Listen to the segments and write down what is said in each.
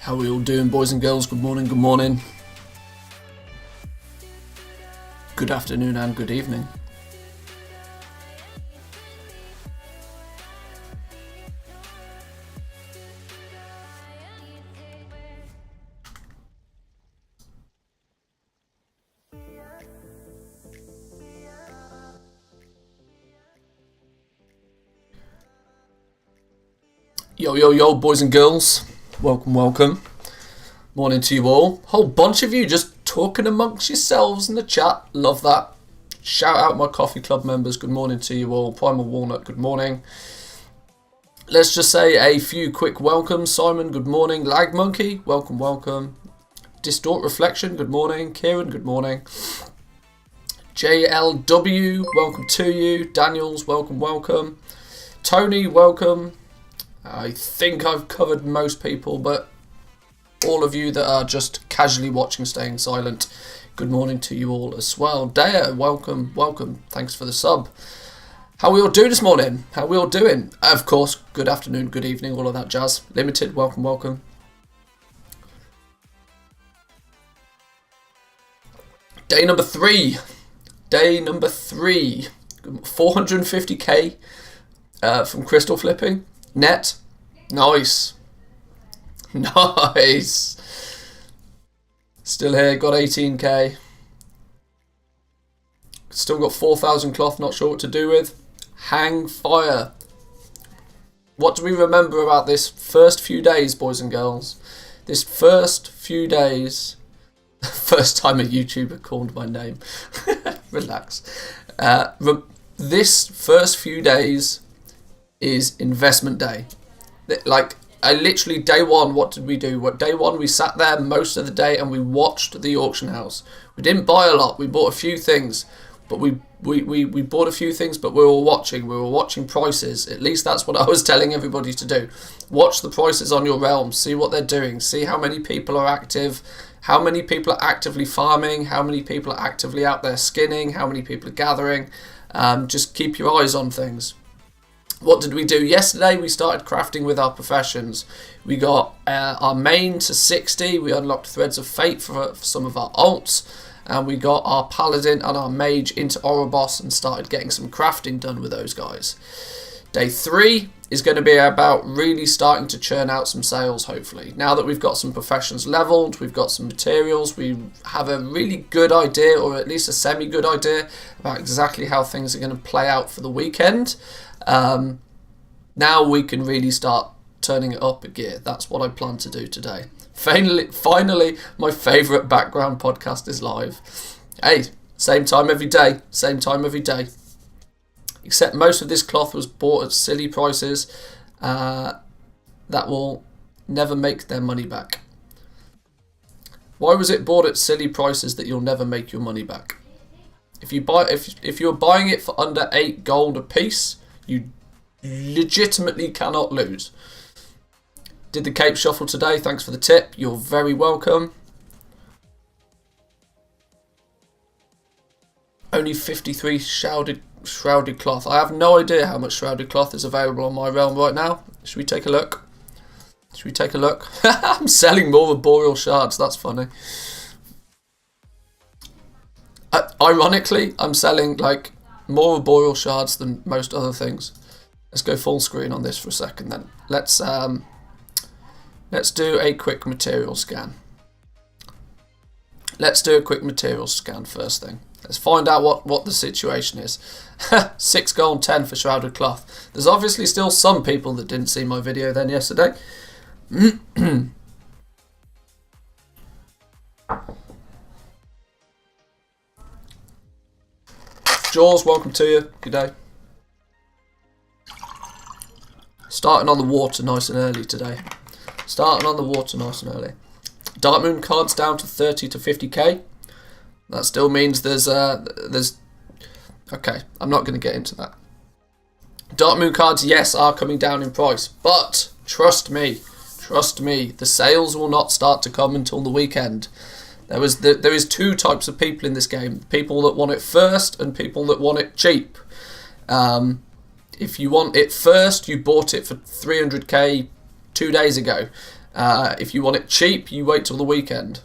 How are we all doing, boys and girls? Good morning, good morning. Good afternoon and good evening. Yo, yo, yo, boys and girls. Welcome, welcome. Morning to you all. Whole bunch of you just talking amongst yourselves in the chat. Love that. Shout out my coffee club members. Good morning to you all. Primal Walnut, good morning. Let's just say a few quick welcomes. Simon, good morning. Lag Monkey, welcome, welcome. Distort Reflection, good morning. Kieran, good morning. JLW, welcome to you. Daniels, welcome, welcome. Tony, welcome. I think I've covered most people, but all of you that are just casually watching, staying silent, good morning to you all as well. Dea, welcome, welcome. Thanks for the sub. How we all doing this morning? How we all doing? Of course, good afternoon, good evening, all of that jazz. Limited, welcome, welcome. Day number 3. Day number 3. 450k from crystal flipping. Net. Nice. Nice. Still here, got 18k. Still got 4,000 cloth, not sure what to do with. Hang fire. What do we remember about this first few days, boys and girls? This first few days. First time a YouTuber called my name. Relax. This first few days is investment day. Like, I literally, day one, what did we do? Day one, we sat there most of the day and we watched the auction house. We didn't buy a lot. We bought a few things, but we bought a few things, but we were watching. We were watching prices. At least that's what I was telling everybody to do. Watch the prices on your realm. See what they're doing. See how many people are active. How many people are actively farming. How many people are actively out there skinning. How many people are gathering. Just keep your eyes on things. What did we do yesterday? We started crafting with our professions. We got our main to 60. We unlocked Threads of Fate for some of our alts. And we got our paladin and our mage into Oribos and started getting some crafting done with those guys. Day 3 is going to be about really starting to churn out some sales, hopefully. Now that we've got some professions leveled, we've got some materials, we have a really good idea, or at least a semi-good idea, about exactly how things are going to play out for the weekend. Now we can really start turning it up a gear. That's what I plan to do today. Finally, my favourite background podcast is live. Hey, same time every day. Same time every day. Except most of this cloth was bought at silly prices that will never make their money back. Why was it bought at silly prices that you'll never make your money back? If you're buying it for under 8 gold a piece, you legitimately cannot lose. Did the cape shuffle today? Thanks for the tip. You're very welcome. Only 53 shrouded cloth. I have no idea how much shrouded cloth is available on my realm right now. Should we take a look? Should we take a look? I'm selling more arboreal shards. That's funny. Ironically, I'm selling like more arboreal shards than most other things. Let's go full screen on this for a second then. Let's do a quick material scan. Let's do a quick material scan first thing. Let's find out what the situation is. 6 gold, 10 for shrouded cloth. There's obviously still some people that didn't see my video then yesterday. Jaws, welcome to you. Good day. Starting on the water nice and early today. Starting on the water nice and early. Dark Moon cards down to 30 to 50k. That still means there's okay, I'm not going to get into that. Dark Moon cards, yes, are coming down in price, but trust me, the sales will not start to come until the weekend. There is 2 types of people in this game: people that want it first and people that want it cheap. If you want it first, you bought it for 300k 2 days ago. If you want it cheap, you wait till the weekend.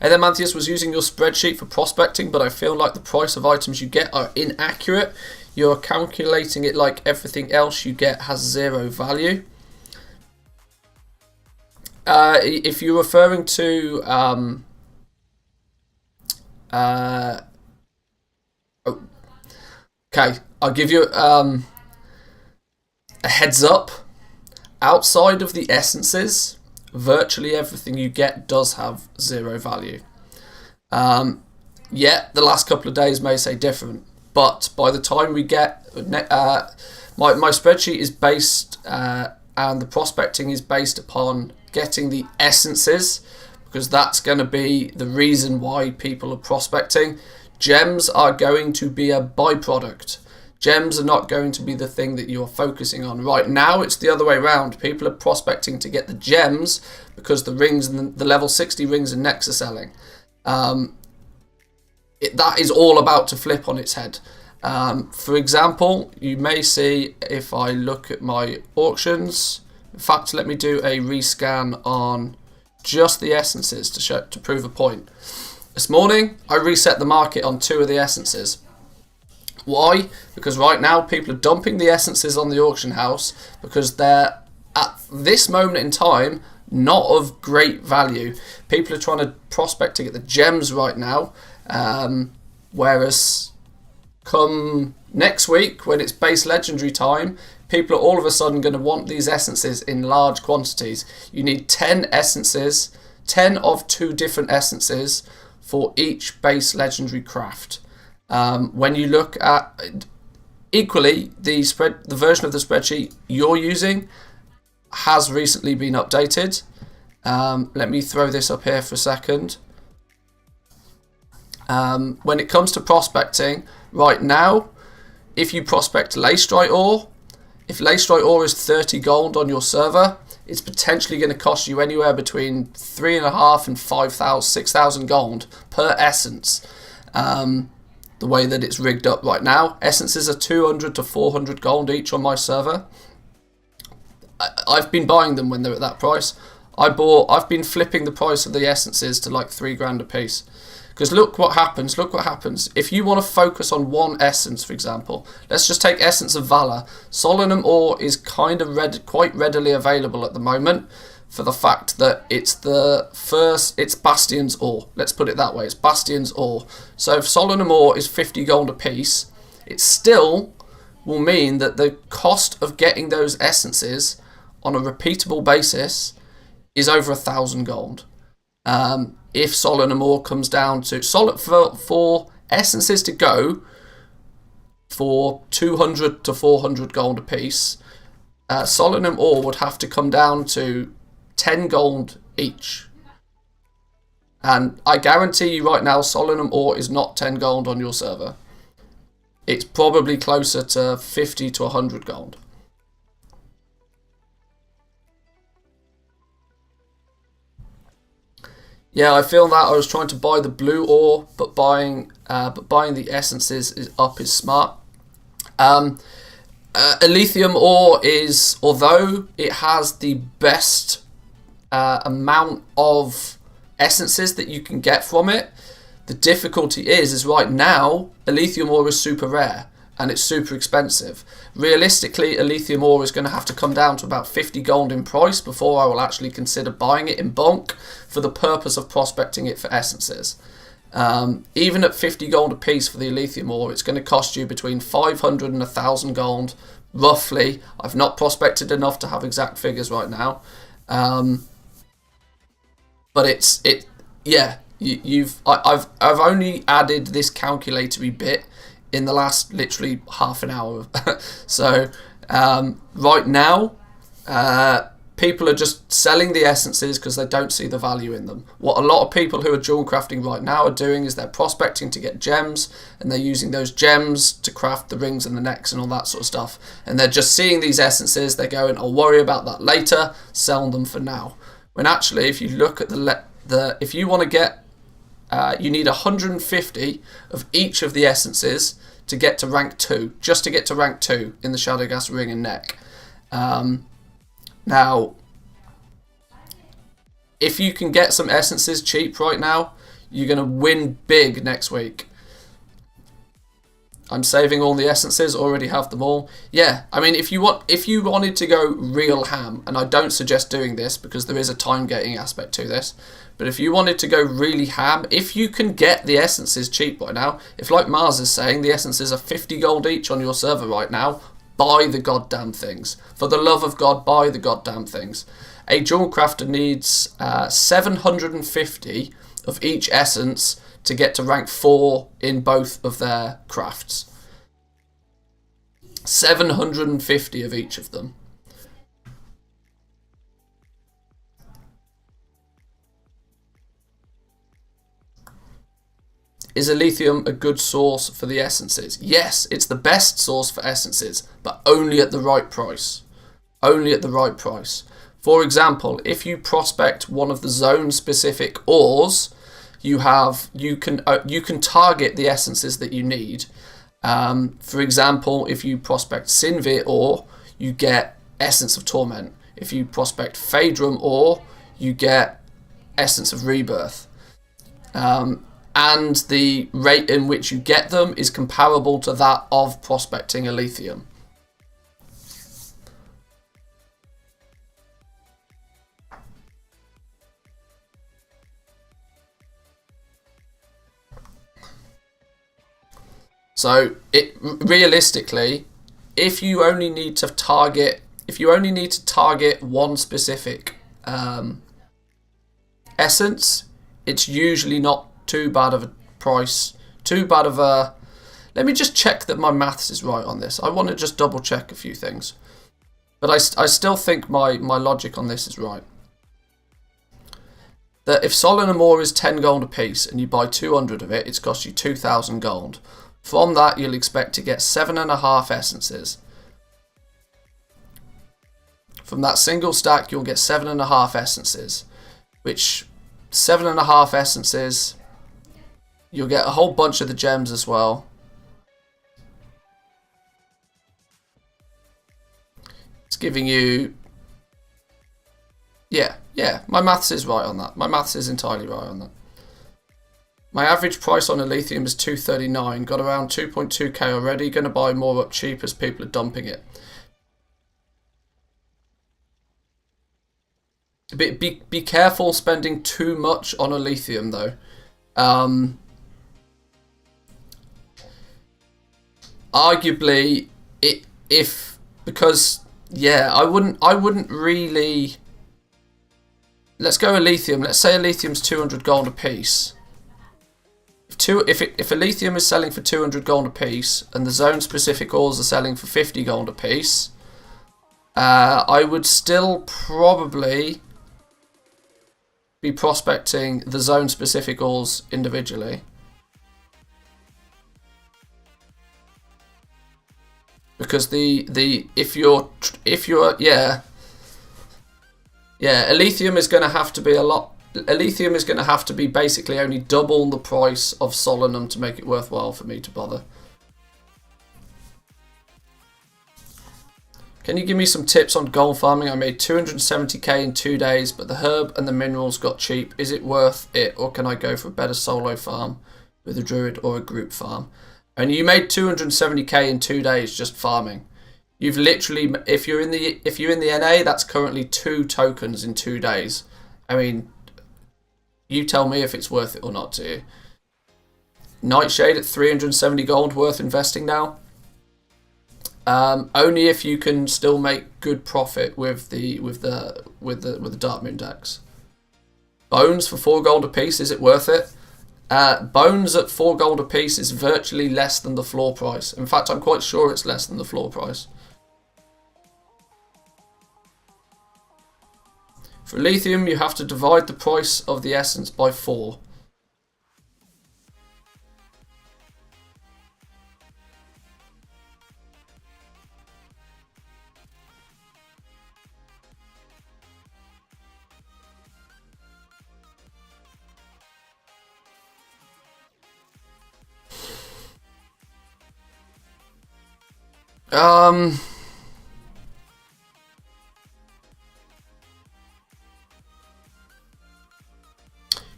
And then Manthieus was using your spreadsheet for prospecting, but I feel like the price of items you get are inaccurate. You're calculating it like everything else you get has 0 value. If you're referring to Okay, I'll give you a heads up. Outside of the essences, virtually everything you get does have 0 value. Yeah, the last couple of days may say different, but by the time we get my spreadsheet is based and the prospecting is based upon getting the essences, because that's going to be the reason why people are prospecting. Gems are going to be a byproduct. Gems are not going to be the thing that you are focusing on. Right now, it's the other way around. People are prospecting to get the gems because the rings and the level 60 rings and necks are selling. That is all about to flip on its head. For example, you may see if I look at my auctions. In fact, let me do a rescan on just the essences to prove a point. This morning, I reset the market on 2 of the essences. Why? Because right now people are dumping the essences on the auction house because they're, at this moment in time, not of great value. People are trying to prospect to get the gems right now, whereas come next week when it's base legendary time, people are all of a sudden going to want these essences in large quantities. You need 10 essences, 10 of 2 different essences for each base legendary craft. When you look at equally the version of the spreadsheet you're using has recently been updated. Let me throw this up here for a second. When it comes to prospecting, right now, if you prospect Leystrite ore, if Leystrite ore is 30 gold on your server, it's potentially going to cost you anywhere between 3.5 and 5,000, 6,000 gold per essence. The way that it's rigged up right now, essences are 200 to 400 gold each on my server. I've been buying them when they're at that price. I've been flipping the price of the essences to like $3,000 a piece. Because look what happens. If you want to focus on one essence, for example, let's just take Essence of Valor. Solanum ore is kind of quite readily available at the moment for the fact that it's Bastion's ore. Let's put it that way. It's Bastion's ore. So if Solanum ore is 50 gold a piece, it still will mean that the cost of getting those essences on a repeatable basis is over 1,000 gold. If Solanum ore comes down to for essences to go for 200 to 400 gold a piece, Solanum ore would have to come down to 10 gold each. And I guarantee you right now, Solanum ore is not 10 gold on your server. It's probably closer to 50 to 100 gold. Yeah, I feel that I was trying to buy the blue ore, but buying the essences is smart. Elithium ore is, although it has the best amount of essences that you can get from it, the difficulty is right now Elithium ore is super rare and it's super expensive. Realistically, Elithium ore is going to have to come down to about 50 gold in price before I will actually consider buying it in bulk for the purpose of prospecting it for essences. Even at 50 gold a piece for the Elithium ore, it's going to cost you between 500 and 1,000 gold, roughly. I've not prospected enough to have exact figures right now. But I've only added this calculatory bit in the last literally half an hour. So right now, people are just selling the essences because they don't see the value in them. What a lot of people who are dual crafting right now are doing is they're prospecting to get gems, and they're using those gems to craft the rings and the necks and all that sort of stuff. And they're just seeing these essences, they're going, I'll worry about that later, sell them for now. When actually, if you look at if you want to get, you need 150 of each of the essences to get to rank 2, just to get to rank 2 in the Shadowgas ring and neck. Now, if you can get some essences cheap right now, you're going to win big next week. I'm saving all the essences, already have them all. Yeah, I mean, if you wanted to go real ham, and I don't suggest doing this because there is a time gating aspect to this, but if you wanted to go really ham, if you can get the essences cheap right now, if like Mars is saying, the essences are 50 gold each on your server right now, buy the goddamn things. For the love of God, buy the goddamn things. A jewel crafter needs 750 of each essence to get to rank 4 in both of their crafts. 750 of each of them. Is Elysium a good source for the essences? Yes, it's the best source for essences, but only at the right price. Only at the right price. For example, if you prospect one of the zone-specific ores, you can target the essences that you need. For example, if you prospect Sinvir ore, you get Essence of Torment. If you prospect Phaedrum ore, you get Essence of Rebirth. And the rate in which you get them is comparable to that of prospecting Elysium. So realistically, if you only need to target one specific essence, it's usually not too bad of a price, too bad of a... Let me just check that my maths is right on this. I want to just double check a few things. But I still think my logic on this is right. That if Solemn ore is 10 gold a piece and you buy 200 of it, it's cost you 2,000 gold. From that, you'll expect to get 7.5 essences. From that single stack, you'll get 7.5 essences. Which, 7.5 essences, you'll get a whole bunch of the gems as well. It's giving you... Yeah, my maths is right on that. My maths is entirely right on that. My average price on Elysium is 239. Got around 2.2k already. Going to buy more up cheap as people are dumping it. Be careful spending too much on Elysium though. Arguably, because I wouldn't really. Let's go Elysium. Let's say Elysium's 200 gold a piece. If Elysium is selling for 200 gold a piece and the zone specific ores are selling for 50 gold a piece, I would still probably be prospecting the zone specific ores individually. Because if you're Elysium is going to have to be a lot. Elysium is going to have to be basically only double the price of Solemn to make it worthwhile for me to bother. Can you give me some tips on gold farming? I made 270k in 2 days, but the herb and the minerals got cheap. Is it worth it, or can I go for a better solo farm with a druid or a group farm? And you made 270k in 2 days just farming. You've literally, if you're in the NA, that's currently 2 tokens in 2 days. I mean, you tell me if it's worth it or not to you. Nightshade at 370 gold, worth investing now. Only if you can still make good profit with the Dark Moon decks. Bones for 4 gold a piece, is it worth it? Bones at 4 gold a piece is virtually less than the floor price. In fact, I'm quite sure it's less than the floor price. For Elysium, you have to divide the price of the essence by 4.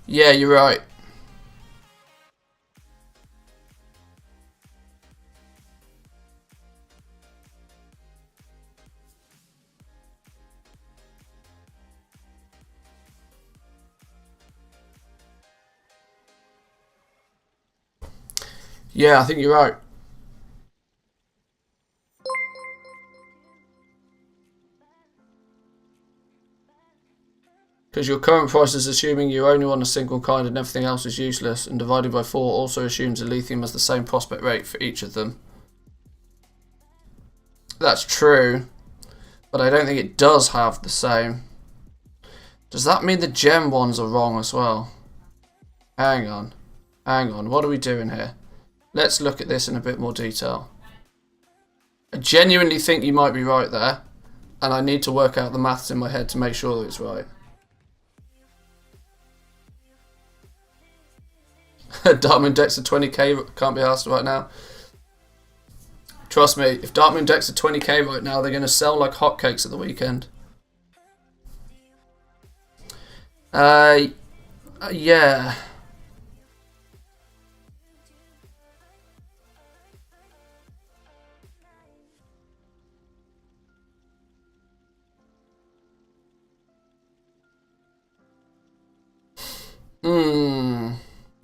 Yeah, you're right. Yeah, I think you're right. Because your current price is assuming you only want a single kind and everything else is useless, and divided by 4 also assumes the lithium has the same prospect rate for each of them. That's true, but I don't think it does have the same. Does that mean the gem ones are wrong as well? Hang on. What are we doing here? Let's look at this in a bit more detail. I genuinely think you might be right there, and I need to work out the maths in my head to make sure that it's right. Darkmoon decks are 20k, can't be asked right now. Trust me, if Darkmoon decks are 20k right now, they're going to sell like hotcakes at the weekend. Yeah.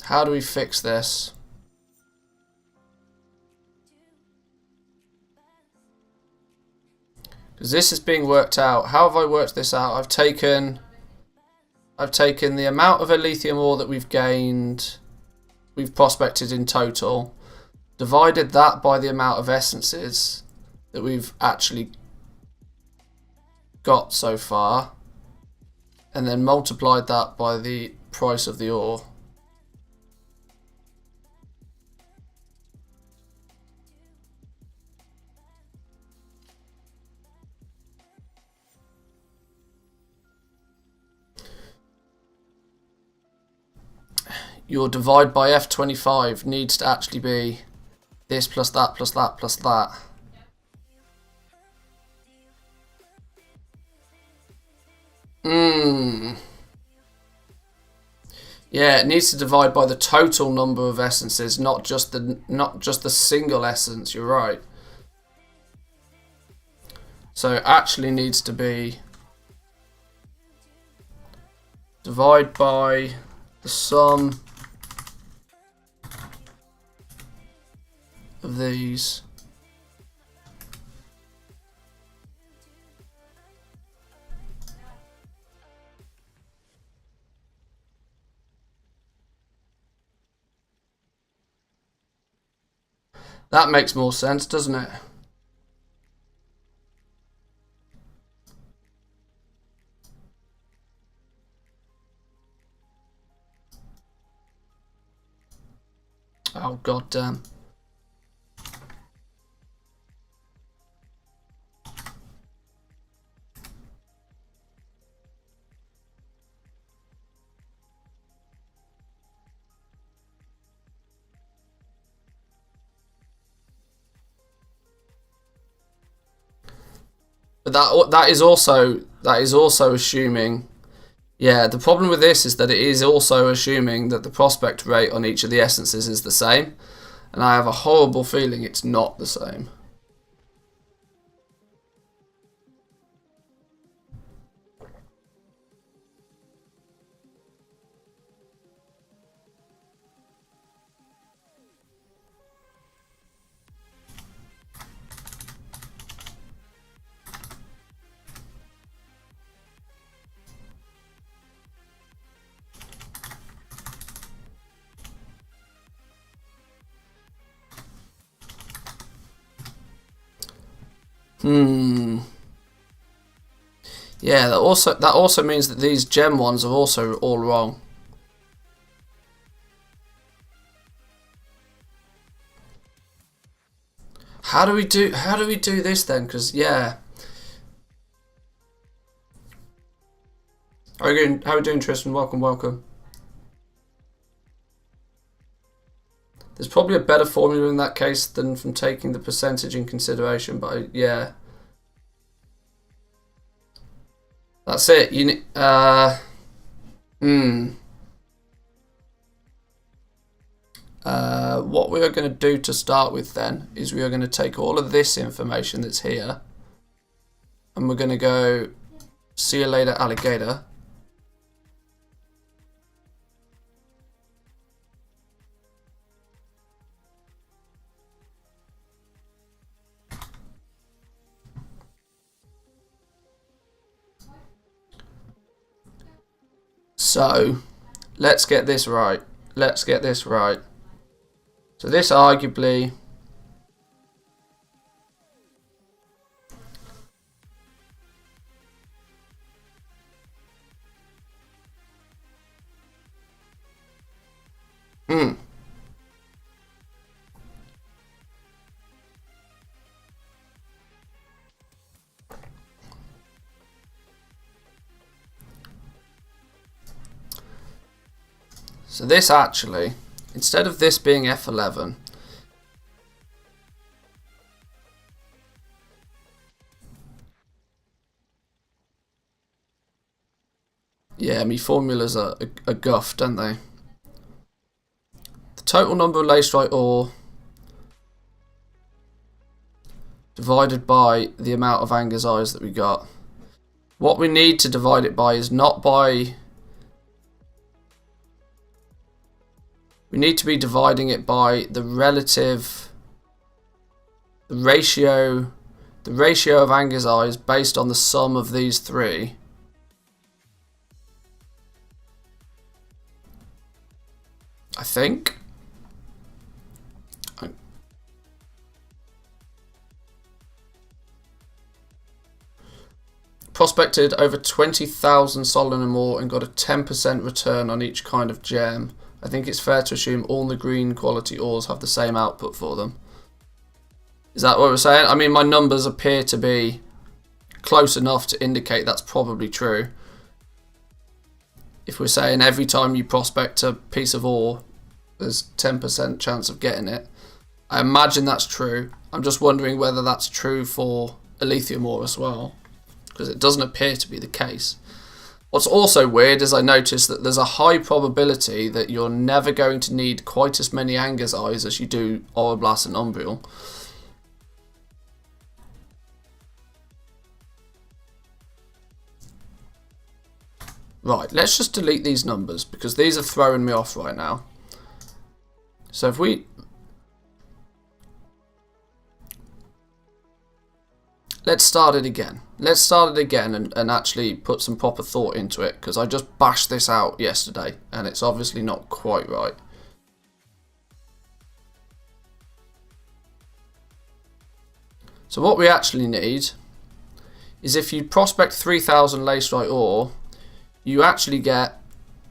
How do we fix this? Because this is being worked out. How have I worked this out? I've taken the amount of Elithium ore that we've gained, we've prospected in total, divided that by the amount of essences that we've actually got so far, and then multiplied that by the price of the ore. Your divide by F25 needs to actually be this plus that plus that plus that. Yeah, it needs to divide by the total number of essences, not just the single essence. You're right. So it actually needs to be divide by the sum of these. That makes more sense, doesn't it? Oh, god damn. But that is also assuming. Yeah, the problem with this is that it is also assuming that the prospect rate on each of the essences is the same, and I have a horrible feeling it's not the same. Yeah, that also means that these gem ones are also all wrong. How do we do this then? Because yeah. How are we doing, Tristan? Welcome. There's probably a better formula in that case than from taking the percentage in consideration, but yeah. That's it. What we are going to do to start with then is we are going to take all of this information that's here, and we're going to go, see you later, alligator. So let's get this right. Let's get this right. So this arguably... So this actually, instead of this being F11, yeah, me formulas are guff, don't they? The total number of lacerite ore divided by the amount of Anger's eyes that we got. What we need to divide it by is not by... We need to be dividing it by the relative... The ratio of Anger's eyes based on the sum of these three. I think. Prospected over 20,000 Solana ore and got a 10% return on each kind of gem. I think it's fair to assume all the green quality ores have the same output for them. Is that what we're saying? I mean, my numbers appear to be close enough to indicate that's probably true. If we're saying every time you prospect a piece of ore, there's 10% chance of getting it. I imagine that's true. I'm just wondering whether that's true for Elythium ore as well, because it doesn't appear to be the case. What's also weird is I noticed that there's a high probability that you're never going to need quite as many Anger's eyes as you do Oroblast and Umbreal. Right, let's just delete these numbers because these are throwing me off right now. So if we... Let's start it again. Let's start it again and actually put some proper thought into it, because I just bashed this out yesterday and it's obviously not quite right. So what we actually need is, if you prospect 3,000 lacerite ore, you actually get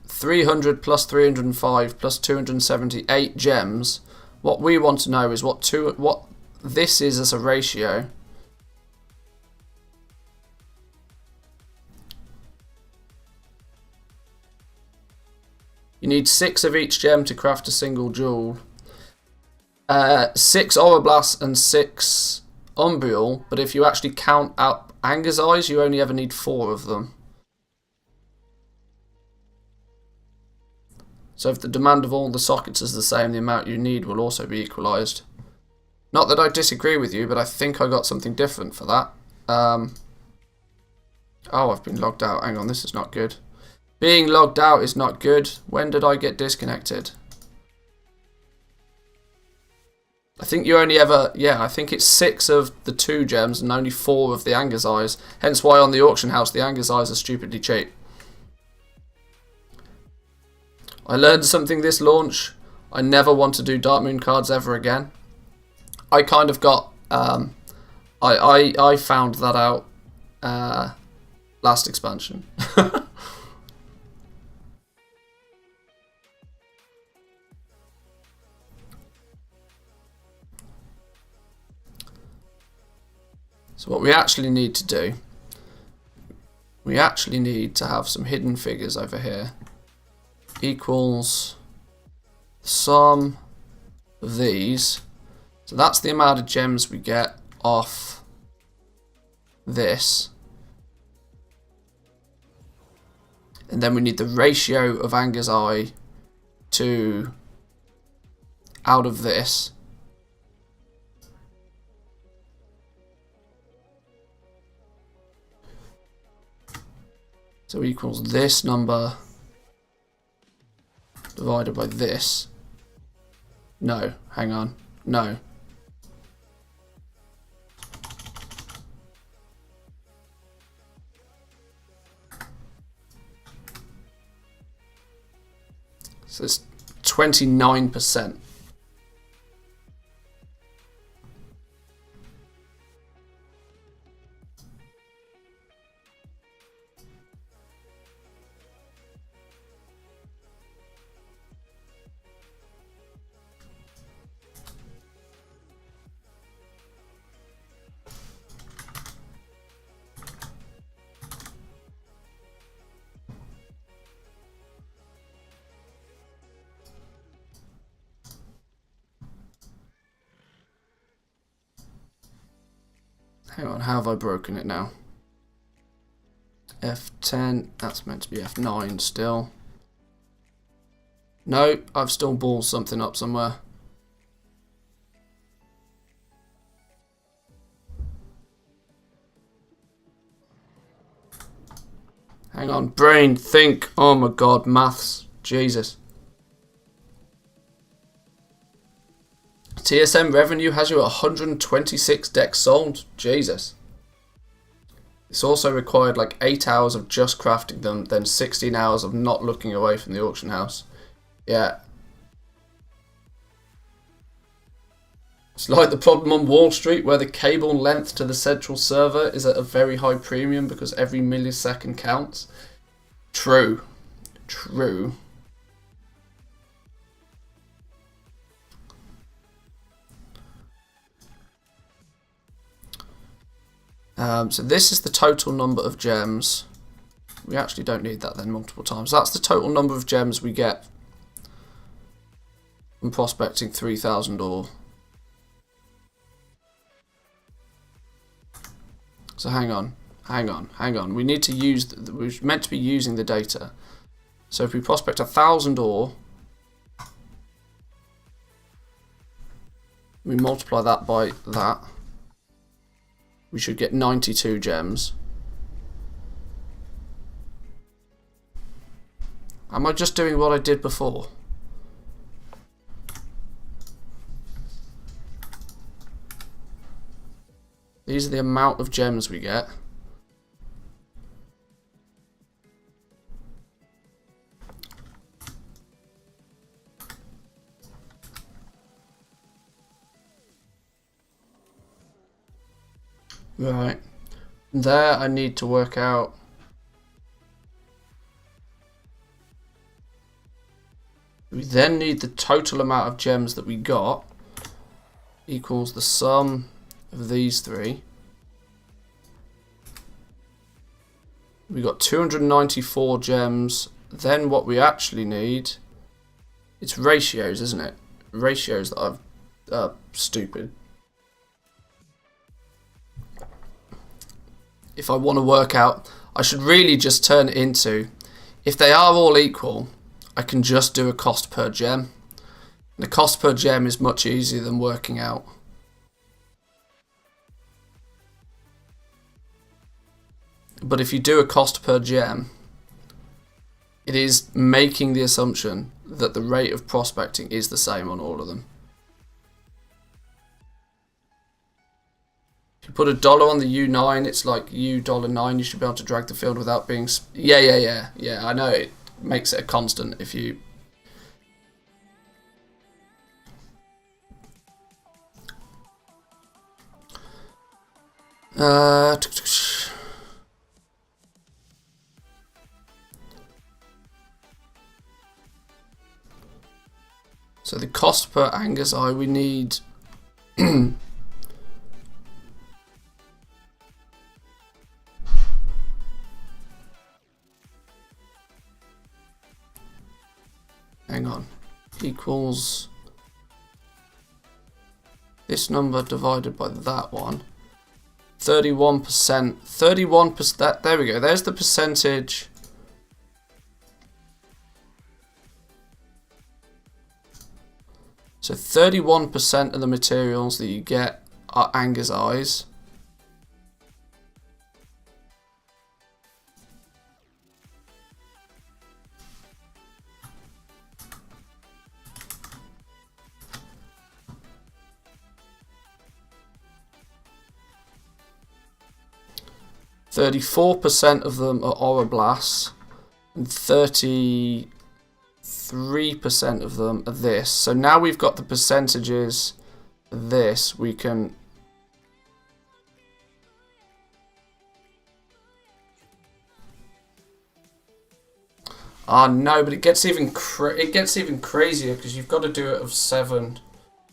300 plus 305 plus 278 gems. What we want to know is what this is as a ratio. You need 6 of each gem to craft a single jewel. 6 Oroblasts and 6 Umbreal, but if you actually count out Anger's eyes, you only ever need 4 of them. So if the demand of all the sockets is the same, the amount you need will also be equalised. Not that I disagree with you, but I think I got something different for that. Oh, I've been logged out. Hang on, this is not good. Being logged out is not good. When did I get disconnected? I think you only ever... Yeah, I think it's 6 of the 2 gems and only 4 of the Anger's eyes. Hence why on the auction house the Anger's eyes are stupidly cheap. I learned something this launch. I never want to do Dark Moon cards ever again. I kind of got... I found that out last expansion. So what we actually need to do, we actually need to have some hidden figures over here. Equals sum of these. So that's the amount of gems we get off this. And then we need the ratio of Anger's eye to out of this. So equals this number divided by this. No, hang on. No. So it's 29%. Hang on, how have I broken it now? F10, that's meant to be F9 still. No, I've still balled something up somewhere. Hang on, brain, think. Oh my god, maths. Jesus. TSM revenue has you at 126 decks sold. Jesus. It's also required like 8 hours of just crafting them, then 16 hours of not looking away from the auction house. Yeah. It's like the problem on Wall Street where the cable length to the central server is at a very high premium because every millisecond counts. True. True. So this is the total number of gems. We actually don't need that then multiple times. That's the total number of gems we get from prospecting 3,000 ore. So hang on. We need to use, we're meant to be using the data. So if we prospect 1,000 ore, we multiply that by that. We should get 92 gems. Am I just doing what I did before? These are the amount of gems we get. Right. There I need to work out. We then need the total amount of gems that we got equals the sum of these three. We got 294 gems. Then what we actually need, it's ratios, isn't it? Ratios that are stupid. If I want to work out, I should really just turn it into, if they are all equal, I can just do a cost per gem. And the cost per gem is much easier than working out. But if you do a cost per gem, it is making the assumption that the rate of prospecting is the same on all of them. If you put $1 on the U9, it's like $9. You should be able to drag the field without being... Yeah, I know it makes it a constant if you... So the cost per Angus Eye, we need... Hang on, equals this number divided by that one. 31%. 31%. There we go. There's the percentage. So 31% of the materials that you get are Angus Eyes. %% of them are Oroblasts, and 33% 3% of them are this. So now we've got the percentages of this, we can... no, but it gets even crazier because you've got to do it of 7.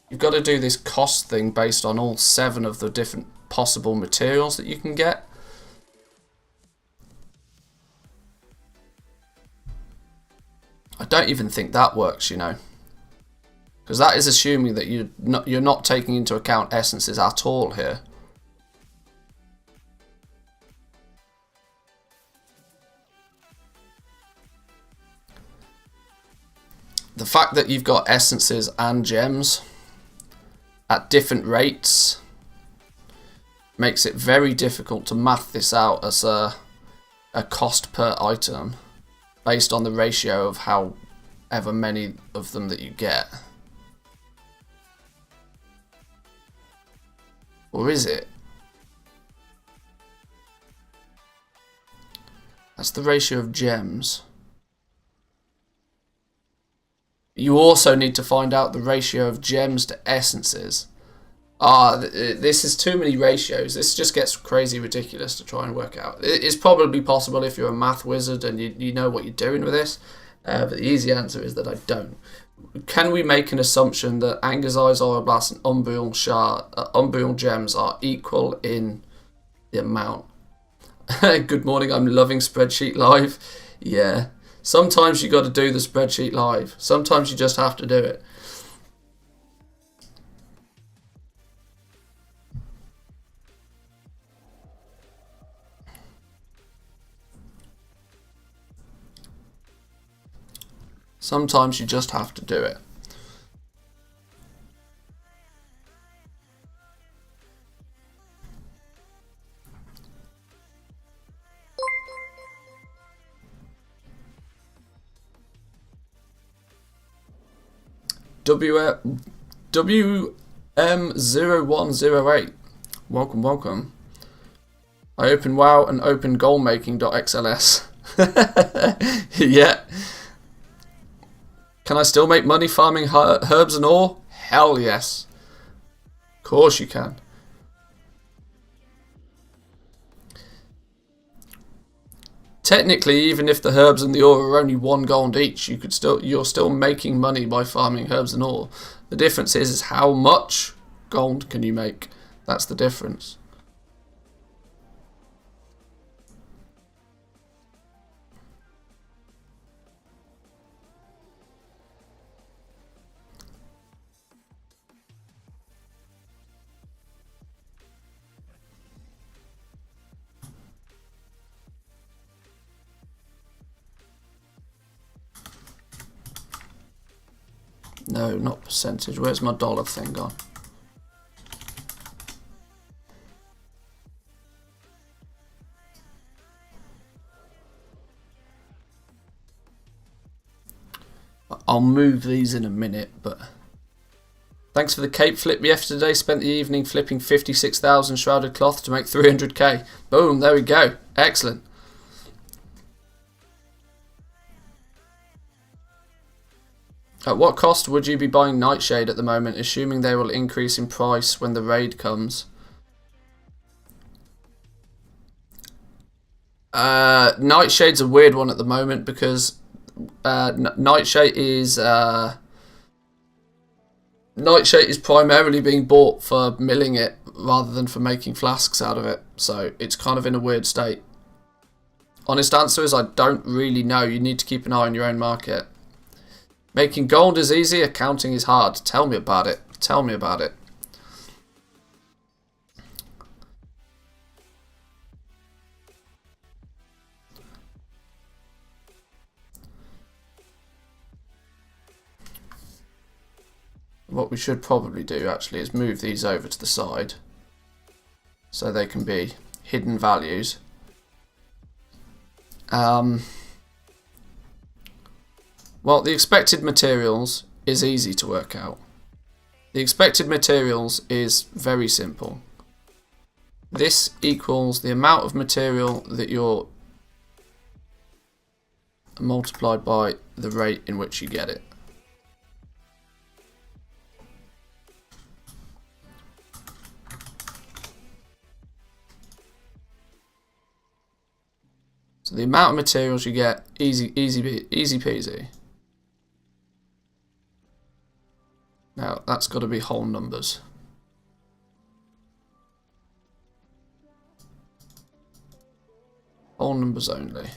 You've got to do this cost thing based on all 7 of the different possible materials that you can get. I don't even think that works, you know, because that is assuming that you're not taking into account essences at all here. The fact that you've got essences and gems at different rates makes it very difficult to math this out as a cost per item based on the ratio of however many of them that you get. Or is it? That's the ratio of gems. You also need to find out the ratio of gems to essences. This is too many ratios. This just gets crazy ridiculous to try and work out. It's probably possible if you're a math wizard and you know what you're doing with this. But the easy answer is that I don't. Can we make an assumption that Anger's Eyes, Aurablast, and Umbreal gems are equal in the amount? Good morning, I'm loving Spreadsheet Live. Yeah. Sometimes you got to do the spreadsheet live. Sometimes you just have to do it. Sometimes you just have to do it. WM0108. Welcome, welcome. I open WoW and open goalmaking.xls. Yeah. Can I still make money farming herbs and ore? Hell yes. Of course you can. Technically, even if the herbs and the ore are only 1 gold each, you're still making money by farming herbs and ore. The difference is how much gold can you make. That's the difference. No, not percentage. Where's my dollar thing gone? I'll move these in a minute, but... Thanks for the cape flip yesterday. Spent the evening flipping 56,000 shrouded cloth to make 300k. Boom, there we go. Excellent. At what cost would you be buying Nightshade at the moment, assuming they will increase in price when the raid comes? Nightshade's a weird one at the moment because Nightshade is primarily being bought for milling it rather than for making flasks out of it, so it's kind of in a weird state. Honest answer is I don't really know. You need to keep an eye on your own market. Making gold is easy, accounting is hard. Tell me about it. Tell me about it. What we should probably do actually is move these over to the side so they can be hidden values. Well, the expected materials is easy to work out. The expected materials is very simple. This equals the amount of material that you're multiplied by the rate in which you get it. So the amount of materials you get, easy peasy. Now that's got to be whole numbers. Whole numbers only.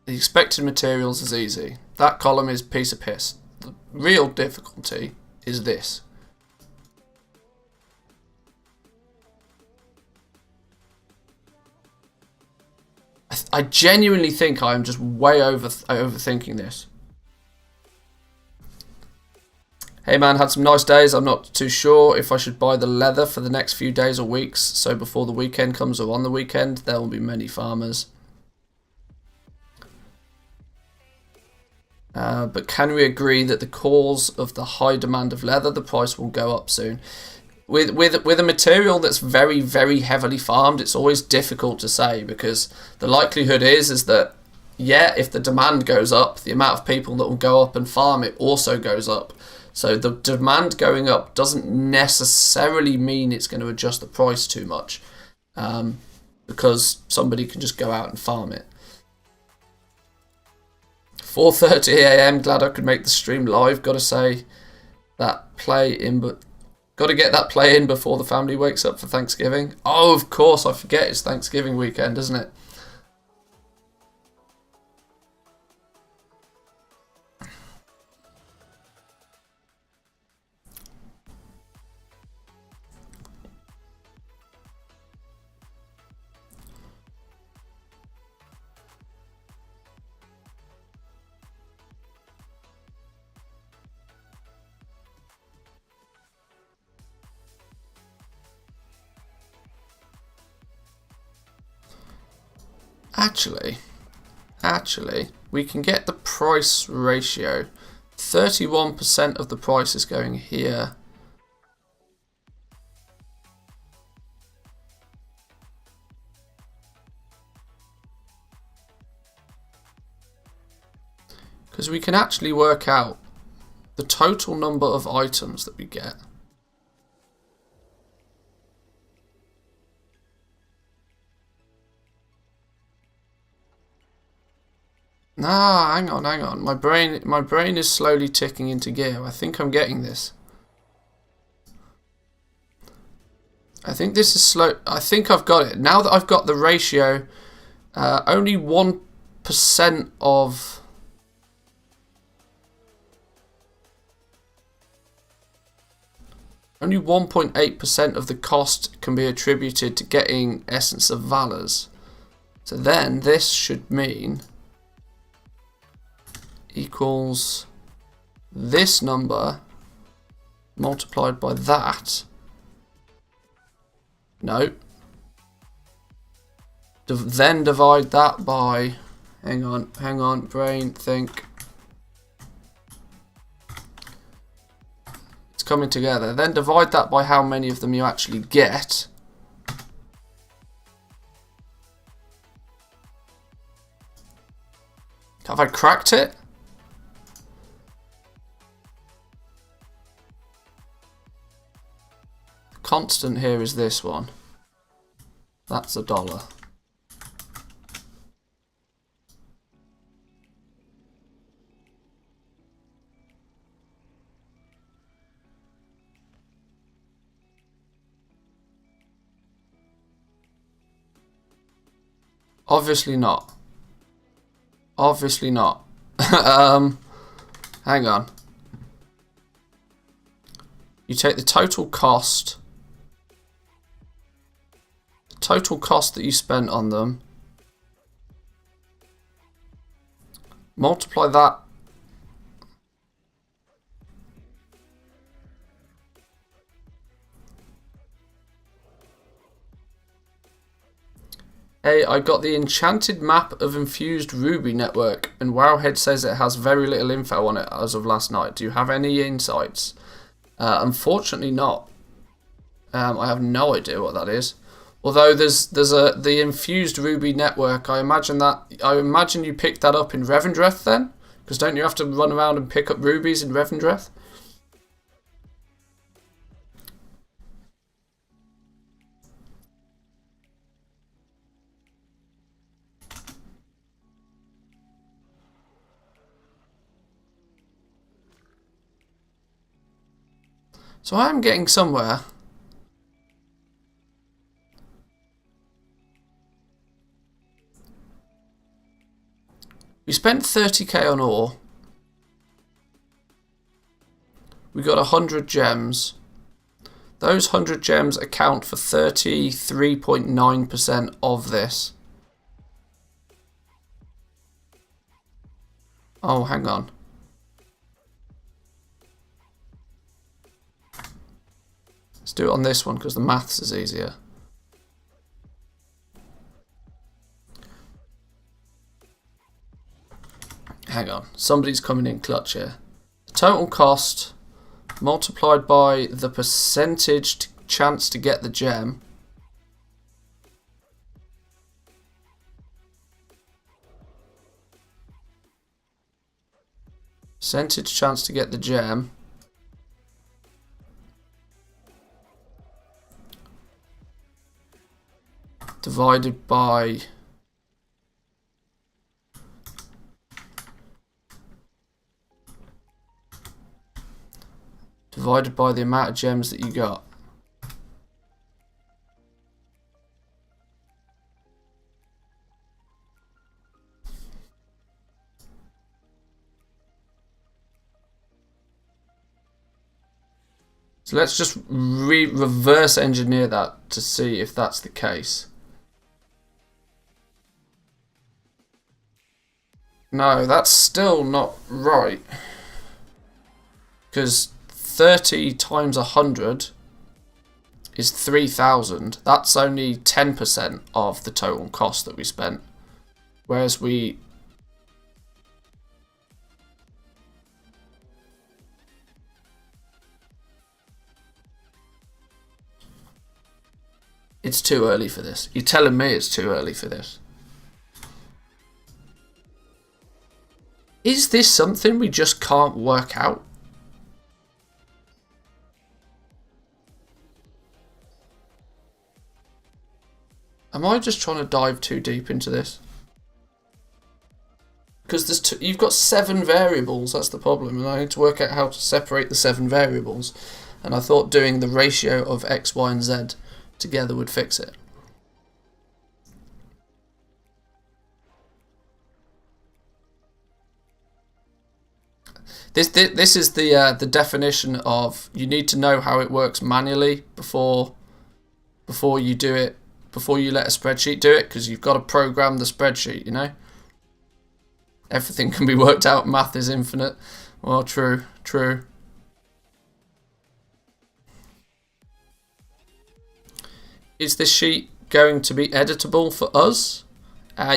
The expected materials is easy. That column is a piece of piss. The real difficulty is this. I genuinely think I am just way overthinking this. Hey man, had some nice days. I'm not too sure if I should buy the leather for the next few days or weeks, so before the weekend comes or on the weekend, there will be many farmers. But can we agree that the cause of the high demand of leather, the price will go up soon? With a material that's very, very heavily farmed, it's always difficult to say, because the likelihood is that, yeah, if the demand goes up, the amount of people that will go up and farm it also goes up. So the demand going up doesn't necessarily mean it's going to adjust the price too much, because somebody can just go out and farm it. 4:30 AM, glad I could make the stream live. Got to say that play in, but got to get that play in before the family wakes up for Thanksgiving. Oh, of course, I forget it's Thanksgiving weekend, isn't it? Actually, we can get the price ratio. 31% of the price is going here. Because we can actually work out the total number of items that we get. Nah, hang on. My brain is slowly ticking into gear. I think I'm getting this. I think this is slow. I think I've got it. Now that I've got the ratio, only 1% of... Only 1.8% of the cost can be attributed to getting Essence of Valors. So then this should mean... equals this number multiplied by that. No. Then divide that by... Hang on, brain, think. It's coming together. Then divide that by how many of them you actually get. Have I cracked it? Constant here is this one. That's $1. Obviously not. Obviously not. Hang on. You take the total cost that you spent on them, multiply that Hey, I got the enchanted map of Infused Ruby network, and Wowhead says it has very little info on it as of last night. Do you have any insights? Unfortunately not. I have no idea what that is. Although there's the infused ruby network. I imagine you picked that up in Revendreth then, because don't you have to run around and pick up rubies in Revendreth? So I am getting somewhere. We spent 30k on ore. We got 100 gems. Those 100 gems account for 33.9% of this. Oh, hang on. Let's do it on this one because the maths is easier. Hang on, somebody's coming in clutch here. The total cost multiplied by the percentage chance to get the gem. Percentage chance to get the gem. Divided by the amount of gems that you got. So let's just reverse engineer that to see if that's the case. No, that's still not right. Because 30 times 100 is 3,000. That's only 10% of the total cost that we spent. Whereas we... It's too early for this. You're telling me it's too early for this. Is this something we just can't work out? Am I just trying to dive too deep into this? Because you've got 7 variables, that's the problem, and I need to work out how to separate the 7 variables. And I thought doing the ratio of X, Y, and Z together would fix it. This is the definition of you need to know how it works manually before you do it, before you let a spreadsheet do it, because you've got to program the spreadsheet, you know? Everything can be worked out, math is infinite. Well, true. Is this sheet going to be editable for us?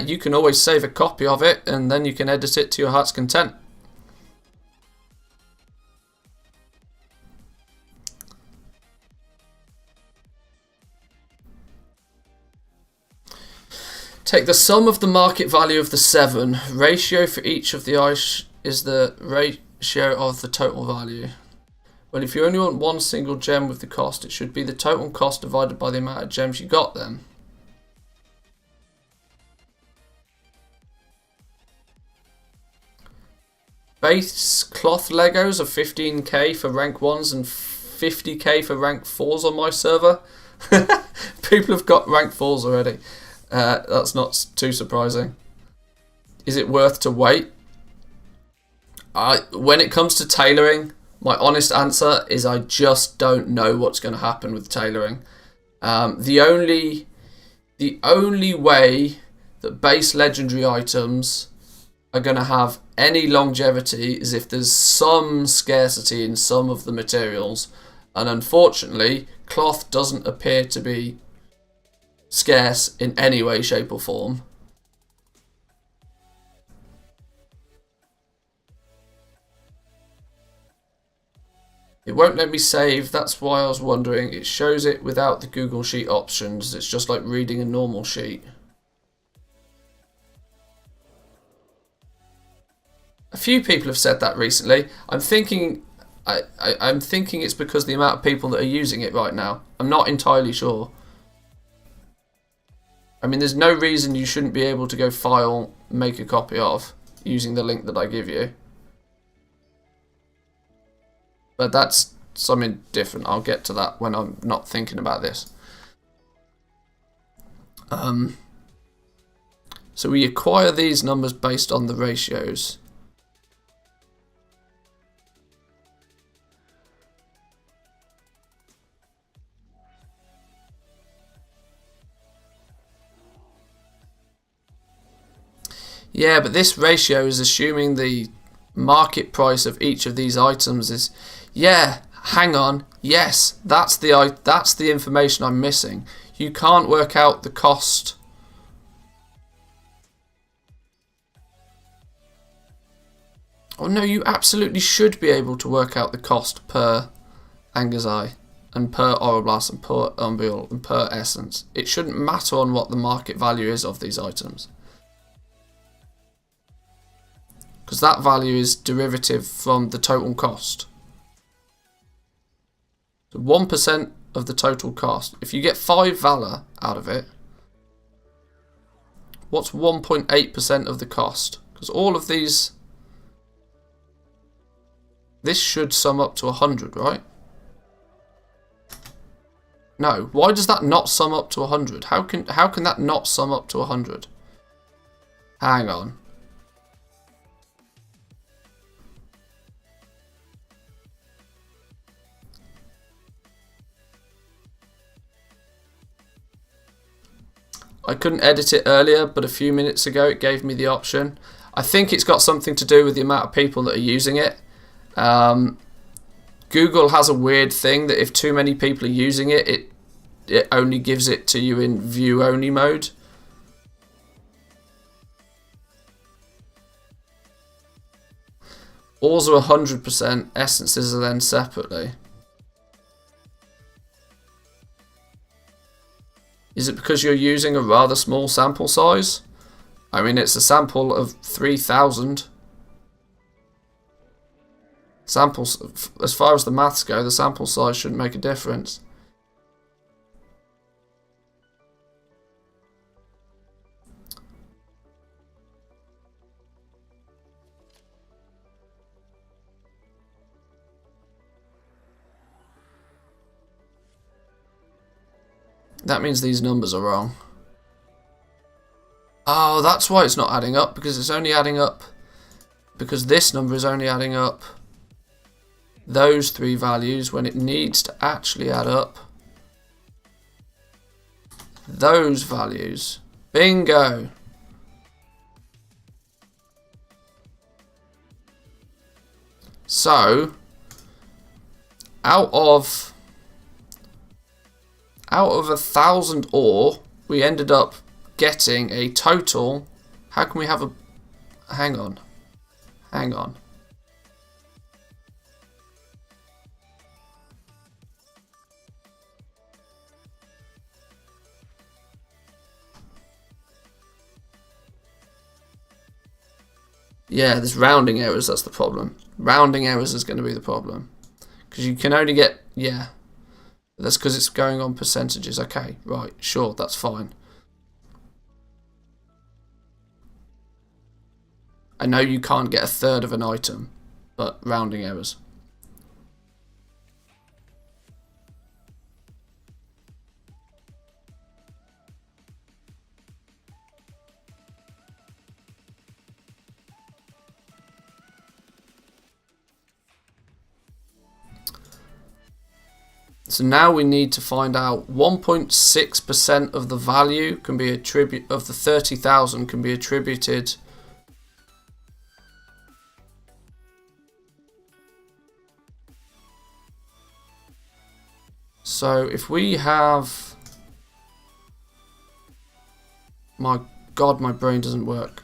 You can always save a copy of it and then you can edit it to your heart's content. Take the sum of the market value of the 7. Ratio for each of the ice is the ratio of the total value. Well, if you only want one single gem with the cost, it should be the total cost divided by the amount of gems you got then. Base cloth Legos are 15k for rank 1s and 50k for rank 4s on my server. People have got rank 4s already. That's not too surprising. Is it worth to wait? When it comes to tailoring, my honest answer is I just don't know what's going to happen with tailoring. The only way that base legendary items are going to have any longevity is if there's some scarcity in some of the materials. And unfortunately, cloth doesn't appear to be scarce in any way, shape or form. It won't let me save, that's why I was wondering. It shows it without the Google Sheet options. It's just like reading a normal sheet. A few people have said that recently. I'm thinking it's because the amount of people that are using it right now. I'm not entirely sure. I mean, there's no reason you shouldn't be able to go file, make a copy of, using the link that I give you. But that's something different. I'll get to that when I'm not thinking about this. So we acquire these numbers based on the ratios. Yeah, but this ratio is assuming the market price of each of these items is... Yeah, hang on. Yes, that's the information I'm missing. You can't work out the cost. Oh no, you absolutely should be able to work out the cost per Angazai and per Oroblast and per Umbreal and per Essence. It shouldn't matter on what the market value is of these items, because that value is derivative from the total cost. So 1% of the total cost. If you get 5 Valor out of it, what's 1.8% of the cost? Because all of these... This should sum up to 100, right? No. Why does that not sum up to 100? How can that not sum up to 100? Hang on. I couldn't edit it earlier, but a few minutes ago it gave me the option. I think it's got something to do with the amount of people that are using it. Google has a weird thing that if too many people are using it, it only gives it to you in view only mode. Ores are 100%, essences are then separately. Is it because you're using a rather small sample size? I mean, it's a sample of 3,000. Samples, as far as the maths go, the sample size shouldn't make a difference. That means these numbers are wrong. Oh, that's why it's not adding up, because it's only adding up, because this number is only adding up those 3 values when it needs to actually add up those values. Bingo! So, out of 1,000 ore, we ended up getting a total. How can we have a... Hang on. Yeah, there's rounding errors, that's the problem. Rounding errors is going to be the problem. Because you can only get... Yeah. That's because it's going on percentages. Okay, right, sure, that's fine. I know you can't get a third of an item, but rounding errors. So now we need to find out 1.6% of the value can be attributed, of the 30,000 can be attributed so if we have, my god, my brain doesn't work.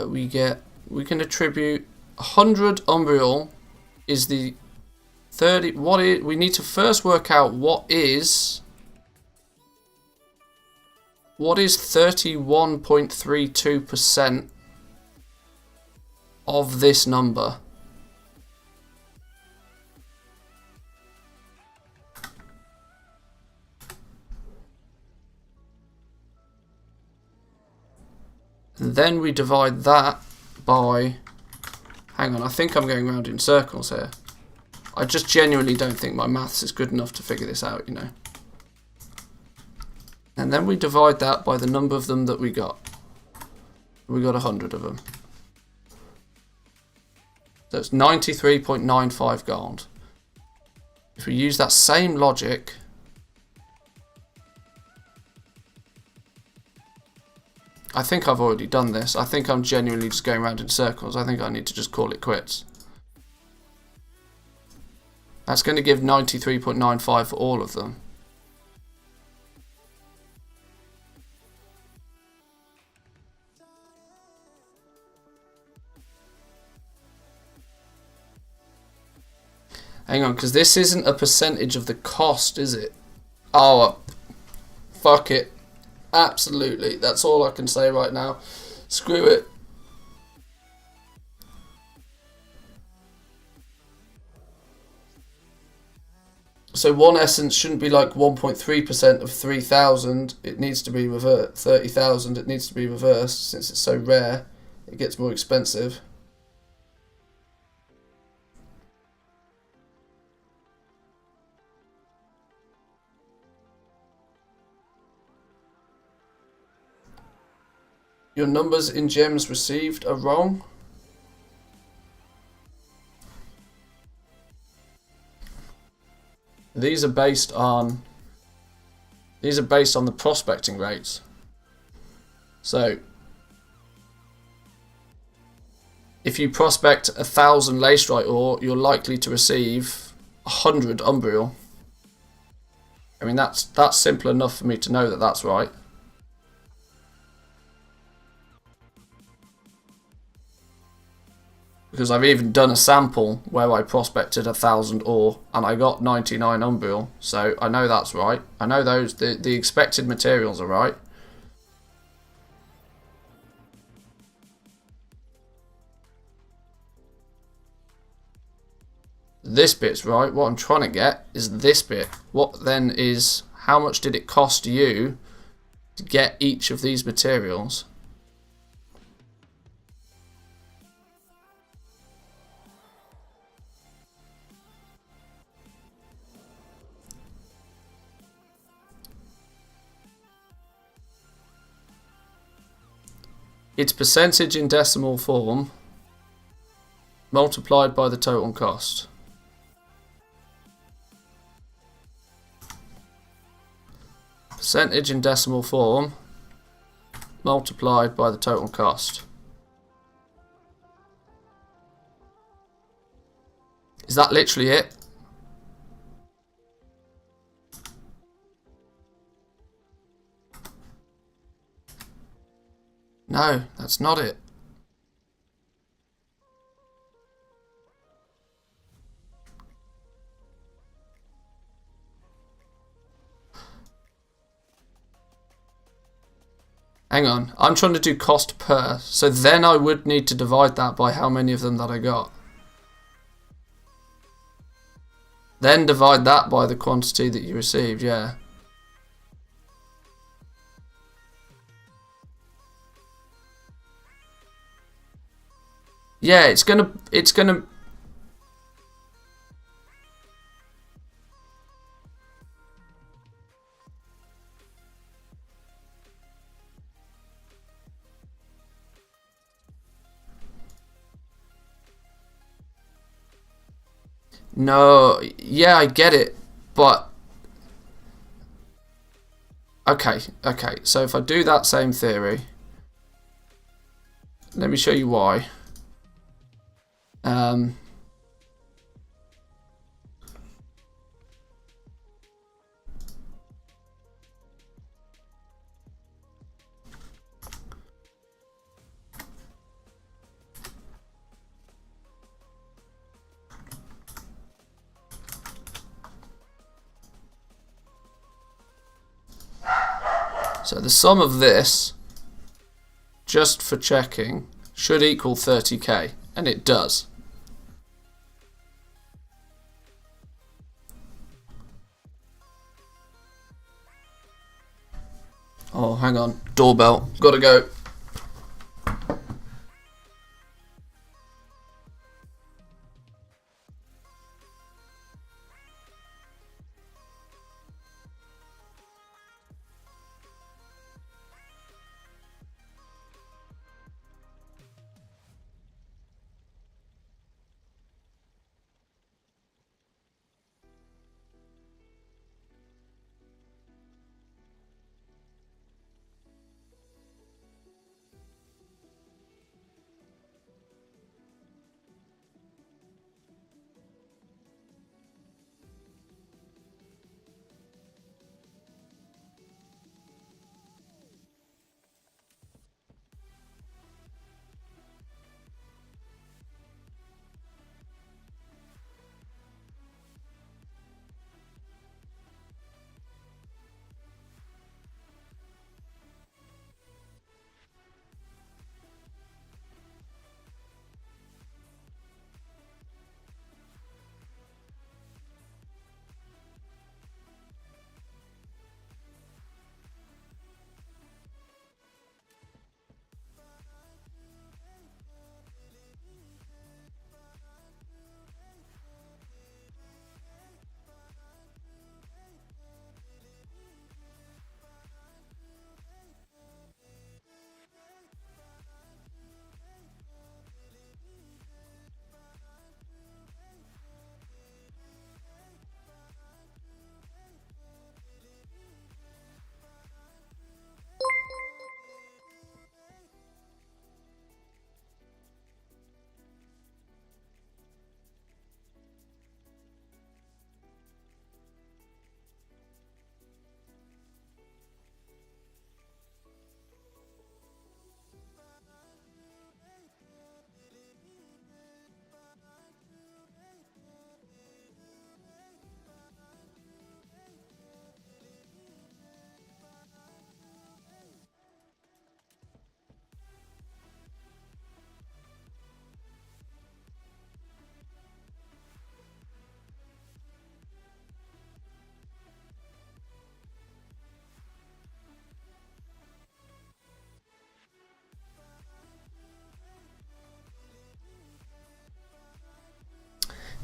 We can attribute 100 Umbriel is the 30. We need to first work out what is 31.32% of this number. And then we divide that by... Hang on, I think I'm going round in circles here. I just genuinely don't think my maths is good enough to figure this out, you know. And then we divide that by the number of them that we got. We got 100 of them. So it's 93.95 gold. If we use that same logic... I think I've already done this. I think I'm genuinely just going around in circles. I think I need to just call it quits. That's going to give 93.95 for all of them. Hang on, because this isn't a percentage of the cost, is it? Oh, fuck it. Absolutely. That's all I can say right now. Screw it. So one essence shouldn't be like 1.3% of 3,000. It needs to be 30,000. It needs to be reversed since it's so rare. It gets more expensive. Your numbers in gems received are wrong. These are based on the prospecting rates. So if you prospect 1,000 lacerite ore, you're likely to receive 100 Umbriel. I mean, that's simple enough for me to know that that's right. Because I've even done a sample where I prospected 1,000 ore and I got 99 Umbriel, so I know that's right. I know the expected materials are right. This bit's right. What I'm trying to get is this bit. What then is, how much did it cost you to get each of these materials? Its percentage in decimal form multiplied by the total cost. Percentage in decimal form multiplied by the total cost. Is that literally it? No, that's not it. Hang on, I'm trying to do cost per, so then I would need to divide that by how many of them that I got. Then divide that by the quantity that you received, yeah. Yeah, it's gonna No, yeah, I get it, but okay, so if I do that same theory, let me show you why. So the sum of this, just for checking, should equal 30k, and it does. Oh, hang on. Doorbell. Gotta go.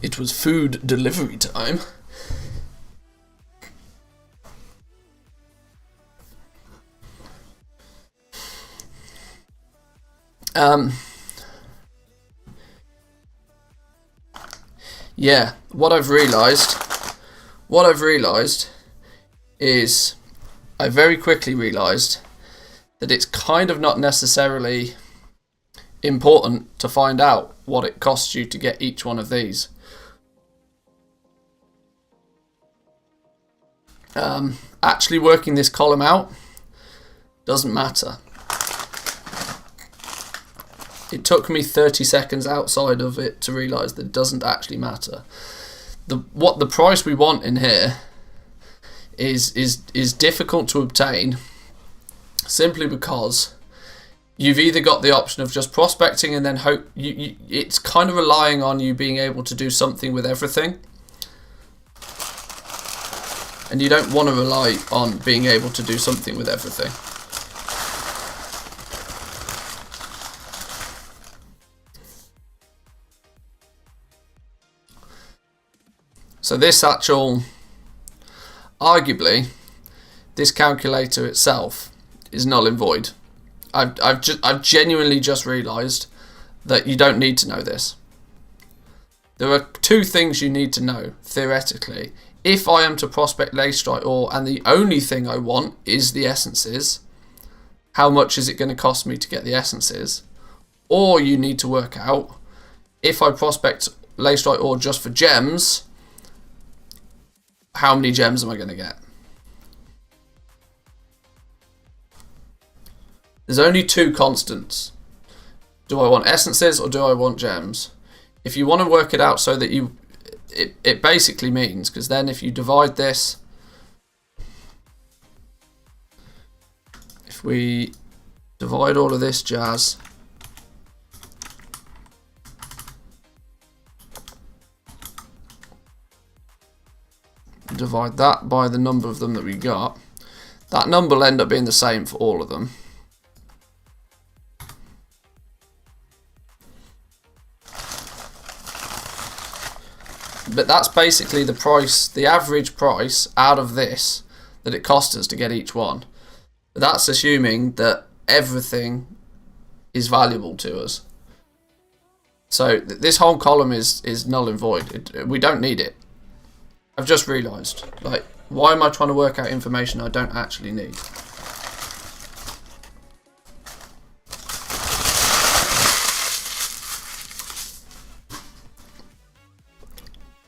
It was food delivery time. Yeah, what I've realised is I very quickly realised that it's kind of not necessarily important to find out what it costs you to get each one of these. Actually working this column out doesn't matter. It took me 30 seconds outside of it to realise that it doesn't actually matter. What the price we want in here is difficult to obtain simply because you've either got the option of just prospecting and then hope it's kind of relying on you being able to do something with everything. And you don't want to rely on being able to do something with everything. So this arguably, this calculator itself is null and void. I've genuinely just realised that you don't need to know this. There are two things you need to know, theoretically. If I am to prospect Leystrite ore and the only thing I want is the essences, how much is it going to cost me to get the essences? Or you need to work out, if I prospect Leystrite ore just for gems, how many gems am I going to get? There's only two constants. Do I want essences or do I want gems? If you want to work it out so that it basically means, because then if you divide this if we divide all of this jazz divide that by the number of them that we got, that number will end up being the same for all of them. But that's basically the price, the average price out of this that it cost us to get each one. But that's assuming that everything is valuable to us. So this whole column is null and void. We don't need it. I've just realised, like, why am I trying to work out information I don't actually need?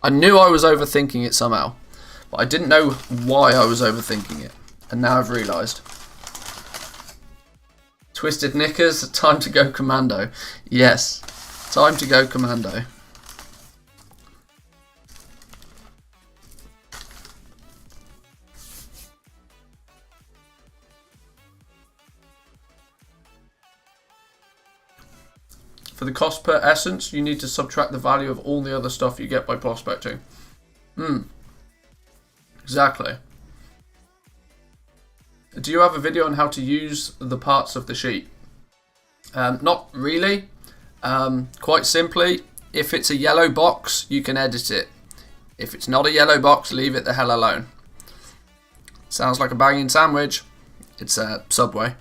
I knew I was overthinking it somehow, but I didn't know why I was overthinking it, and now I've realised. Twisted knickers, time to go commando. Yes, time to go commando. For the cost per essence, you need to subtract the value of all the other stuff you get by prospecting. Exactly. Do you have a video on how to use the parts of the sheet? Not really. Quite simply, if it's a yellow box, you can edit it. If it's not a yellow box, leave it the hell alone. Sounds like a banging sandwich. It's a Subway.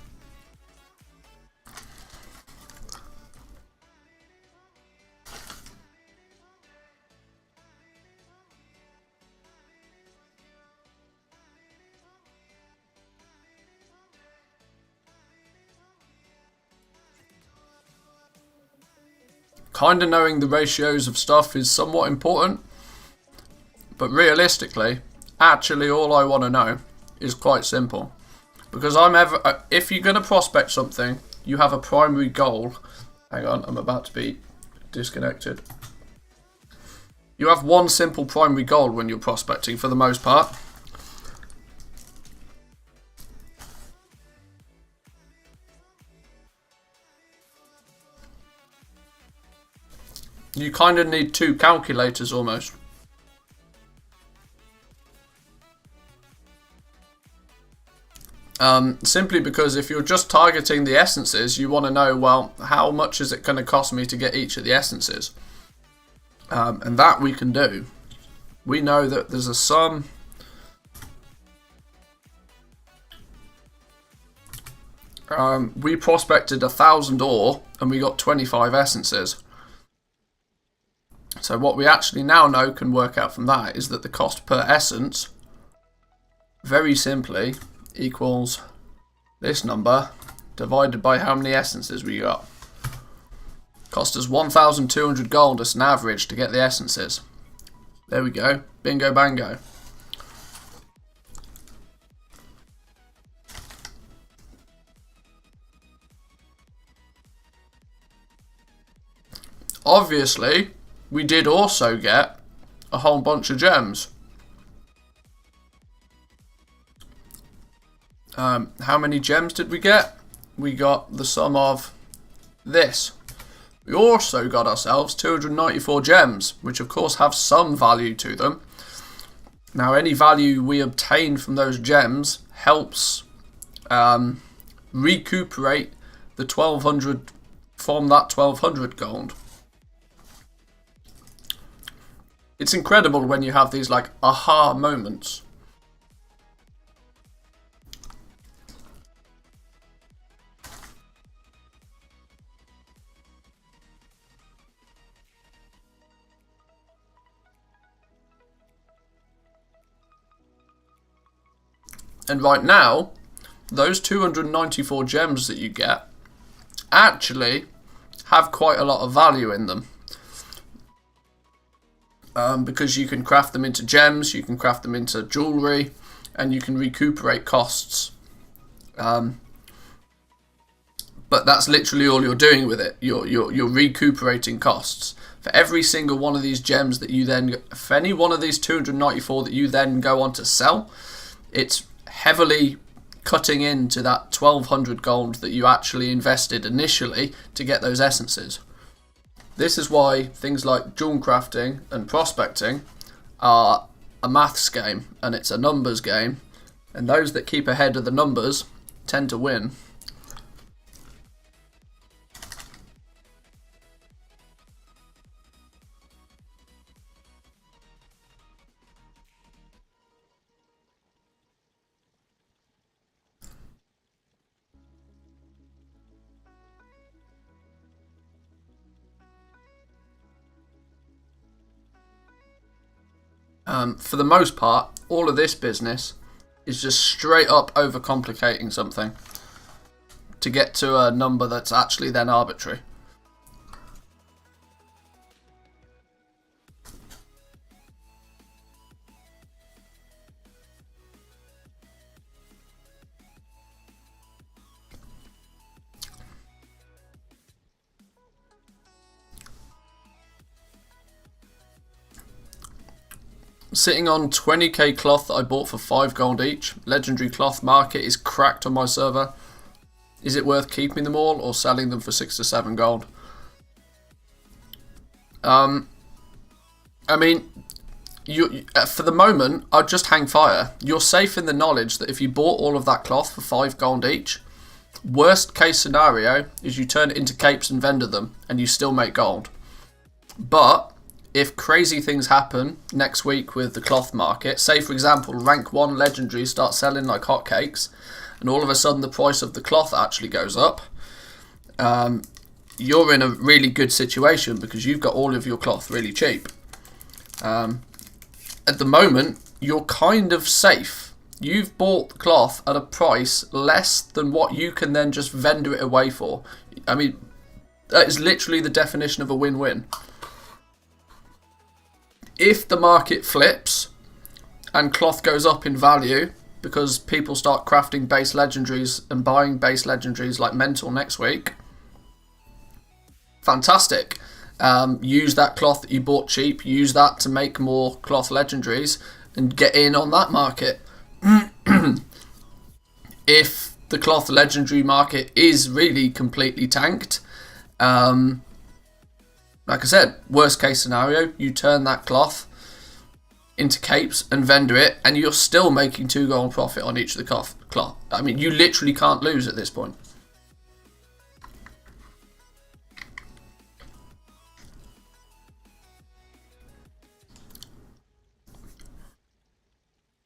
Kind of knowing the ratios of stuff is somewhat important, but realistically, actually all I want to know is quite simple. Because if you're going to prospect something, you have a primary goal. Hang on, I'm about to be disconnected. You have one simple primary goal when you're prospecting for the most part. You kind of need two calculators almost. Simply because if you're just targeting the essences, you want to know, well, how much is it going to cost me to get each of the essences? And that we can do. We know that there's a sum. We prospected 1,000 ore and we got 25 essences. So what we actually now know can work out from that is that the cost per essence, very simply, equals this number divided by how many essences we got. Cost us 1,200 gold as an average to get the essences. There we go. Bingo bango. Obviously, we did also get a whole bunch of gems. How many gems did we get? We got the sum of this. We also got ourselves 294 gems, which of course have some value to them. Now, any value we obtain from those gems helps recuperate the 1,200 from that 1,200 gold. It's incredible when you have these like aha moments. And right now, those 294 gems that you get actually have quite a lot of value in them. Because you can craft them into gems, you can craft them into jewellery, and you can recuperate costs. But that's literally all you're doing with it. You're recuperating costs. For every single one of these gems that you then, for any one of these 294 that you then go on to sell, it's heavily cutting into that 1200 gold that you actually invested initially to get those essences. This is why things like jewel crafting and prospecting are a maths game, and it's a numbers game, and those that keep ahead of the numbers tend to win. For the most part, all of this business is just straight up overcomplicating something to get to a number that's actually then arbitrary. Sitting on 20k cloth that I bought for 5 gold each. Legendary cloth market is cracked on my server. Is it worth keeping them all or selling them for 6 to 7 gold? I mean, for the moment, I'd just hang fire. You're safe in the knowledge that if you bought all of that cloth for 5 gold each, worst case scenario is you turn it into capes and vendor them and you still make gold. But if crazy things happen next week with the cloth market, say for example rank 1 legendaries start selling like hotcakes and all of a sudden the price of the cloth actually goes up, you're in a really good situation because you've got all of your cloth really cheap. At the moment you're kind of safe. You've bought the cloth at a price less than what you can then just vendor it away for. I mean, that is literally the definition of a win-win. If the market flips and cloth goes up in value because people start crafting base legendaries and buying base legendaries like mental next week, fantastic. Use that cloth that you bought cheap, use that to make more cloth legendaries and get in on that market. If the cloth legendary market is really completely tanked, like I said, worst case scenario, you turn that cloth into capes and vendor it, and you're still making 2 gold profit on each of the cloth. I mean, you literally can't lose at this point.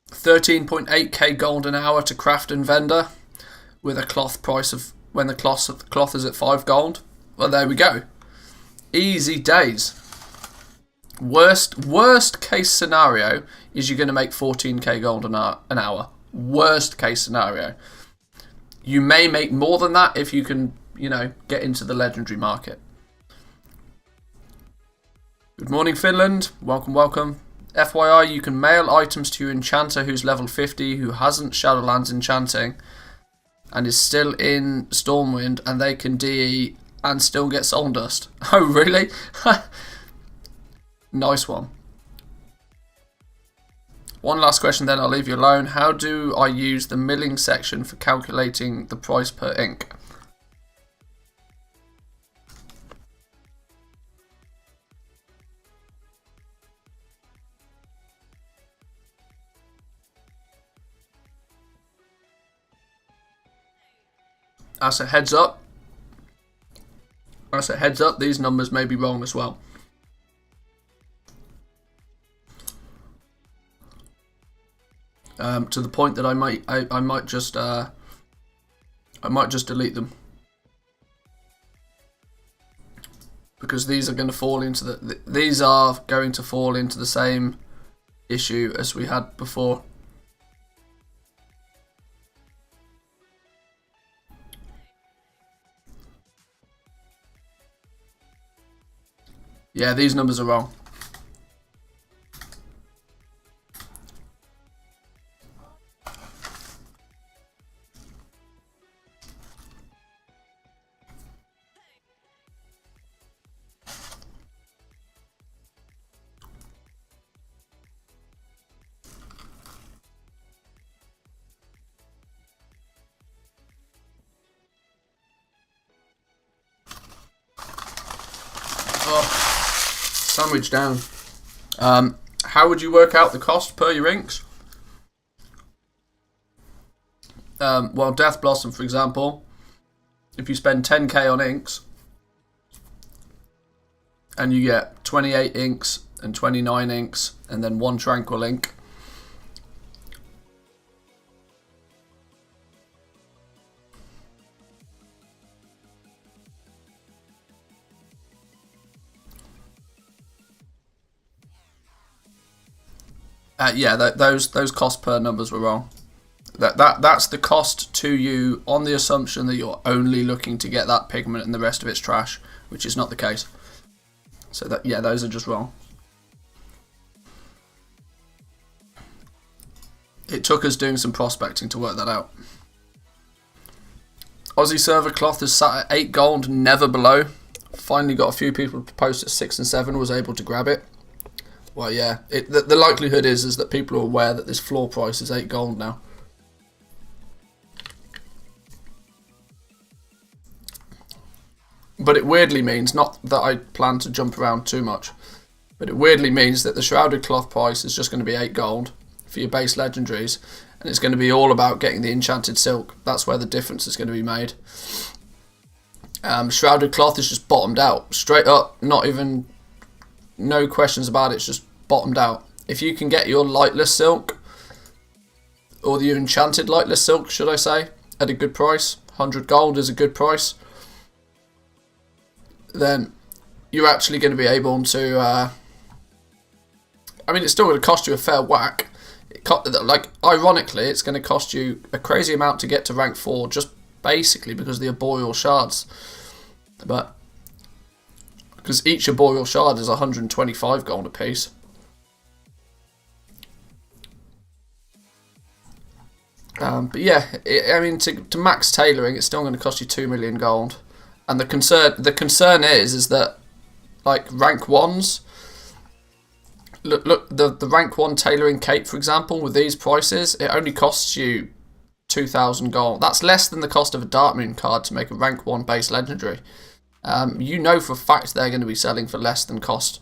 $13.8k gold an hour to craft and vendor with a cloth price of when the cloth is at 5 gold. Well, there we go. Easy days. Worst case scenario is you're going to make 14k gold an hour. Worst case scenario. You may make more than that if you can, get into the legendary market. Good morning, Finland. Welcome. FYI, you can mail items to your enchanter who's level 50 who hasn't Shadowlands enchanting and is still in Stormwind, and they can DE and still get soul dust. Oh, really? Nice one. One last question, then I'll leave you alone. How do I use the milling section for calculating the price per ink? As a heads up, these numbers may be wrong as well. To the point that I might just delete them because these are going to fall into the same issue as we had before. Yeah, these numbers are wrong. sandwich down. How would you work out the cost per your inks? Well, Death Blossom, for example, if you spend 10k on inks and you get 28 inks and 29 inks and then 1 Tranquil ink, those cost per numbers were wrong. That's the cost to you on the assumption that you're only looking to get that pigment and the rest of it's trash, which is not the case. So those are just wrong. It took us doing some prospecting to work that out. Aussie server cloth is sat at 8 gold, never below. Finally got a few people to post at 6 and 7, was able to grab it. Well, yeah, the likelihood is that people are aware that this floor price is 8 gold now. But it weirdly means, not that I plan to jump around too much, but it weirdly means that the Shrouded Cloth price is just going to be 8 gold for your base legendaries, and it's going to be all about getting the Enchanted Silk. That's where the difference is going to be made. Shrouded Cloth is just bottomed out, straight up, no questions about it, it's just bottomed out. If you can get your Lightless Silk, or the Enchanted Lightless Silk, should I say, at a good price, 100 gold is a good price, then you're actually going to be able to, I mean, it's still going to cost you a fair whack. Ironically, it's going to cost you a crazy amount to get to rank 4, just basically because of the Arboreal Shards. But, because each Arboreal Shard is 125 gold a piece. But yeah, I mean, to max tailoring, it's still going to cost you 2 million gold. And the concern is that, like, rank 1s, look, the rank 1 tailoring cape, for example, with these prices, it only costs you 2,000 gold. That's less than the cost of a Darkmoon card to make a rank 1 base legendary. You know for a fact they're going to be selling for less than cost.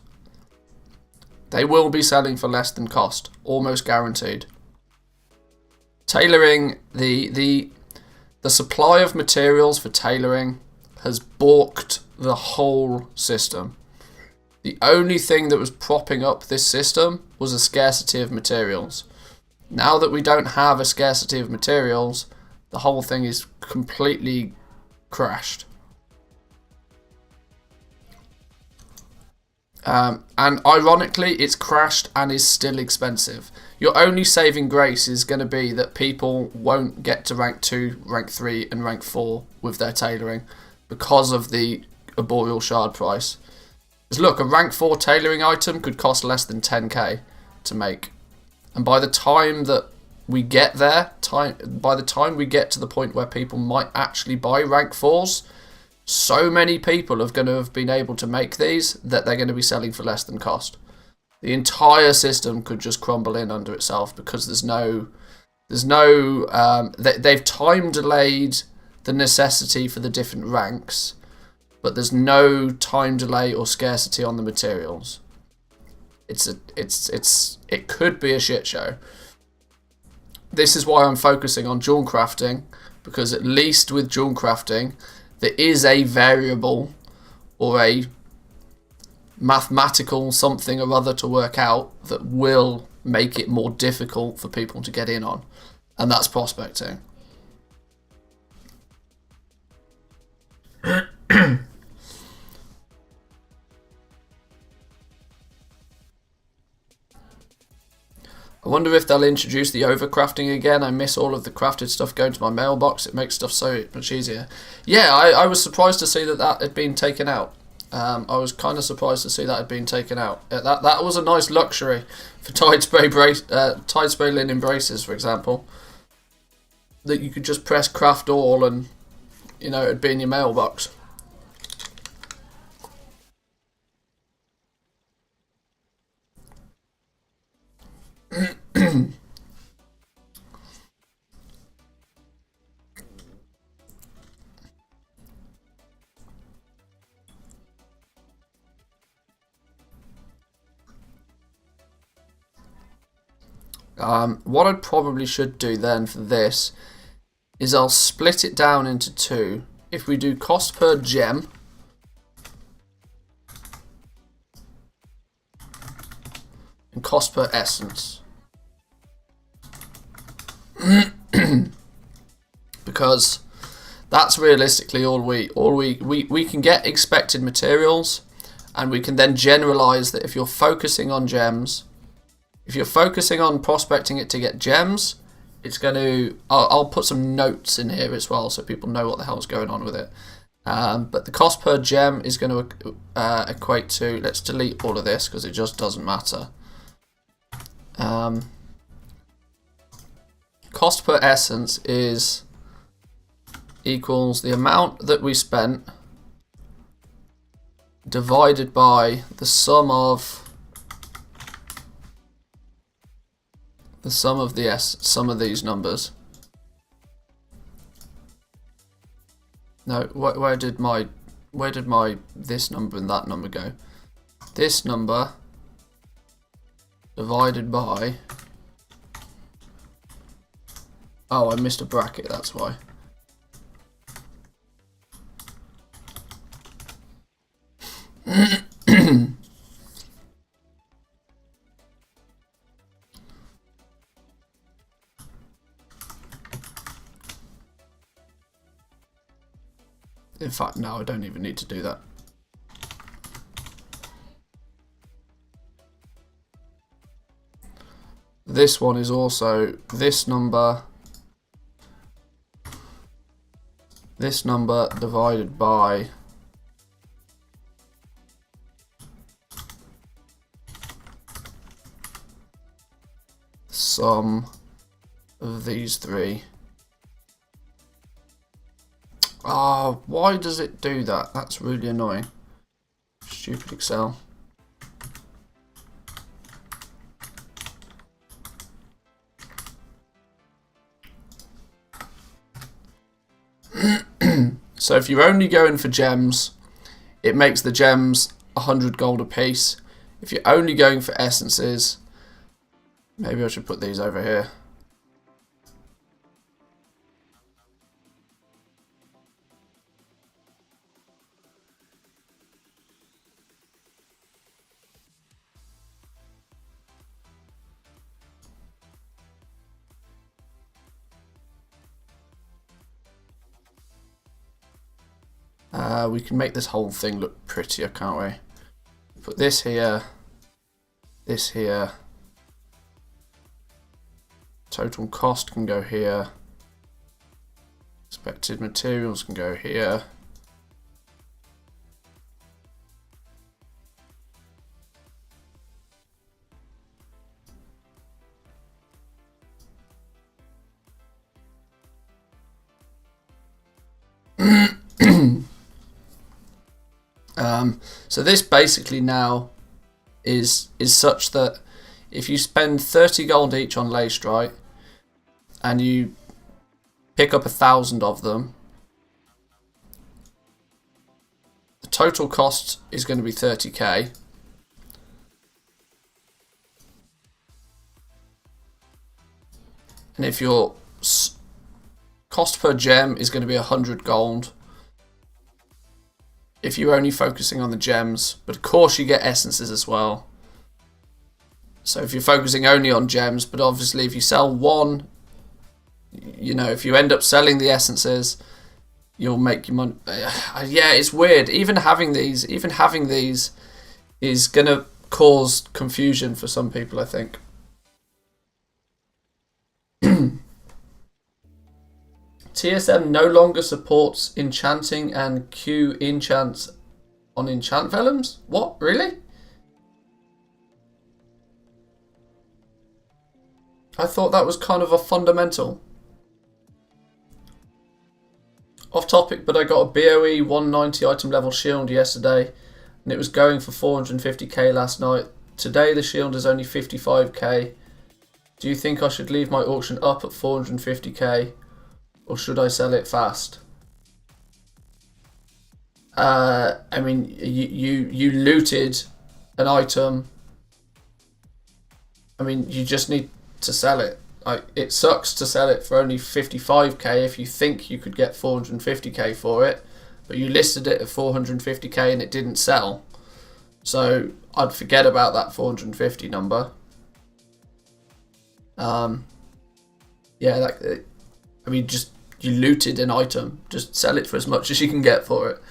They will be selling for less than cost, almost guaranteed. Tailoring, the supply of materials for tailoring has balked the whole system. The only thing that was propping up this system was a scarcity of materials. Now that we don't have a scarcity of materials, the whole thing is completely crashed. And ironically, it's crashed and is still expensive. Your only saving grace is going to be that people won't get to rank 2, rank 3 and rank 4 with their tailoring because of the Arboreal Shard price. Because look, a rank 4 tailoring item could cost less than 10k to make. And by the time that we get there, by the time we get to the point where people might actually buy rank 4s, so many people are going to have been able to make these that they're going to be selling for less than cost. The entire system could just crumble in under itself because they've time delayed the necessity for the different ranks, but there's no time delay or scarcity on the materials. It could be a shit show. This is why I'm focusing on jewel crafting, because at least with jewel crafting there is a variable or a mathematical something or other to work out that will make it more difficult for people to get in on, and that's prospecting. I wonder if they'll introduce the overcrafting again. I miss all of the crafted stuff going to my mailbox. It makes stuff so much easier. Yeah, I was surprised to see that had been taken out. I was kind of surprised to see that had been taken out. That was a nice luxury for Tide Spray linen braces, for example. That you could just press craft all and, you know, it'd be in your mailbox. What I probably should do then for this is I'll split it down into two. If we do cost per gem, and cost per essence. Because that's realistically all we can get expected materials, and we can then generalize that if you're focusing on gems, if you're focusing on prospecting it to get gems, it's going to, I'll put some notes in here as well so people know what the hell's going on with it. But the cost per gem is going to equate to, let's delete all of this because it just doesn't matter. Cost per essence is equals the amount that we spent divided by the sum of these numbers. No, where did my this number and that number go? This number divided by, oh, I missed a bracket, that's why. In fact, no, I don't even need to do that. This one is also this number divided by the sum of these three. Oh, why does it do that? That's really annoying. Stupid Excel. So if you're only going for gems, it makes the gems 100 gold a piece. If you're only going for essences, maybe I should put these over here. We can make this whole thing look prettier, can't we? Put this here, this here. Total cost can go here. Expected materials can go here. So this basically now is such that if you spend 30 gold each on Leystrite and you pick up 1,000 of them, the total cost is going to be 30k. And if your cost per gem is going to be 100 gold, if you're only focusing on the gems, but of course you get essences as well. So if you're focusing only on gems, but obviously if you sell one, you know, if you end up selling the essences, you'll make your money. Yeah, it's weird. Even having these is gonna cause confusion for some people, I think. TSM no longer supports enchanting and Q enchants on enchant vellums? What? Really? I thought that was kind of a fundamental. Off topic, but I got a BOE 190 item level shield yesterday and it was going for 450k last night. Today the shield is only 55k. Do you think I should leave my auction up at 450k? Or should I sell it fast? I mean, you looted an item. I mean, you just need to sell it. Like, it sucks to sell it for only 55k if you think you could get 450k for it, but you listed it at 450k and it didn't sell. So I'd forget about that 450 number. Yeah, I mean, just you looted an item. Just sell it for as much as you can get for it.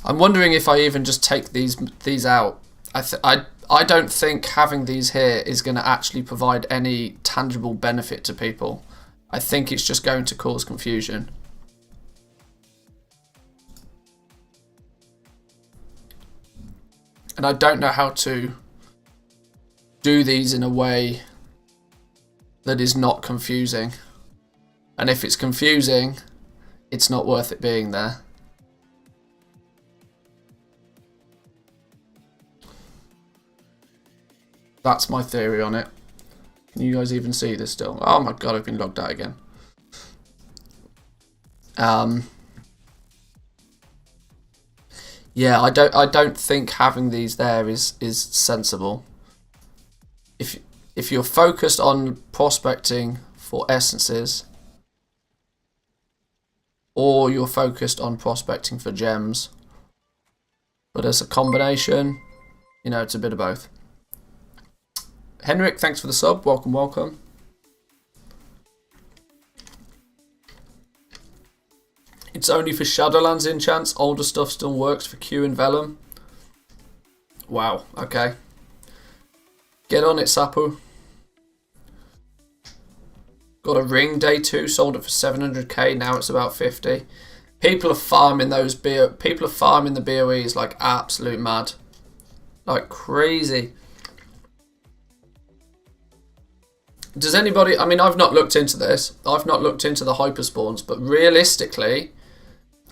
I'm wondering if I even just take these out. I don't think having these here is going to actually provide any tangible benefit to people. I think it's just going to cause confusion. And I don't know how to do these in a way that is not confusing. And if it's confusing, it's not worth it being there. That's my theory on it. Can you guys even see this still? Oh my god, I've been logged out again. Yeah, I don't think having these there is sensible. If you're focused on prospecting for essences, or you're focused on prospecting for gems, but as a combination, you know, it's a bit of both. Henrik, thanks for the sub. Welcome, welcome. It's only for Shadowlands enchants. Older stuff still works for Q and Vellum. Wow, okay. Get on it, Sapu. Got a ring day 2, sold it for 700k, now it's about 50. People are farming those people are farming the BOEs like absolute mad. Like crazy. Does anybody, I mean, I've not looked into this. I've not looked into the hyperspawns, but realistically,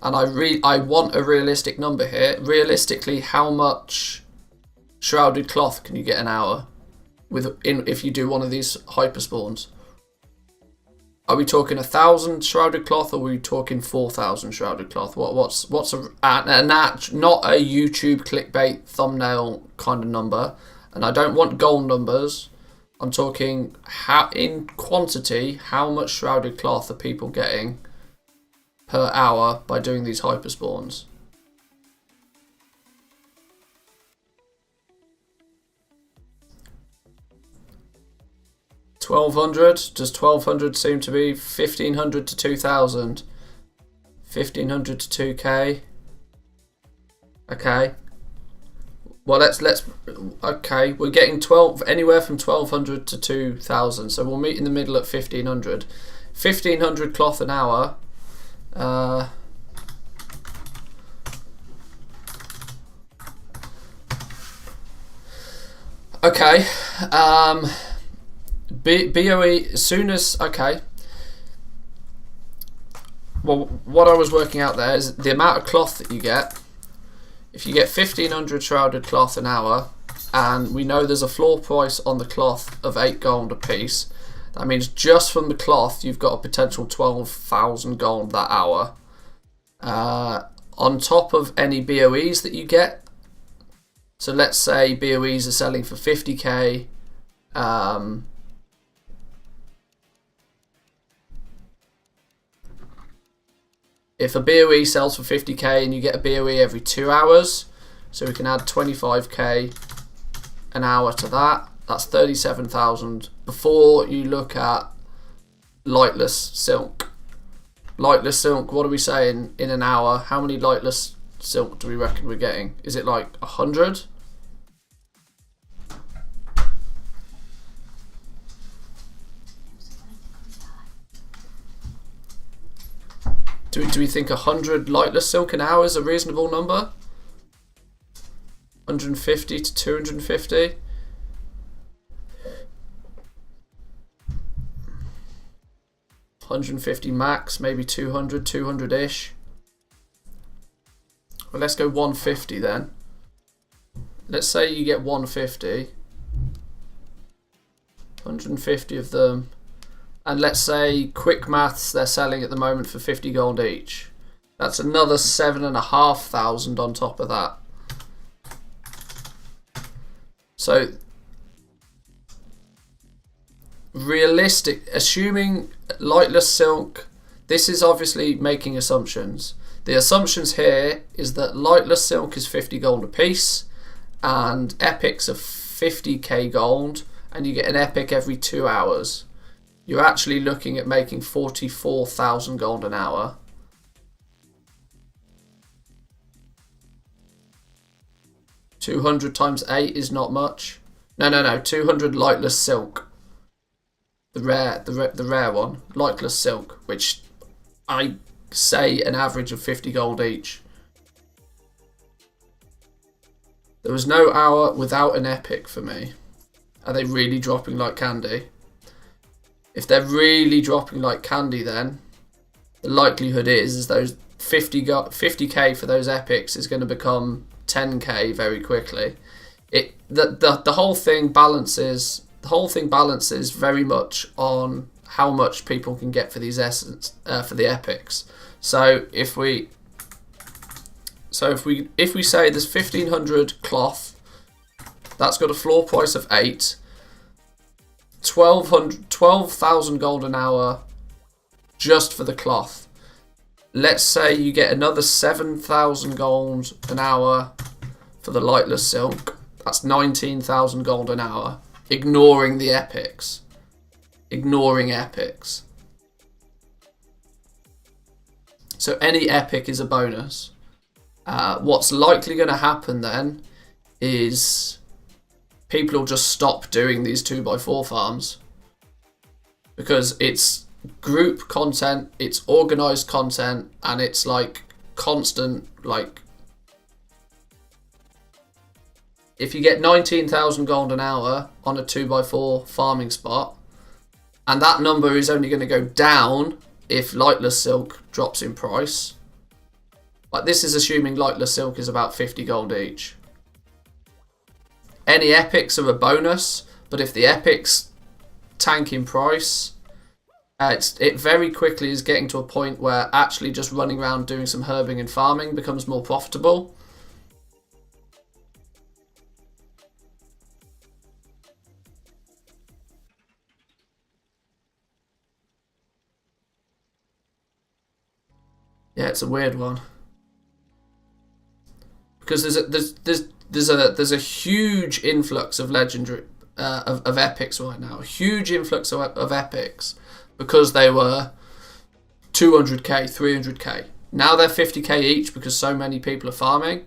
and I want a realistic number here. Realistically, how much shrouded cloth can you get an hour if you do one of these hyperspawns? Are we talking 1,000 shrouded cloth, or are we talking 4,000 shrouded cloth? What's not a YouTube clickbait thumbnail kind of number, and I don't want goal numbers. I'm talking in quantity, how much shrouded cloth are people getting per hour by doing these hyperspawns? $1,200. Does 1,200 seem to be 1,500 to 2,000? 1,500 to 2k. Okay. Well, let's okay. We're getting anywhere from 1,200 to 2,000. So we'll meet in the middle at 1,500. 1,500 cloth an hour. Okay. BOE as soon as okay. Well, what I was working out there is the amount of cloth that you get. If you get 1,500 shrouded cloth an hour, and we know there's a floor price on the cloth of 8 gold a piece, that means just from the cloth you've got a potential 12,000 gold that hour. On top of any BOEs that you get. So let's say BOEs are selling for 50k. If a BOE sells for 50k and you get a BOE every 2 hours, so we can add 25k an hour to that, that's 37,000 before you look at lightless silk. Lightless silk, what are we saying in an hour? How many lightless silk do we reckon we're getting? Is it like 100? Do we think 100 lightless silk an hour is a reasonable number? 150 to 250? $150 max, maybe 200, 200-ish. Well, let's go 150 then. Let's say you get 150. 150 of them. And let's say, quick maths, they're selling at the moment for 50 gold each. That's another 7,500 on top of that. So, realistic, assuming lightless silk, this is obviously making assumptions. The assumptions here is that lightless silk is 50 gold a piece, and epics are 50k gold, and you get an epic every 2 hours. You're actually looking at making 44,000 gold an hour. $200 times 8 is not much. No. 200 lightless silk. The rare one, lightless silk, which I say an average of 50 gold each. There was no hour without an epic for me. Are they really dropping like candy? If they're really dropping like candy, then the likelihood is those 50k for those epics is going to become 10k very quickly. The whole thing balances. The whole thing balances very much on how much people can get for these for the epics. So if we say there's 1,500 cloth, that's got a floor price of 8. 12,000 gold an hour just for the cloth. Let's say you get another 7,000 gold an hour for the lightless silk. That's 19,000 gold an hour, ignoring the epics. Ignoring epics. So any epic is a bonus. What's likely going to happen then is people will just stop doing these 2x4 farms, because it's group content, it's organized content, and it's like constant. Like, if you get 19,000 gold an hour on a 2x4 farming spot, and that number is only going to go down if lightless silk drops in price. Like, this is assuming lightless silk is about 50 gold each. Any epics are a bonus, but if the epics tank in price, it very quickly is getting to a point where actually just running around doing some herbing and farming becomes more profitable. Yeah, it's a weird one, because there's a huge influx of legendary of epics right now. A huge influx of epics, because they were 200k, 300k. Now they're 50k each because so many people are farming.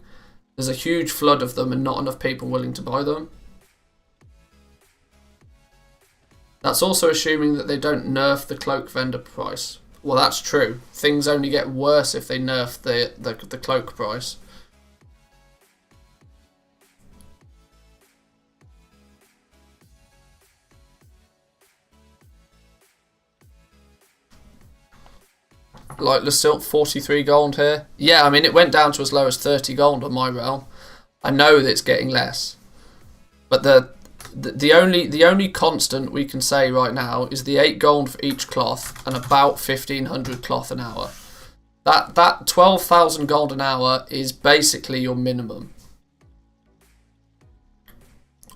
There's a huge flood of them and not enough people willing to buy them. That's also assuming that they don't nerf the cloak vendor price. Well, that's true. Things only get worse if they nerf the cloak price. Lightless silk, 43 gold here. Yeah, I mean, it went down to as low as 30 gold on my realm. I know that it's getting less, but the only constant we can say right now is the 8 gold for each cloth and about 1,500 cloth an hour. That 12,000 gold an hour is basically your minimum.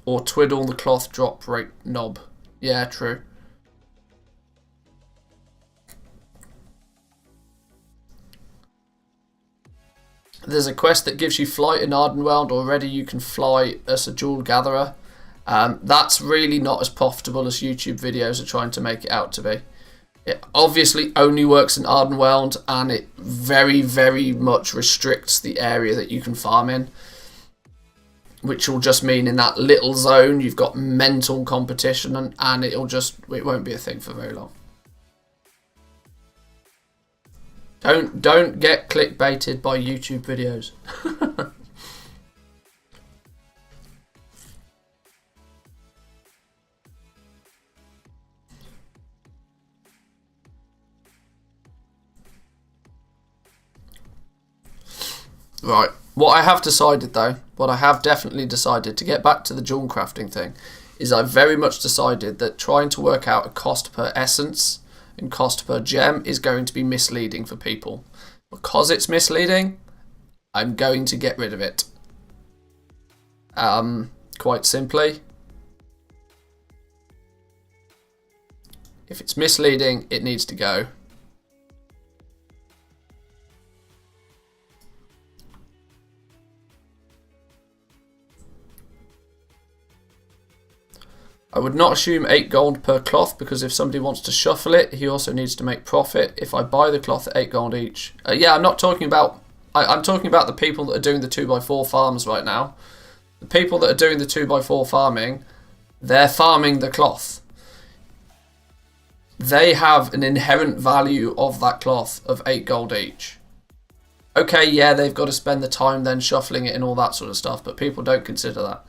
Or twiddle the cloth drop rate knob. Yeah, true. There's a quest that gives you flight in Ardenweld. Already you can fly as a jewel gatherer. That's really not as profitable as YouTube videos are trying to make it out to be. It obviously only works in Ardenweld, and it very, very much restricts the area that you can farm in, which will just mean in that little zone you've got mental competition, and it won't be a thing for very long. Don't get clickbaited by YouTube videos. Right, What I have decided though, what I have definitely decided, to get back to the jewel crafting thing, is I've very much decided that trying to work out a cost per essence and cost per gem is going to be misleading for people. Because it's misleading, I'm going to get rid of it. Quite simply. If it's misleading, it needs to go. I would not assume 8 gold per cloth, because if somebody wants to shuffle it, he also needs to make profit. If I buy the cloth at 8 gold each. Yeah, I'm not talking about... I'm talking about the people that are doing the 2x4 farms right now. The people that are doing the 2x4 farming, they're farming the cloth. They have an inherent value of that cloth of 8 gold each. Okay, yeah, they've got to spend the time then shuffling it and all that sort of stuff, but people don't consider that.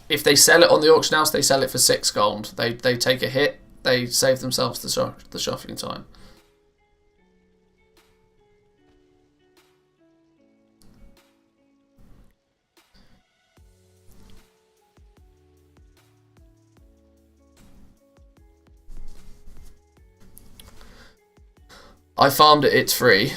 If they sell it on the auction house, they sell it for 6 gold. They take a hit, they save themselves the shuffling time. I farmed it, it's free.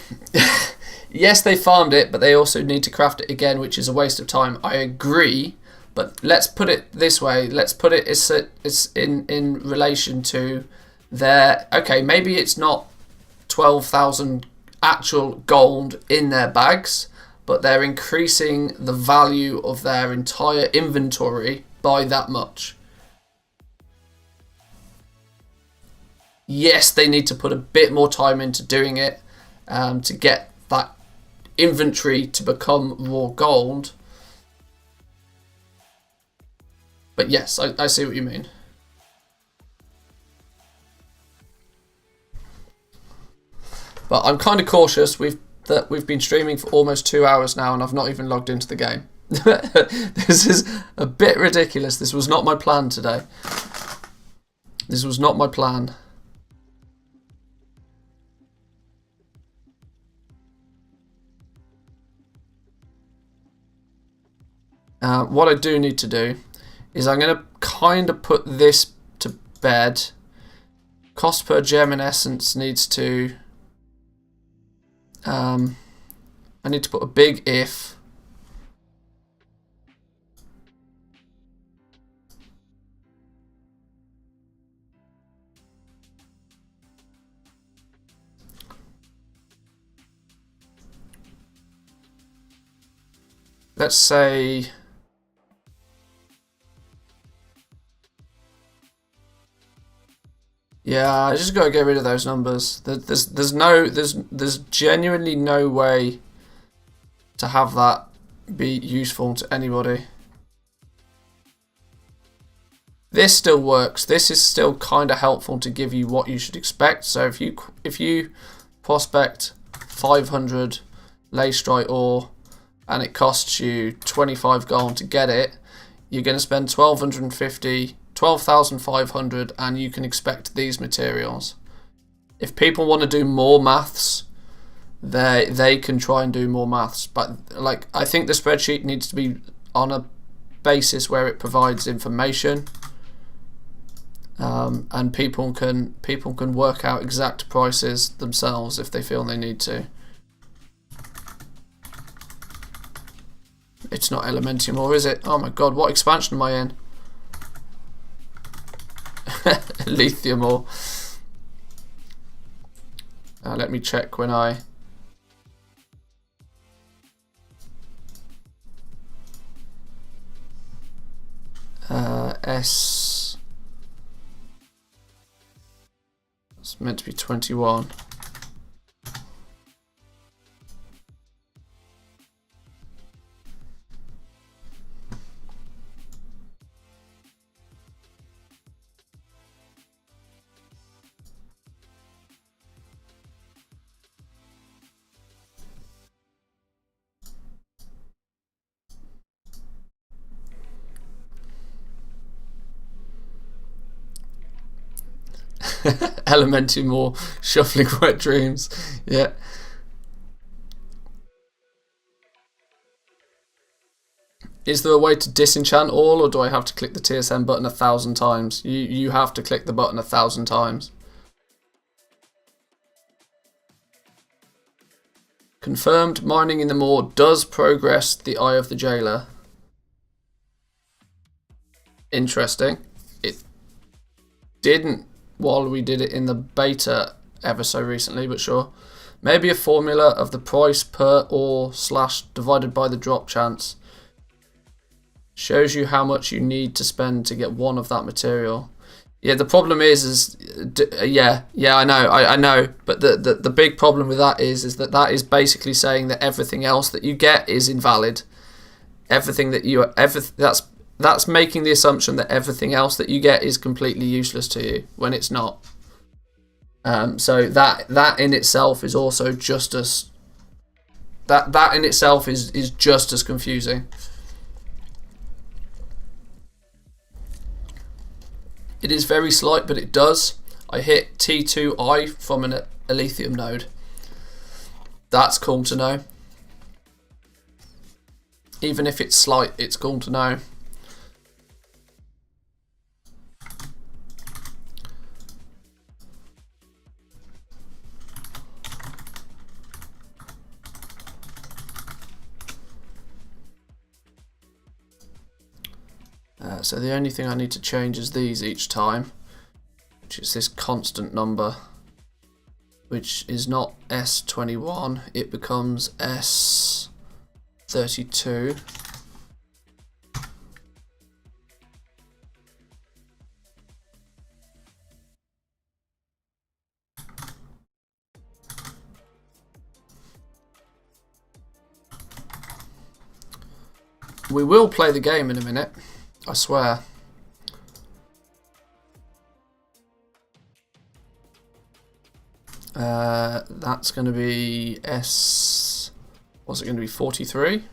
Yes, they farmed it, but they also need to craft it again, which is a waste of time. I agree, but let's put it this way. Let's put it it's in relation to their... Okay, maybe it's not 12,000 actual gold in their bags, but they're increasing the value of their entire inventory by that much. Yes, they need to put a bit more time into doing it to get that inventory to become raw gold. But yes, I see what you mean. But I'm kind of cautious. We've been streaming for almost 2 hours now, and I've not even logged into the game. This is a bit ridiculous. This was not my plan today. This was not my plan. What I do need to do is I'm going to kind of put this to bed. Cost per gem and essence needs to... I need to put a big if. Let's say... Yeah, I just gotta get rid of those numbers. There's genuinely no way to have that be useful to anybody. This still works. This is still kind of helpful to give you what you should expect. So if you prospect 500 Leystrite ore and it costs you 25 gold to get it, you're going to spend 12,500 and you can expect these materials. If people want to do more maths, they can try and do more maths, but like I think the spreadsheet needs to be on a basis where it provides information, and people can work out exact prices themselves if they feel they need to. It's not Elementium ore, is it? Oh my god, what expansion am I in? Lithium ore. Let me check when I... S... It's meant to be 21. Elementium ore, shuffling wet dreams. Yeah. Is there a way to disenchant all, or do I have to click the TSM button 1,000 times? You have to click the button 1,000 times. Confirmed mining in the moor does progress the Eye of the Jailer. Interesting. It didn't while we did it in the beta ever so recently, but sure. Maybe a formula of the price per ore / divided by the drop chance. Shows you how much you need to spend to get one of that material. Yeah, the problem is yeah, I know, but the big problem with that is that is basically saying that everything else that you get is invalid. Everything that you that's making the assumption that everything else that you get is completely useless to you when it's not. So that in itself is also just as that in itself is just as confusing. It is very slight, but it does. I hit T2I from an Elysium node. That's cool to know. Even if it's slight, it's cool to know. So the only thing I need to change is these each time, which is this constant number, which is not S21, it becomes S32. We will play the game in a minute, I swear. That's going to be what's it going to be, 43?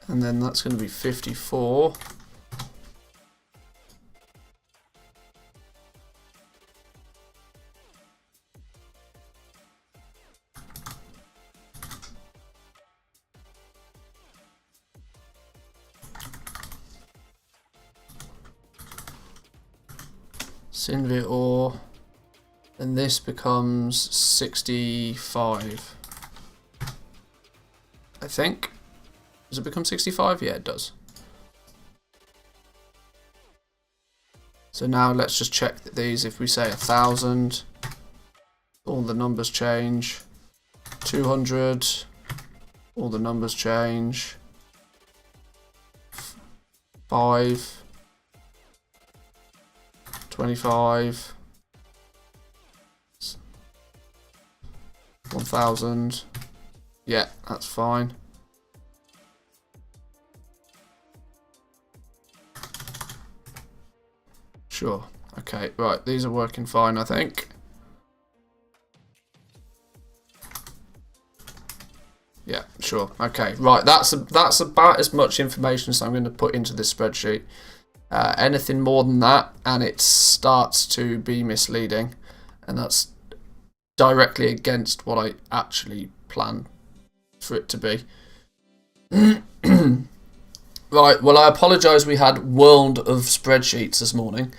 And then that's going to be 54. Sinvir ore, and this becomes 65. I think. Does it become 65? Yeah, it does. So now let's just check that these, if we say 1,000, all the numbers change. 200, all the numbers change. 5. 25, 1,000, yeah, that's fine. Sure, okay, right, these are working fine, I think. Yeah, sure, okay, right, that's about as much information as I'm going to put into this spreadsheet. Anything more than that and it starts to be misleading, and that's directly against what I actually plan for it to be. Right, well, I apologise we had world of spreadsheets this morning,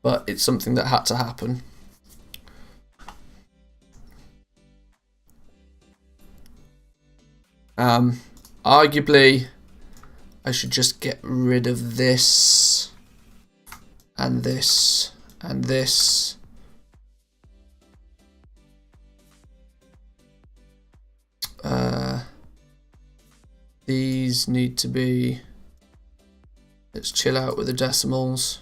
but it's something that had to happen. Arguably I should just get rid of this and this and this. These need to be, let's chill out with the decimals.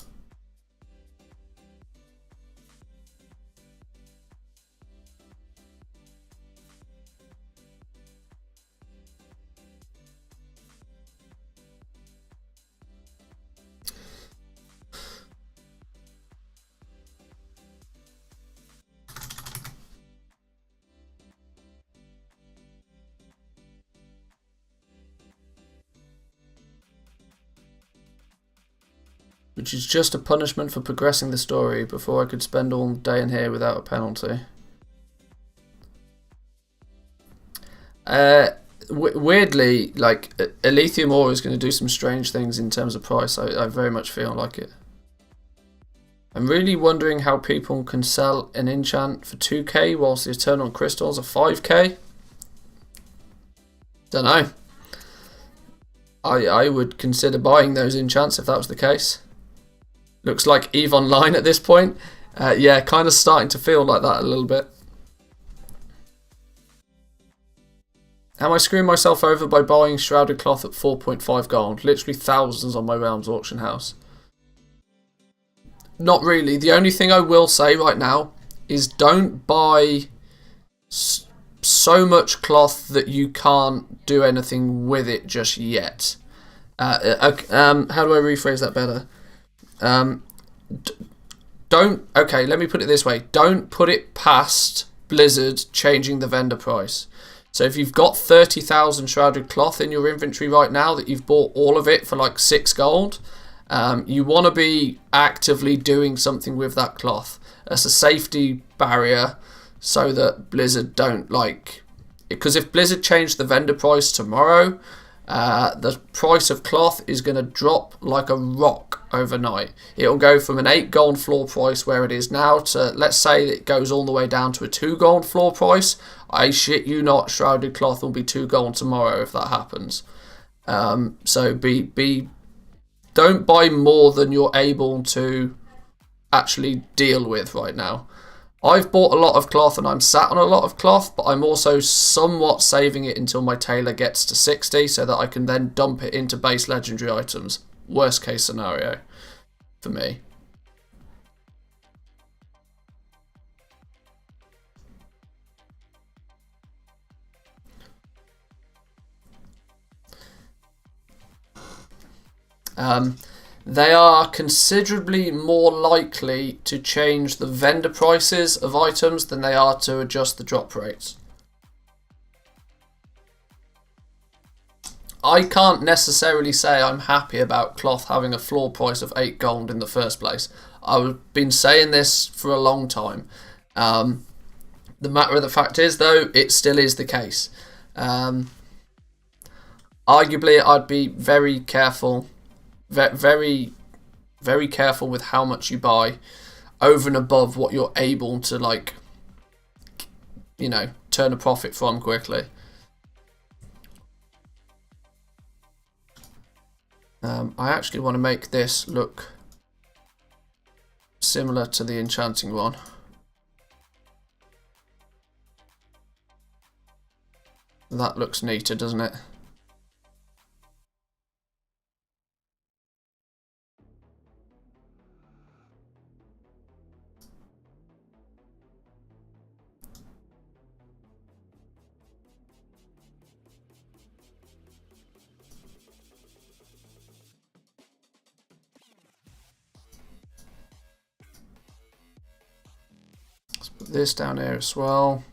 which is just a punishment for progressing the story. Before I could spend all day in here without a penalty. Weirdly, like, Elysium Ore is going to do some strange things in terms of price. I very much feel like it. I'm really wondering how people can sell an enchant for 2k whilst the Eternal Crystals are 5k. Don't know. I would consider buying those enchants if that was the case. Looks like EVE Online at this point. Yeah, kind of starting to feel like that a little bit. Am I screwing myself over by buying Shrouded Cloth at 4.5 gold? Literally thousands on my Realms auction house. Not really. The only thing I will say right now is don't buy so much cloth that you can't do anything with it just yet. How do I rephrase that better? Okay, let me put it this way. Don't put it past Blizzard changing the vendor price. So if you've got 30,000 Shrouded Cloth in your inventory right now that you've bought all of it for like 6 gold, you want to be actively doing something with that cloth as a safety barrier so that Blizzard don't like... Because if Blizzard changed the vendor price tomorrow, the price of cloth is going to drop like a rock overnight. It'll go from an 8 gold floor price where it is now to, let's say it goes all the way down to a 2 gold floor price. I shit you not, Shrouded Cloth will be 2 gold tomorrow if that happens. So don't buy more than you're able to actually deal with right now. I've bought a lot of cloth and I'm sat on a lot of cloth, but I'm also somewhat saving it until my tailor gets to 60 so that I can then dump it into base legendary items. Worst case scenario for me. They are considerably more likely to change the vendor prices of items than they are to adjust the drop rates. I can't necessarily say I'm happy about cloth having a floor price of 8 gold in the first place. I've been saying this for a long time. The matter of the fact is, though, it still is the case. Arguably, I'd be very careful. Very, very careful with how much you buy over and above what you're able to, like, you know, turn a profit from quickly. I actually want to make this look similar to the enchanting one. That looks neater, doesn't it? This down here as well.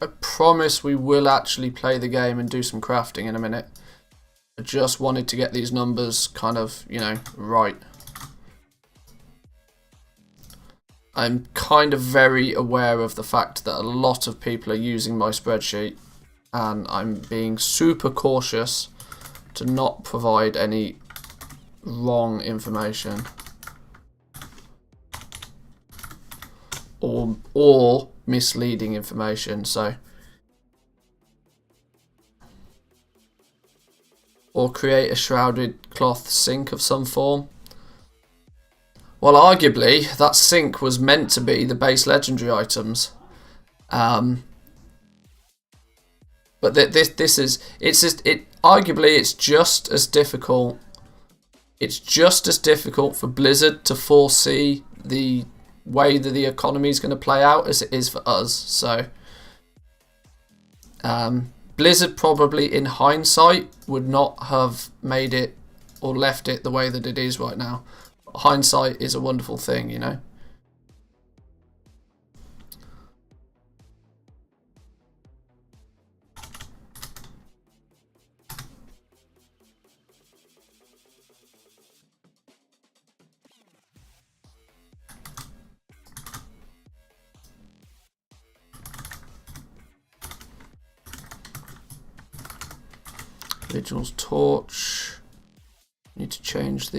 I promise we will actually play the game and do some crafting in a minute. I just wanted to get these numbers kind of, you know, right. I'm kind of very aware of the fact that a lot of people are using my spreadsheet and I'm being super cautious to not provide any wrong information. Or misleading information, so, or create a shrouded cloth sink of some form. Well, arguably that sink was meant to be the base legendary items, but this is, it's just, arguably it's just as difficult. It's just as difficult for Blizzard to foresee the way that the economy is going to play out as it is for us. So Blizzard probably in hindsight would not have made it or left it the way that it is right now. Hindsight is a wonderful thing, you know. Vigil's torch. Need to change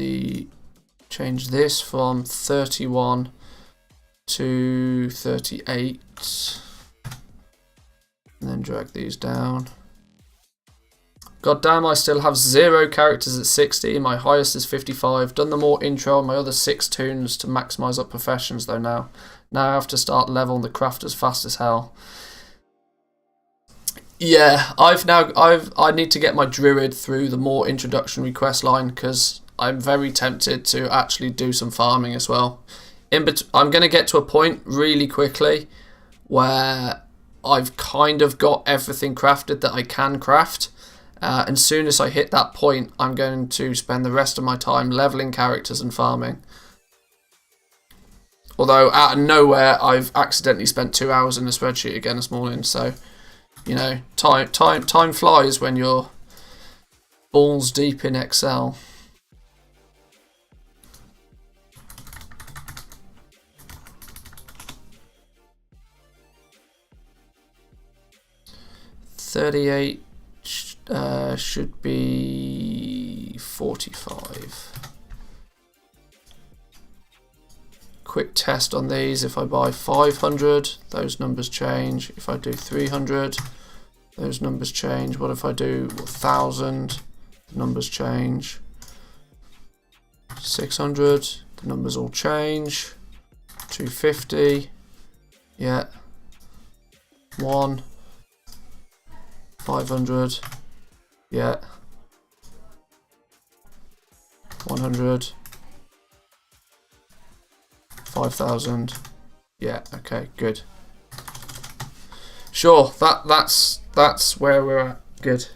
this from 31 to 38. And then drag these down. God damn, I still have 0 characters at 60. My highest is 55. Done the more intro on my other 6 tunes to maximise up professions though now. Now I have to start leveling the craft as fast as hell. Yeah, I need to get my druid through the more introductory quest line because I'm very tempted to actually do some farming as well. I'm going to get to a point really quickly where I've kind of got everything crafted that I can craft. And as soon as I hit that point, I'm going to spend the rest of my time leveling characters and farming. Although out of nowhere, I've accidentally spent 2 hours in the spreadsheet again this morning. So, you know, time flies when you're balls deep in Excel. $38 should be 45. Quick test on these. If I buy 500, those numbers change. If I do 300, those numbers change. What if I do 1,000? The numbers change. 600, the numbers all change. 250, yeah. 500, yeah. 100. 5,000. Yeah, okay, good. Sure, that's where we're at. Good.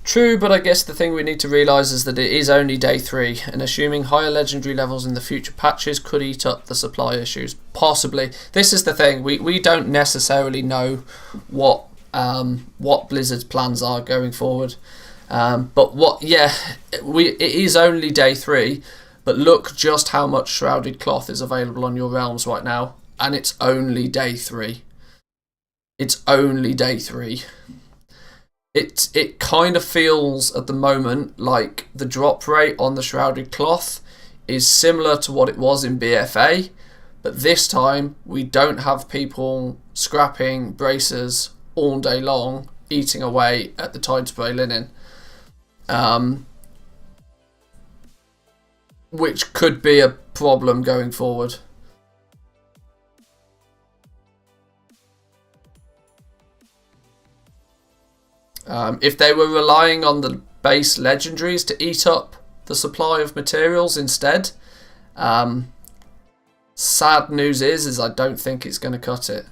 True, but I guess the thing we need to realise is that it is only day 3, and assuming higher legendary levels in the future patches could eat up the supply issues. Possibly. This is the thing, we don't necessarily know what Blizzard's plans are going forward. It is only day 3, but look just how much Shrouded Cloth is available on your realms right now, and it's only day 3. It's only day 3. It kind of feels at the moment like the drop rate on the Shrouded Cloth is similar to what it was in BFA, but this time we don't have people scrapping bracers all day long, eating away at the Tide Spray linen. Which could be a problem going forward. If they were relying on the base legendaries to eat up the supply of materials instead, sad news is I don't think it's going to cut it.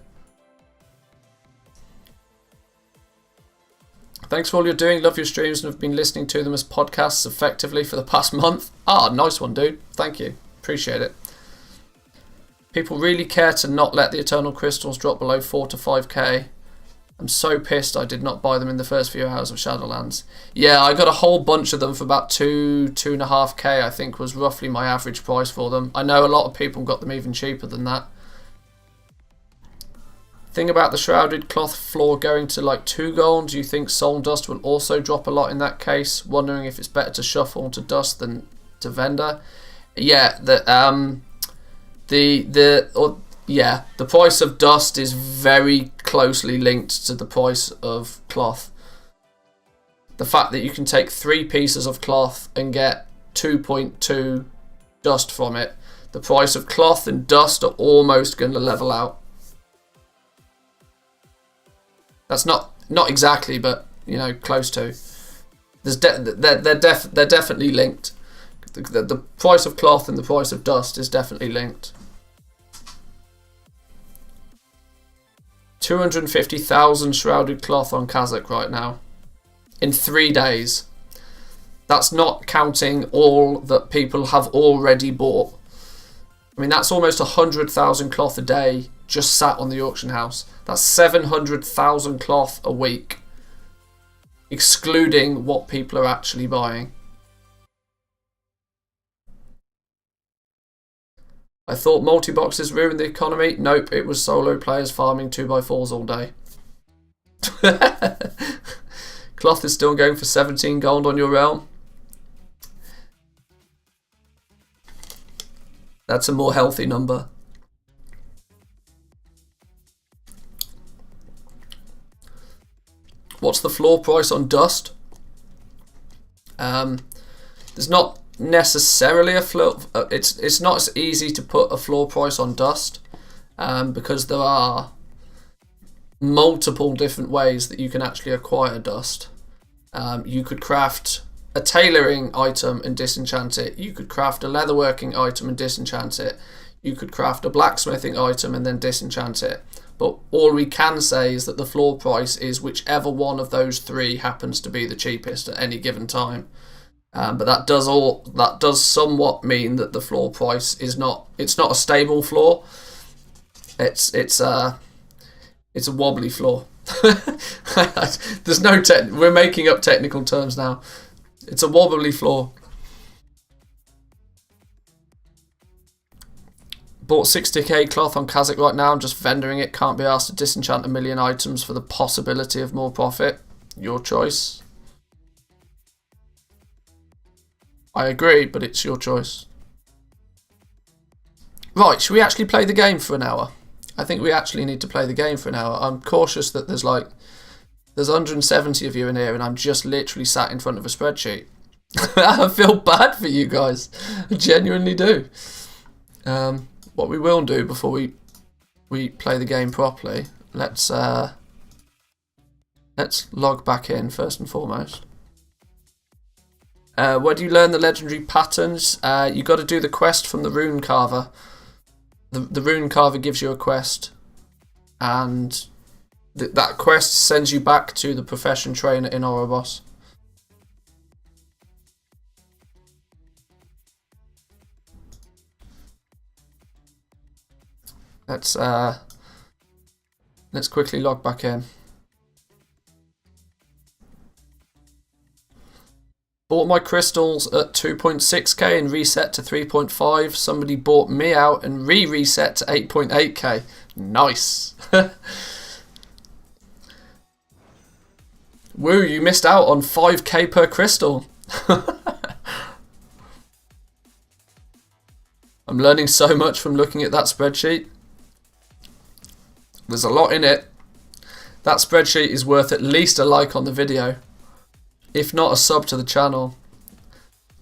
Thanks for all you're doing. Love your streams and have been listening to them as podcasts effectively for the past month. Ah, nice one, dude. Thank you. Appreciate it. People really care to not let the Eternal Crystals drop below 4 to 5k. I'm so pissed I did not buy them in the first few hours of Shadowlands. Yeah, I got a whole bunch of them for about 2.5k, I think was roughly my average price for them. I know a lot of people got them even cheaper than that. Thing about the Shrouded Cloth floor going to like 2 gold, do you think Soul Dust will also drop a lot in that case? Wondering if it's better to shuffle to Dust than to Vendor. Yeah, the price of Dust is very closely linked to the price of cloth. The fact that you can take 3 pieces of cloth and get 2.2 dust from it, the price of cloth and dust are almost going to level out. That's not exactly, but you know, close to. They're definitely linked. The price of cloth and the price of dust is definitely linked. 250,000 Shrouded Cloth on Kazakh right now. In 3 days. That's not counting all that people have already bought. I mean, that's almost 100,000 cloth a day just sat on the auction house. That's 700,000 cloth a week. Excluding what people are actually buying. I thought multi-boxes ruined the economy. Nope, it was solo players farming 2x4s all day. Cloth is still going for 17 gold on your realm. That's a more healthy number. What's the floor price on dust? There's not necessarily a floor. It's not as easy to put a floor price on dust because there are multiple different ways that you can actually acquire dust. You could craft a tailoring item and disenchant it. You could craft a leatherworking item and disenchant it. You could craft a blacksmithing item and then disenchant it. But all we can say is that the floor price is whichever one of those three happens to be the cheapest at any given time. But that does somewhat mean that the floor price is not. It's not a stable floor. It's a wobbly floor. There's no we're making up technical terms now. It's a wobbly floor. Bought 60k cloth on Kazakh right now. I'm just vendoring it. Can't be asked to disenchant a million items for the possibility of more profit. Your choice. I agree, but it's your choice. Right, should we actually play the game for an hour? I think we actually need to play the game for an hour. I'm cautious that there's 170 of you in here and I'm just literally sat in front of a spreadsheet. I feel bad for you guys. I genuinely do. What we will do before we play the game properly, let's log back in first and foremost. Where do you learn the legendary patterns? You got to do the quest from the rune carver. The rune carver gives you a quest, and that quest sends you back to the profession trainer in Orobos. Let's quickly log back in. Bought my crystals at 2.6k and reset to 3.5. Somebody bought me out and reset to 8.8k. Nice. Woo, you missed out on 5k per crystal. I'm learning so much from looking at that spreadsheet. There's a lot in it. That spreadsheet is worth at least a like on the video, if not a sub to the channel.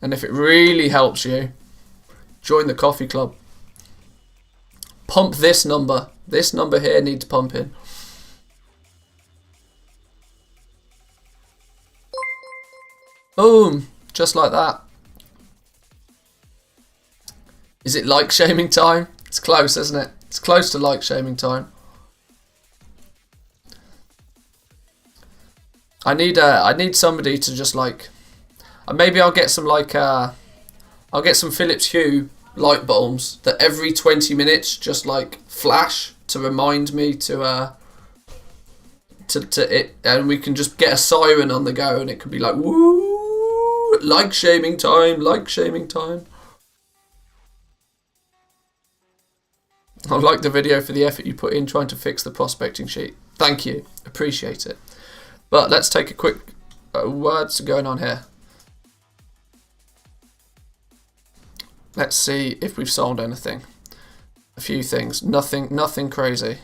And if it really helps you, join the coffee club. Pump this number. This number here needs pumping. Boom. Just like that. Is it like shaming time? It's close, isn't it? It's close to like shaming time. I need somebody to just like, maybe I'll get some like I'll get some Philips Hue light bulbs that every 20 minutes just like flash to remind me to it, and we can just get a siren on the go and it could be like, woo, like shaming time, like shaming time. I like the video for the effort you put in trying to fix the prospecting sheet. Thank you, appreciate it. But let's take a quick what's going on here. Let's see if we've sold anything. A few things, nothing crazy.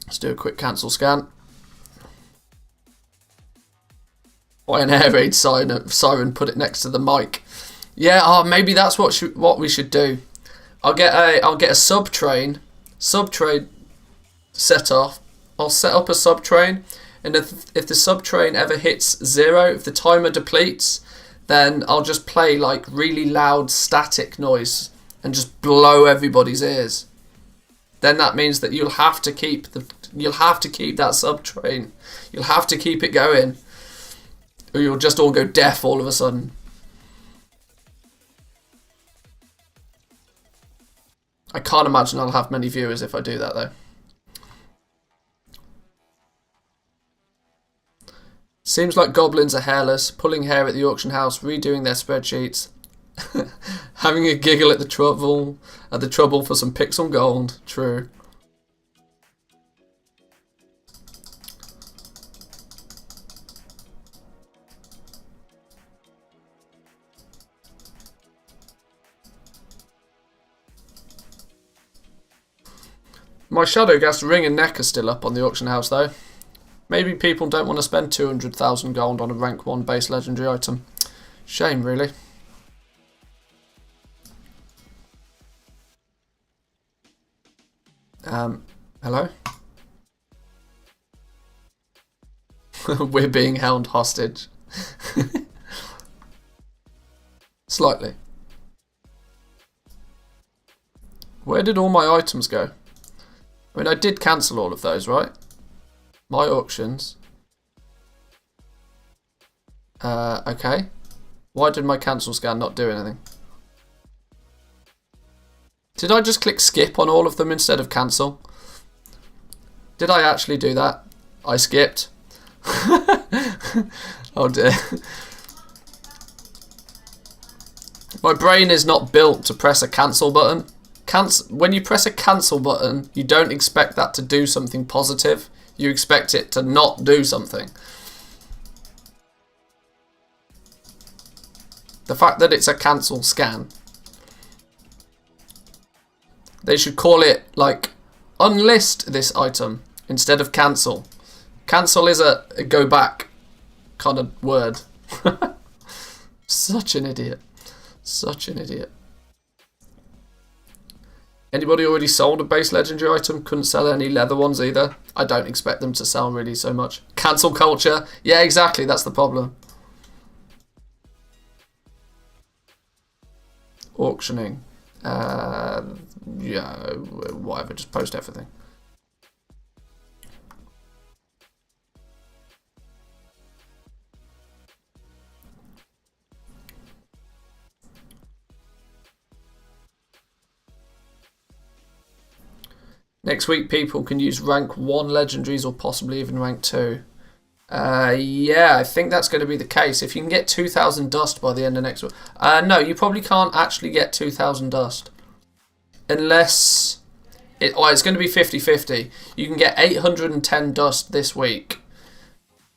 Let's do a quick cancel scan. Why an air raid siren put it next to the mic? Yeah, maybe that's what we should do. I'll get a sub train set off. I'll set up a sub train, and if the sub train ever hits 0, if the timer depletes, then I'll just play like really loud static noise and just blow everybody's ears. Then that means that you'll have to keep that sub train. You'll have to keep it going, or you'll just all go deaf all of a sudden. I can't imagine I'll have many viewers if I do that though. Seems like goblins are hairless, pulling hair at the auction house, redoing their spreadsheets, having a giggle at the trouble for some pixel gold. True. My Shadowghast ring and neck are still up on the auction house though. Maybe people don't want to spend 200,000 gold on a rank 1 base legendary item. Shame, really. Hello? We're being held hostage. Slightly. Where did all my items go? I mean, I did cancel all of those, right? My auctions. Okay. Why did my cancel scan not do anything? Did I just click skip on all of them instead of cancel? Did I actually do that? I skipped. Oh dear. My brain is not built to press a cancel button. When you press a cancel button, you don't expect that to do something positive. You expect it to not do something. The fact that it's a cancel scan. They should call it, like, unlist this item instead of cancel. Cancel is a go back kind of word. Such an idiot. Such an idiot. Anybody already sold a base legendary item? Couldn't sell any leather ones either. I don't expect them to sell really so much. Cancel culture. Yeah, exactly. That's the problem. Auctioning. Yeah, whatever. Just post everything. Next week, people can use rank 1 legendaries or possibly even rank 2. Yeah, I think that's going to be the case. If you can get 2,000 dust by the end of next week. No, you probably can't actually get 2,000 dust. Unless... it's going to be 50-50. You can get 810 dust this week.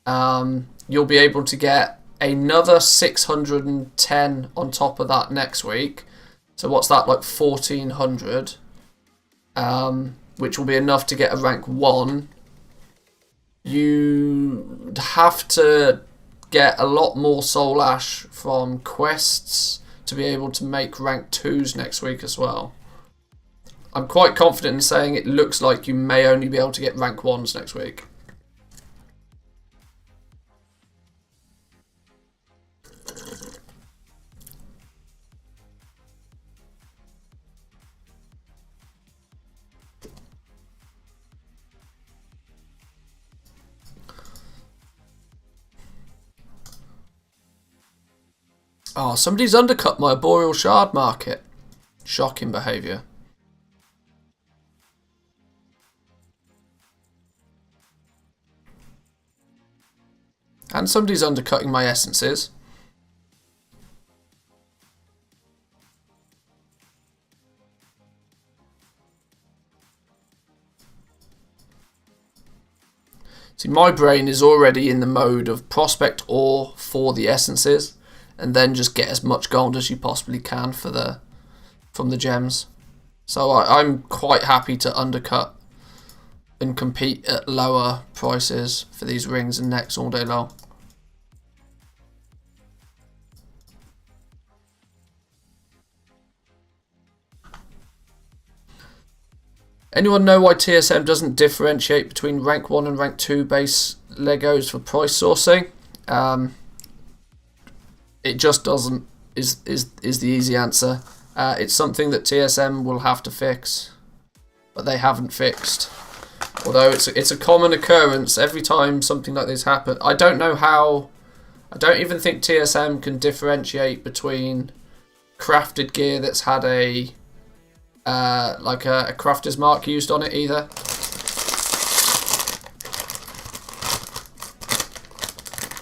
You'll be able to get another 610 on top of that next week. So what's that, like 1,400? Which will be enough to get a rank 1. You have to get a lot more soul ash from quests to be able to make rank 2s next week as well. I'm quite confident in saying it looks like you may only be able to get rank 1s next week. Oh, somebody's undercut my arboreal shard market. Shocking behaviour. And somebody's undercutting my essences. See, my brain is already in the mode of prospect ore for the essences. And then just get as much gold as you possibly can from the gems. So I'm quite happy to undercut and compete at lower prices for these rings and necks all day long. Anyone know why TSM doesn't differentiate between rank 1 and rank 2 base Legos for price sourcing? It just doesn't, is the easy answer. It's something that TSM will have to fix, but they haven't fixed. Although it's a common occurrence every time something like this happens. I don't know how. I don't even think TSM can differentiate between crafted gear that's had a like a crafter's mark used on it either.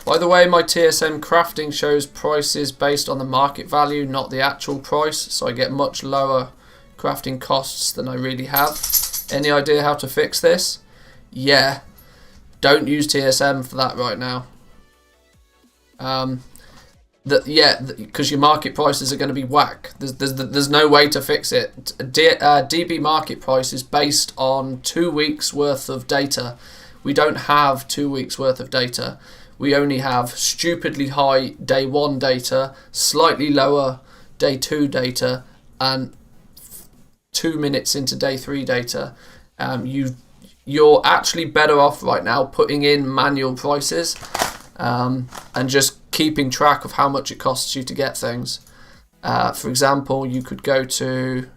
By the way, my TSM crafting shows prices based on the market value, not the actual price, so I get much lower crafting costs than I really have. Any idea how to fix this? Yeah, don't use TSM for that right now. Because your market prices are going to be whack. There's no way to fix it. DB market price is based on 2 weeks worth of data. We don't have 2 weeks worth of data. We only have stupidly high day 1 data, slightly lower day 2 data, and 2 minutes into day 3 data. You're actually better off right now putting in manual prices and just keeping track of how much it costs you to get things. For example, you could go to,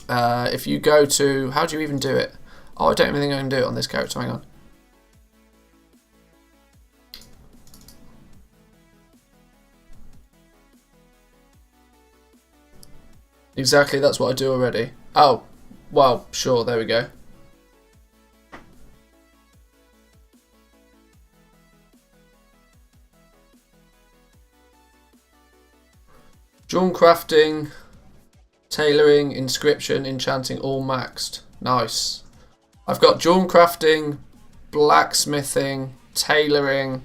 if you go to, how do you even do it? Oh, I don't even think I can do it on this character, hang on. Exactly, that's what I do already. Oh, well, sure, there we go. Drawn crafting, tailoring, inscription, enchanting, all maxed. Nice. I've got drawn crafting, blacksmithing, tailoring.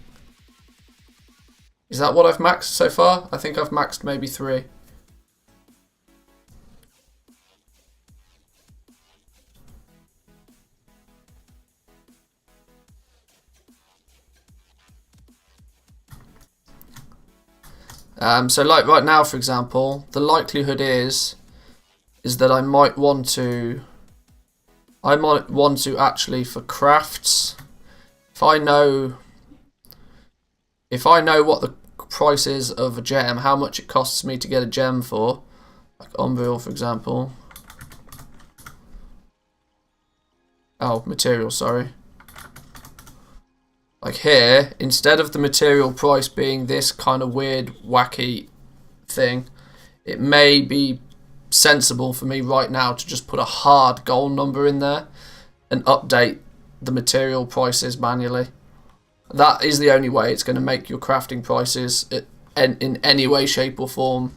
Is that what I've maxed so far? I think I've maxed maybe 3. So like right now, for example, the likelihood is that I might want to actually, for crafts, if I know what the price is of a gem, how much it costs me to get a gem for, like Unreal, for example. Oh, material, sorry. Like here, instead of the material price being this kind of weird, wacky thing, it may be sensible for me right now to just put a hard goal number in there and update the material prices manually. That is the only way it's going to make your crafting prices in any way, shape or form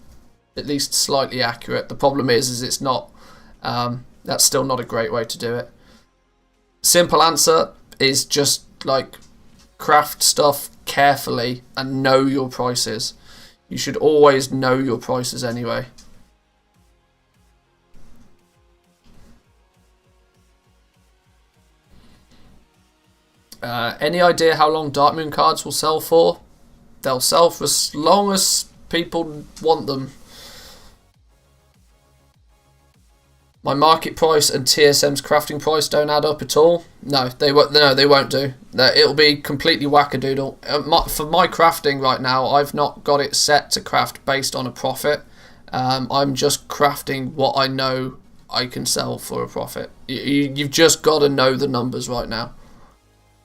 at least slightly accurate. The problem is it's not. That's still not a great way to do it. Simple answer is just like craft stuff carefully and know your prices. You should always know your prices anyway. Any idea how long Dark Moon cards will sell for? They'll sell for as long as people want them. My market price and TSM's crafting price don't add up at all. No, they won't. No, they won't do. It'll be completely wackadoodle. For my crafting right now, I've not got it set to craft based on a profit. I'm just crafting what I know I can sell for a profit. You've just got to know the numbers right now.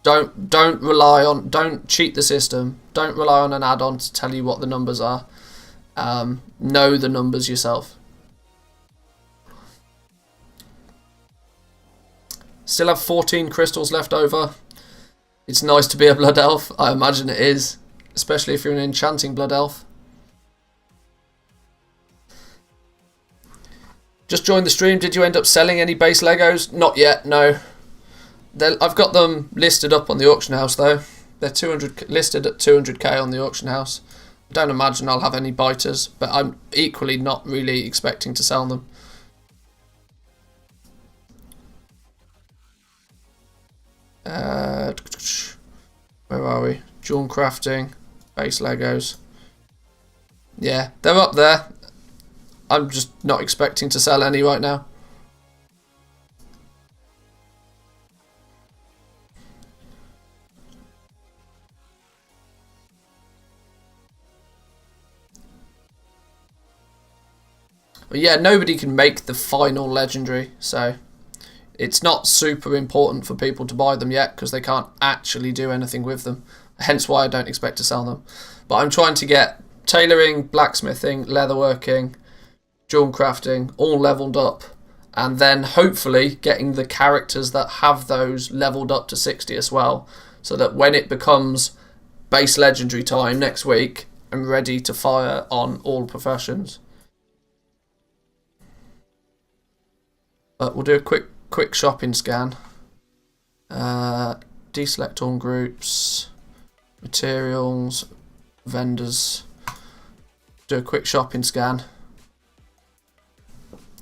Don't rely on. Don't cheat the system. Don't rely on an add-on to tell you what the numbers are. Know the numbers yourself. Still have 14 crystals left over. It's nice to be a blood elf. I imagine it is, especially if you're an enchanting blood elf. Just joined the stream. Did you end up selling any base Legos? Not yet, no. I've got them listed up on the auction house though. They're listed at 200k on the auction house. I don't imagine I'll have any biters, but I'm equally not really expecting to sell them. Where are we? Drawn crafting, base Legos. Yeah, they're up there. I'm just not expecting to sell any right now. But yeah, nobody can make the final legendary, so it's not super important for people to buy them yet because they can't actually do anything with them. Hence why I don't expect to sell them. But I'm trying to get tailoring, blacksmithing, leatherworking, drawn crafting all leveled up, and then hopefully getting the characters that have those leveled up to 60 as well, so that when it becomes base legendary time next week, I'm ready to fire on all professions. But we'll do a quick shopping scan. Deselect all groups, materials, vendors. Do a quick shopping scan.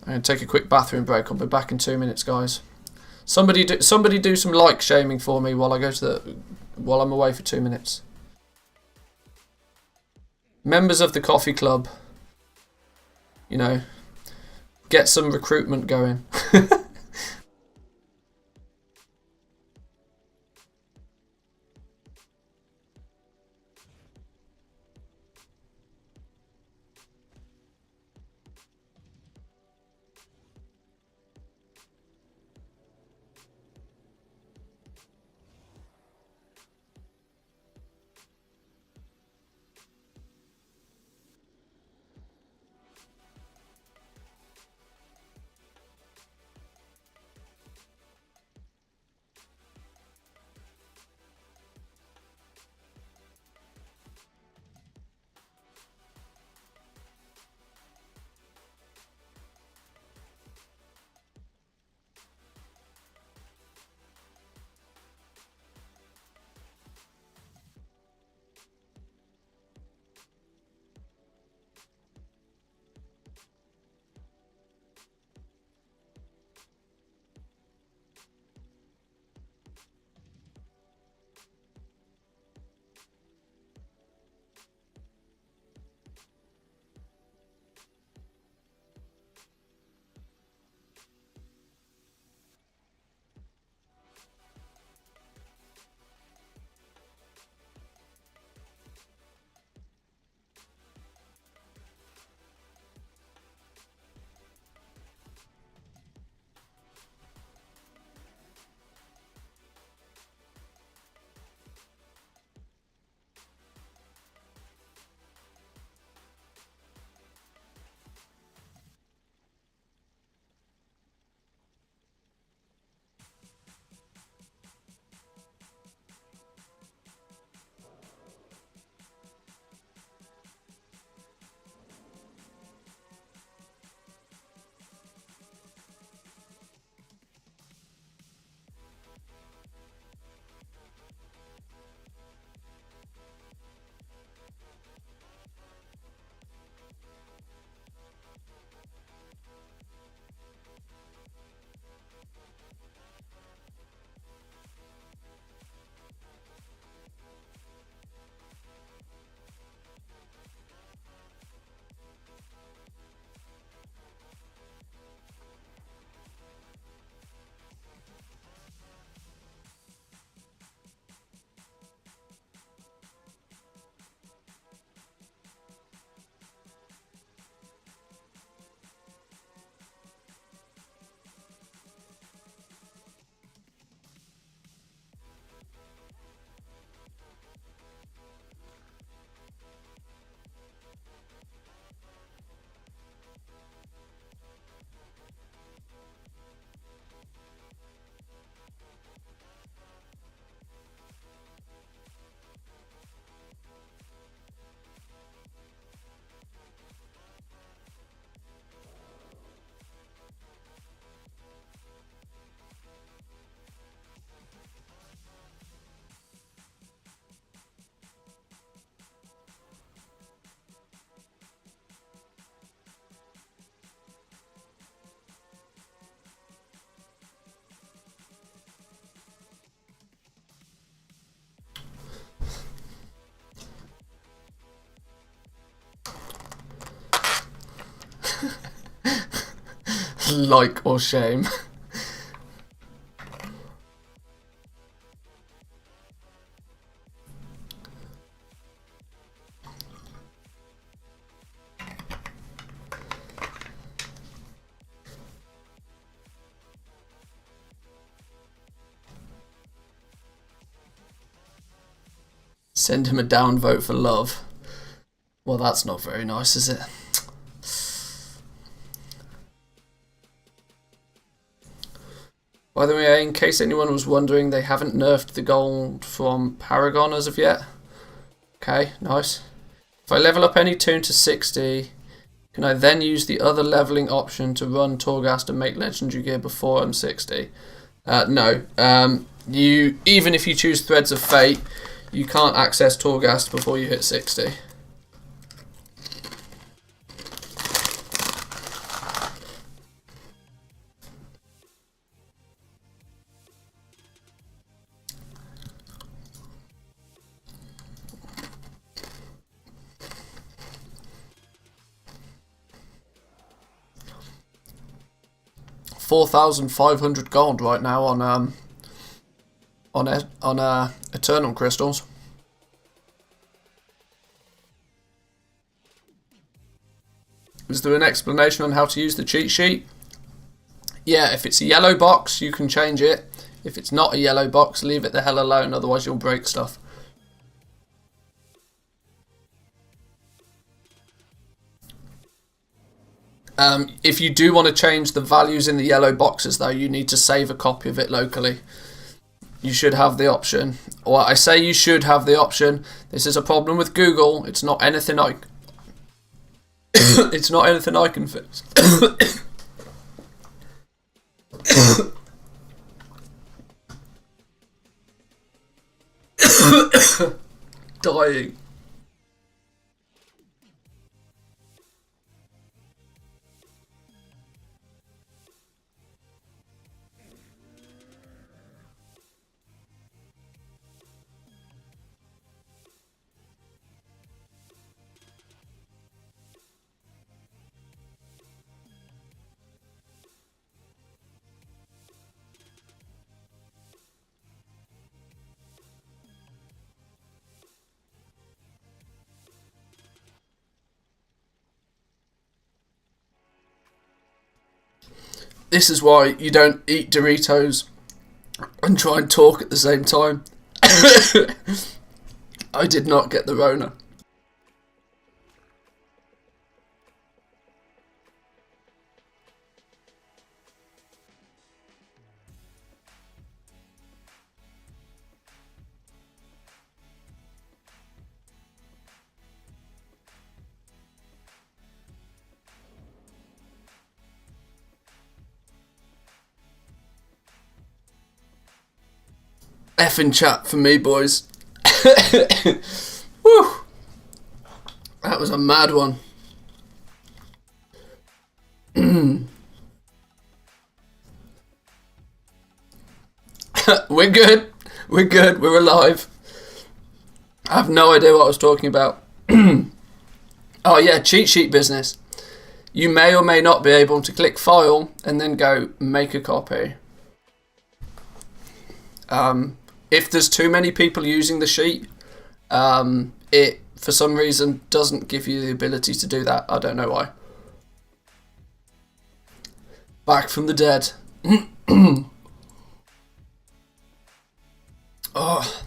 I'm going to take a quick bathroom break. I'll be back in 2 minutes, guys. Somebody do some like shaming for me while I'm away for 2 minutes. Members of the coffee club, you know, get some recruitment going. Like or shame. Send him a downvote for love. Well, that's not very nice, is it? By the way, in case anyone was wondering, they haven't nerfed the gold from Paragon as of yet. Okay, nice. If I level up any toon to 60, can I then use the other leveling option to run Torghast and make legendary gear before I'm 60? No. Even if you choose Threads of Fate, you can't access Torghast before you hit 60. 4,500 gold right now on Eternal Crystals. Is there an explanation on how to use the cheat sheet? Yeah, if it's a yellow box, you can change it. If it's not a yellow box, leave it the hell alone, otherwise you'll break stuff. If you do want to change the values in the yellow boxes, though, you need to save a copy of it locally. You should have the option. Or I say you should have the option. This is a problem with Google. It's not anything I... it's not anything I can fix. Dying. This is why you don't eat Doritos and try and talk at the same time. I did not get the Rona. Effing chat for me, boys. Woo! That was a mad one. We're good. We're good. We're alive. I have no idea what I was talking about. Oh yeah, cheat sheet business. You may or may not be able to click file and then go make a copy. If there's too many people using the sheet, it for some reason doesn't give you the ability to do that. I don't know why. Back from the dead. Oh.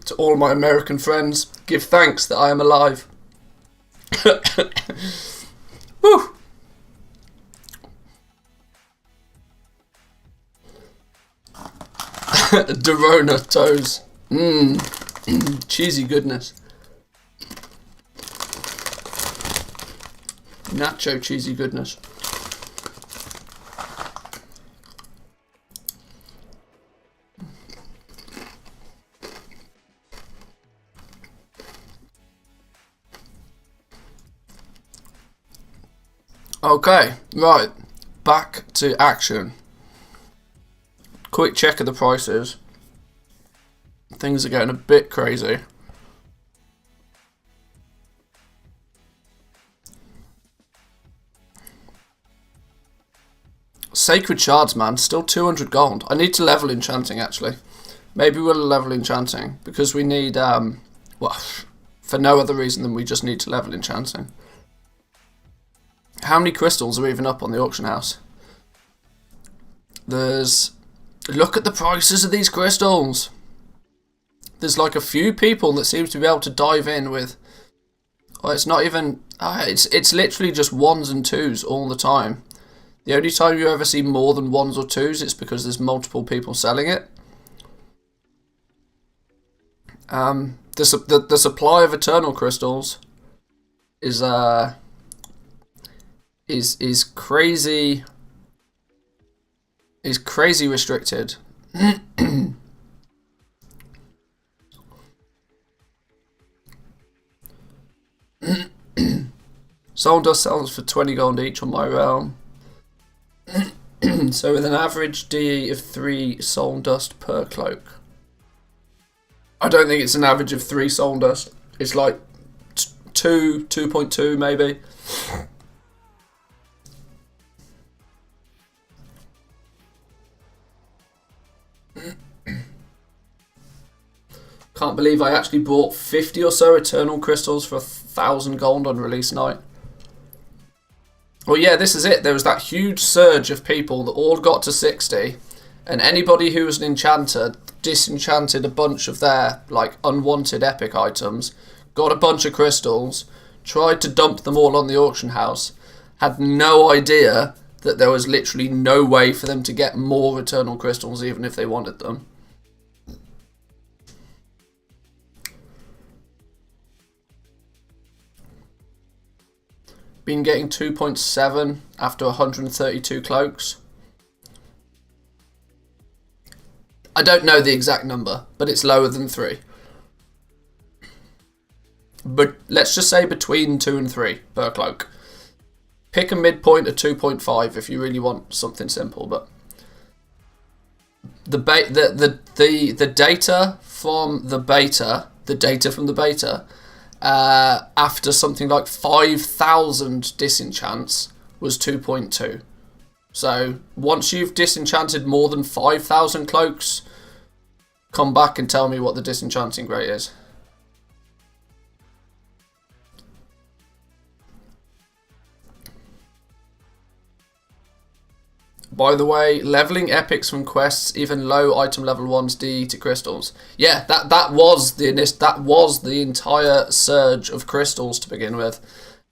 To all my American friends, give thanks that I am alive. Woo! Dorona toes. Cheesy goodness. Nacho cheesy goodness. Okay, right. Back to action. Quick check of the prices. Things are getting a bit crazy. Sacred Shards, man. Still 200 gold. I need to level enchanting, actually. Maybe we'll level enchanting. Because we need, well, for no other reason than we just need to level enchanting. How many crystals are even up on the auction house? Look at the prices of these crystals. There's like a few people that seems to be able to dive in with... Oh, it's not even... it's literally just 1s and 2s all the time. The only time you ever see more than 1s or 2s, it's because there's multiple people selling it. The supply of eternal crystals is crazy. Is crazy restricted. Soul Dust sells for 20 gold each on my realm. So with an average DE of 3 Soul Dust per cloak. I don't think it's an average of 3 Soul Dust. It's like 2.2 maybe. Can't believe I actually bought 50 or so Eternal Crystals for 1,000 gold on release night. Well, yeah, this is it. There was that huge surge of people that all got to 60, and anybody who was an enchanter disenchanted a bunch of their like unwanted epic items, got a bunch of crystals, tried to dump them all on the auction house, had no idea that there was literally no way for them to get more Eternal Crystals even if they wanted them. Been getting 2.7 after 132 cloaks. I don't know the exact number, but it's lower than 3. But let's just say between 2 and 3 per cloak. Pick a midpoint of 2.5 if you really want something simple. But the data from the beta, after something like 5,000 disenchants was 2.2. So once you've disenchanted more than 5,000 cloaks, come back and tell me what the disenchanting rate is. By the way, leveling epics from quests, even low item level 1s DE to crystals. Yeah, that was the entire surge of crystals to begin with.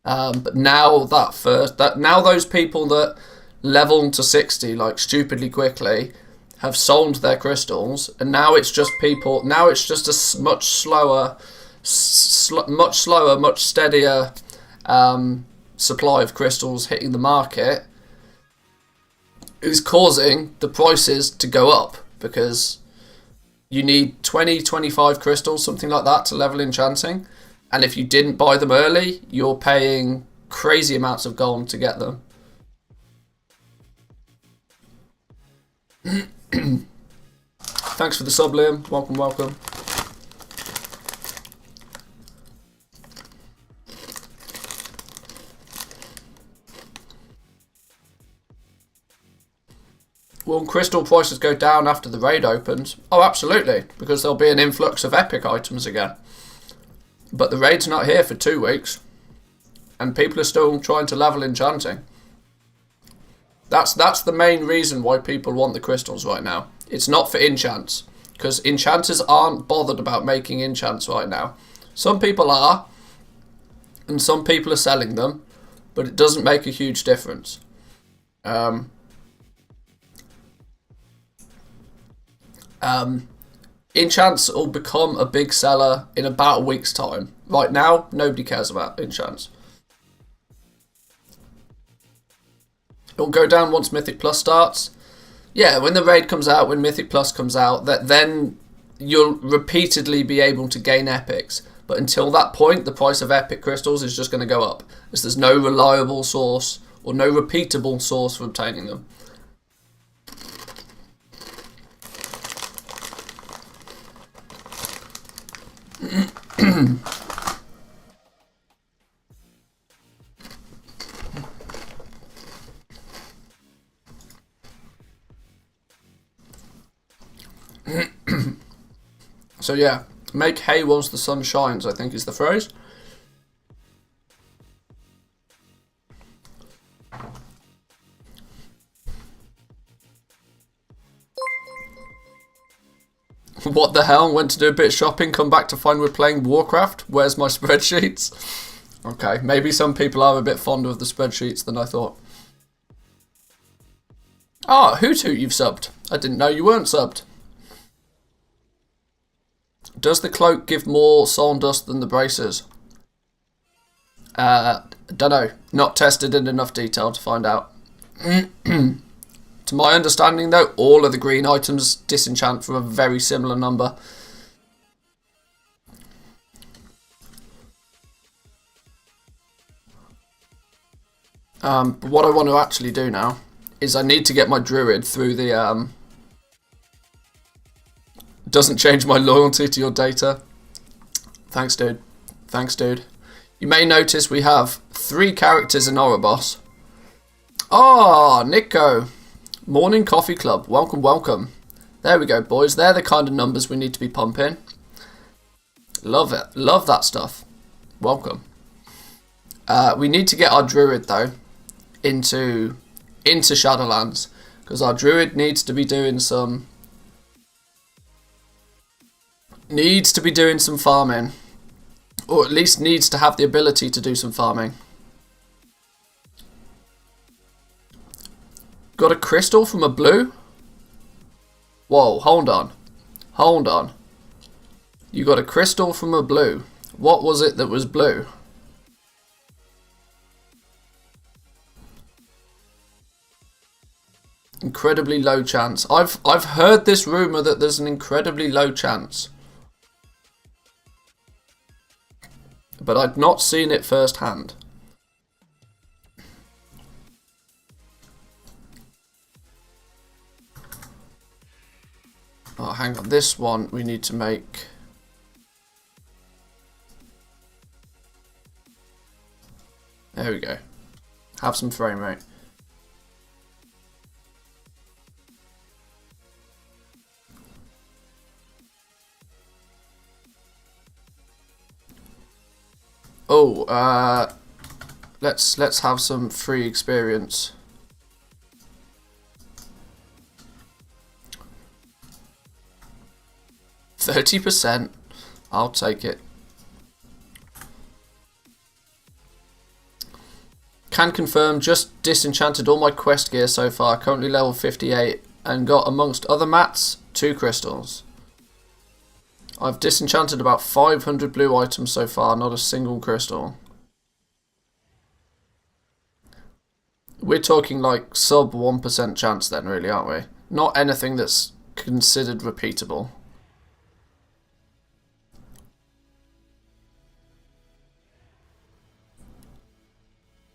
But now now those people that leveled to 60 like stupidly quickly have sold their crystals, and now it's just people. Now it's just a much slower, much steadier supply of crystals hitting the market. Is causing the prices to go up because you need 20-25 crystals, something like that, to level enchanting, and if you didn't buy them early, you're paying crazy amounts of gold to get them. Thanks for the sub, Liam. Welcome. Will crystal prices go down after the raid opens? Oh, absolutely, because there'll be an influx of epic items again. But the raid's not here for 2 weeks, and people are still trying to level enchanting. That's the main reason why people want the crystals right now. It's not for enchants, because enchanters aren't bothered about making enchants right now. Some people are, and some people are selling them, but it doesn't make a huge difference. Enchants will become a big seller in about a week's time. Right now, nobody cares about enchants. It'll go down once Mythic Plus starts. Yeah, when the raid comes out, when Mythic Plus comes out, then you'll repeatedly be able to gain epics. But until that point, the price of epic crystals is just going to go up, as there's no reliable source or no repeatable source for obtaining them. So yeah, make hay whilst the sun shines, I think is the phrase. What the hell? Went to do a bit of shopping, come back to find we're playing Warcraft. Where's my spreadsheets? Okay, maybe some people are a bit fonder of the spreadsheets than I thought. Ah, Hoot Hoot, you've subbed. I didn't know you weren't subbed. Does the cloak give more soul dust than the braces? Don't know. Not tested in enough detail to find out. To my understanding, though, all of the green items disenchant for a very similar number. But what I want to actually do now is I need to get my druid through the... Doesn't change my loyalty to your data. Thanks, dude. Thanks, dude. You may notice we have 3 characters in Ouroboros. Ah, Nico. Morning Coffee Club. Welcome, welcome. There we go, boys. They're the kind of numbers we need to be pumping. Love it. Love that stuff. Welcome. We need to get our druid, though, into Shadowlands. Because our druid needs to be doing some... farming. Or at least needs to have the ability to do some farming. Got a crystal from a blue? Whoa, hold on. Hold on. You got a crystal from a blue. What was it that was blue? Incredibly low chance. I've heard this rumour that there's an incredibly low chance. But I'd not seen it firsthand. Oh, hang on. This one we need to make... There we go. Have some frame rate. Oh, let's have some free experience. 30%. I'll take it. Can confirm, just disenchanted all my quest gear so far. Currently level 58 and got, amongst other mats, 2 crystals. I've disenchanted about 500 blue items so far, not a single crystal. We're talking like sub 1% chance then, really, aren't we? Not anything that's considered repeatable.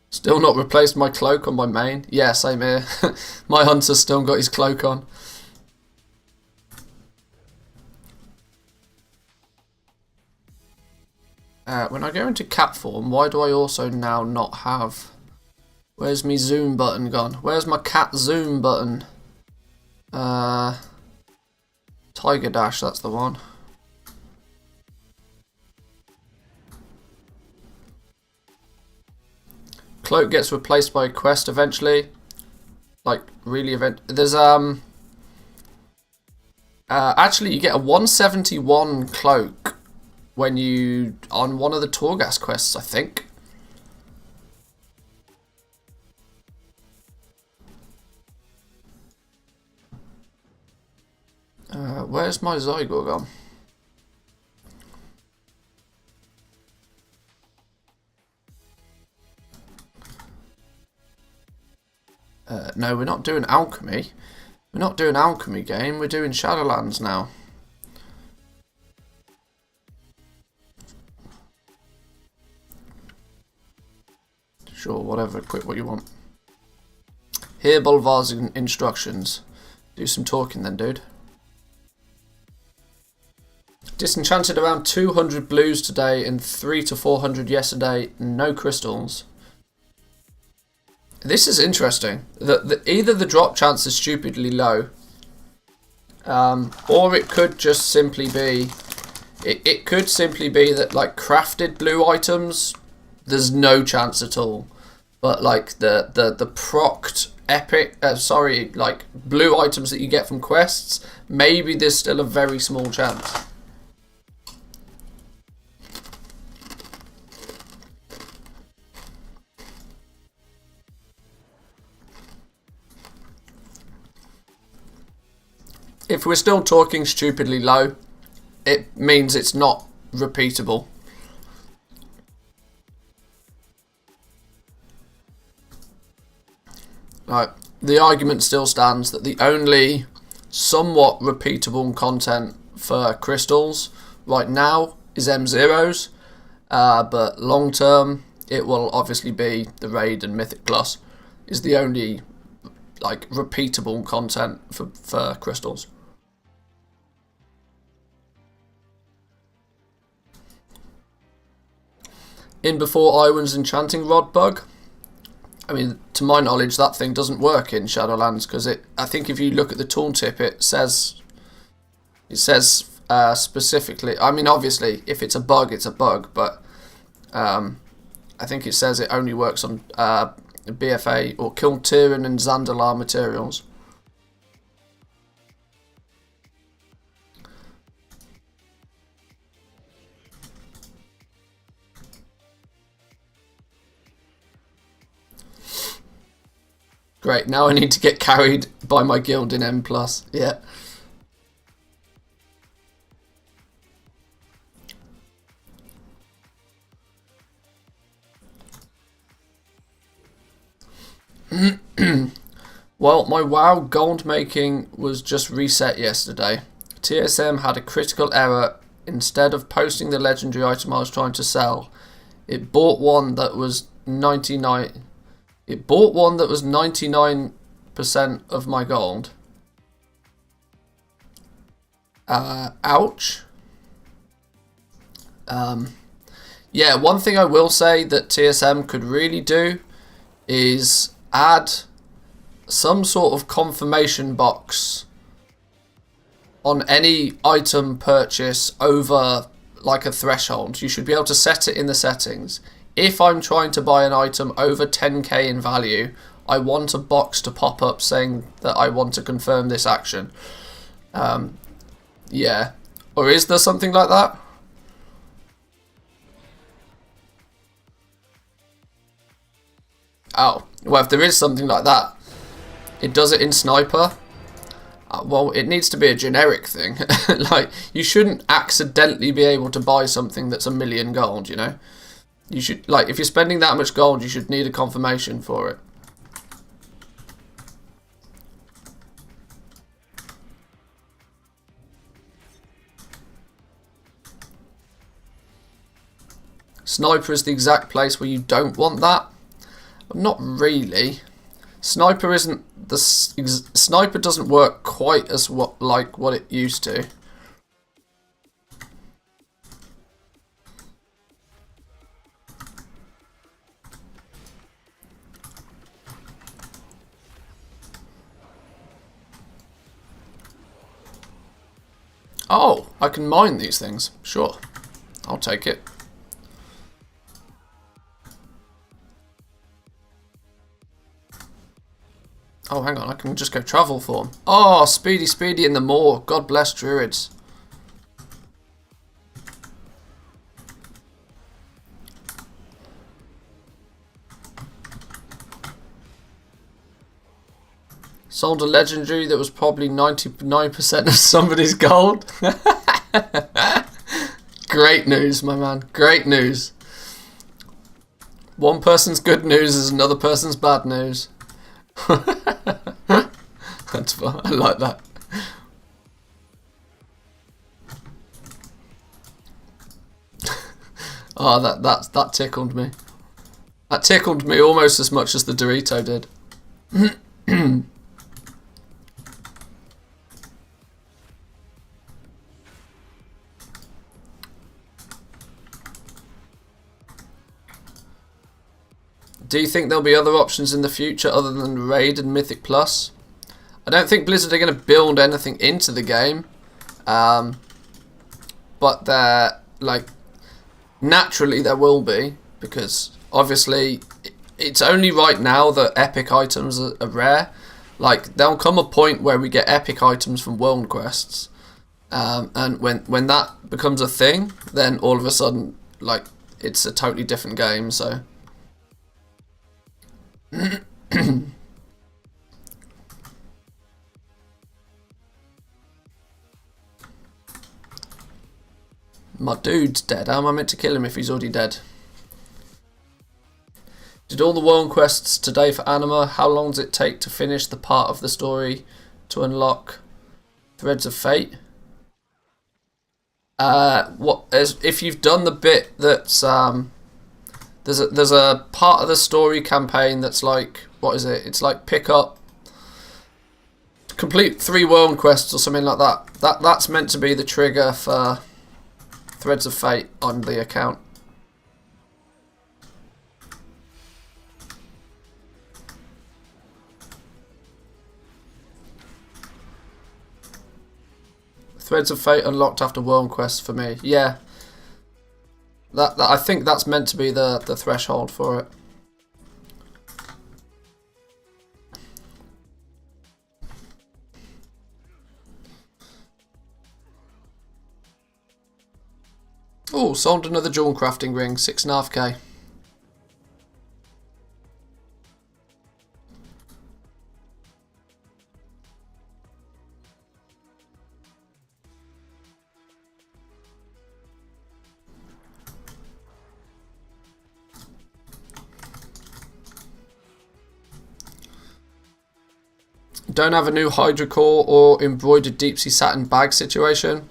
Still not replaced my cloak on my main? Yeah, same here. My hunter's still got his cloak on. When I go into cat form, why do I also now not have... Where's my zoom button gone? Where's my cat zoom button? Tiger Dash, that's the one. Cloak gets replaced by a quest eventually. Like, really there's, actually you get a 171 cloak when you... on one of the Torghast quests, I think. Where's my Zygor gone? No, we're not doing alchemy. We're not doing alchemy game, we're doing Shadowlands now. Sure, whatever, quit what you want. Here, Bolvar's instructions. Do some talking then, dude. Disenchanted around 200 blues today and 300 to 400 yesterday. No crystals. This is interesting. Either the drop chance is stupidly low, or it could just simply be... It could simply be that, like, crafted blue items, there's no chance at all. But, like, the procced epic... like, blue items that you get from quests, maybe there's still a very small chance. If we're still talking stupidly low, it means it's not repeatable. Right. The argument still stands that the only somewhat repeatable content for crystals right now is M0s, but long term it will obviously be the Raid and Mythic Plus is the only like repeatable content for crystals. In before Iwan's enchanting rod bug. I mean, to my knowledge, that thing doesn't work in Shadowlands because I think if you look at the tooltip, it says specifically. I mean, obviously, if it's a bug, it's a bug, but I think it says it only works on BFA or Kiltiran and Zandalar materials. Great, now I need to get carried by my guild in M+. Yeah. Well, my WoW gold making was just reset yesterday. TSM had a critical error. Instead of posting the legendary item I was trying to sell, it bought one that was 99. It bought one that was 99% of my gold. Ouch. Yeah, one thing I will say that TSM could really do is add some sort of confirmation box on any item purchase over like a threshold. You should be able to set it in the settings. If I'm trying to buy an item over 10k in value, I want a box to pop up saying that I want to confirm this action. Yeah. Or is there something like that? Oh, well, if there is something like that, it does it in Sniper. Well, it needs to be a generic thing. Like, you shouldn't accidentally be able to buy something that's 1,000,000 gold, you know? You should, like, if you're spending that much gold, you should need a confirmation for it. Sniper is the exact place where you don't want that. Not really. Sniper isn't the Sniper doesn't work quite as what it used to. Oh, I can mine these things. Sure. I'll take it. Oh, hang on. I can just go travel form. Oh, speedy in the moor. God bless druids. Sold a legendary that was probably 99% of somebody's gold. Great news, my man. Great news. One person's good news is another person's bad news. That's fun. I like that. Oh, that tickled me. That tickled me almost as much as the Dorito did. Do you think there'll be other options in the future other than Raid and Mythic Plus? I don't think Blizzard are going to build anything into the game. But they're, like, naturally there will be, because obviously it's only right now that epic items are rare. Like, there'll come a point where we get epic items from world quests. And when that becomes a thing, then all of a sudden, like, it's a totally different game, so... My dude's dead. How am I meant to kill him if he's already dead? Did all the world quests today for Anima. How long does it take to finish the part of the story to unlock Threads of Fate? If you've done the bit that's there's a part of the story campaign that's like, what is it? It's like complete 3 world quests or something like that. That's meant to be the trigger for Threads of Fate on the account. Threads of Fate unlocked after world quest for me. Yeah. That I think that's meant to be the threshold for it. Oh, sold another jewel crafting ring, 6.5k. Don't have a new Hydra core or embroidered deep sea satin bag situation?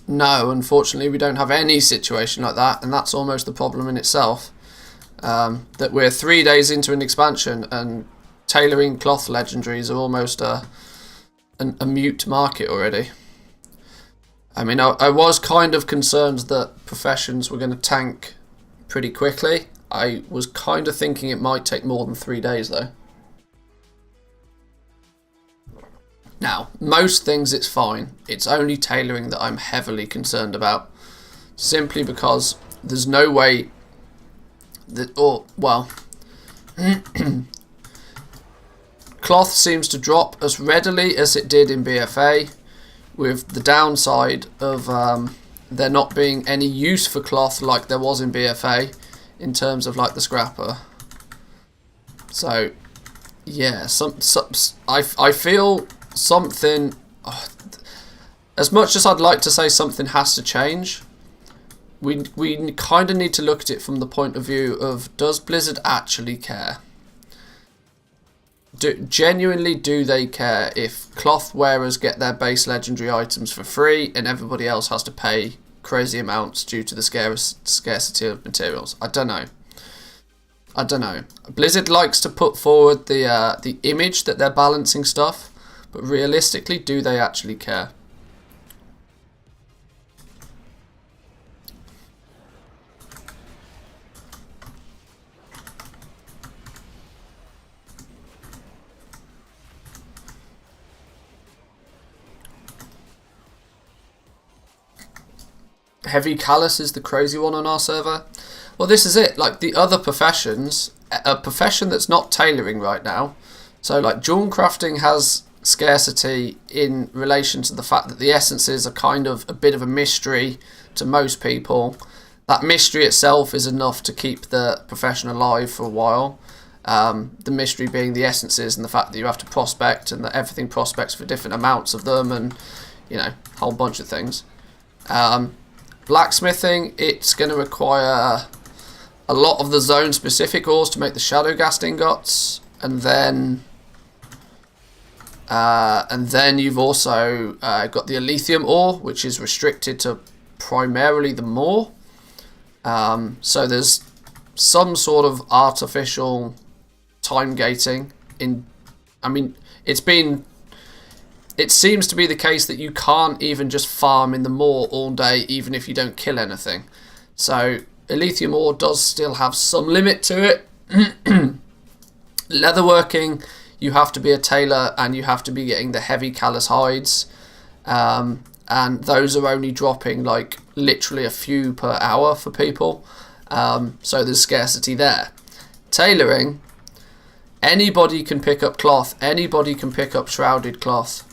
No, unfortunately we don't have any situation like that, and that's almost the problem in itself. That we're 3 days into an expansion and tailoring cloth legendaries are almost a mute market already. I mean, I was kind of concerned that professions were going to tank pretty quickly. I was kind of thinking it might take more than 3 days though. Now, most things it's fine. It's only tailoring that I'm heavily concerned about. Simply because there's no way that, cloth seems to drop as readily as it did in BFA, with the downside of there not being any use for cloth like there was in BFA in terms of like the scrapper. So, yeah, I feel something, as much as I'd like to say something has to change, we kind of need to look at it from the point of view of, does Blizzard actually care? Genuinely do they care if cloth wearers get their base legendary items for free and everybody else has to pay crazy amounts due to the scarcity of materials? I don't know. Blizzard likes to put forward the image that they're balancing stuff, but realistically, do they actually care? Heavy Callus is the crazy one on our server. Well, this is it. Like the other professions, a profession that's not tailoring right now. So like jewel crafting has scarcity in relation to the fact that the essences are kind of a bit of a mystery to most people. That mystery itself is enough to keep the profession alive for a while. The mystery being the essences and the fact that you have to prospect and that everything prospects for different amounts of them and, you know, a whole bunch of things. Blacksmithing, it's going to require a lot of the zone specific ores to make the shadow ghast ingots, and then you've also got the lithium ore, which is restricted to primarily the Maw. So there's some sort of artificial time gating in. I mean, it seems to be the case that you can't even just farm in the Maw all day, even if you don't kill anything. So lithium ore does still have some limit to it. Leatherworking, you have to be a tailor and you have to be getting the heavy callus hides, and those are only dropping like literally a few per hour for people, so there's scarcity there. Tailoring, anybody can pick up cloth, anybody can pick up shrouded cloth,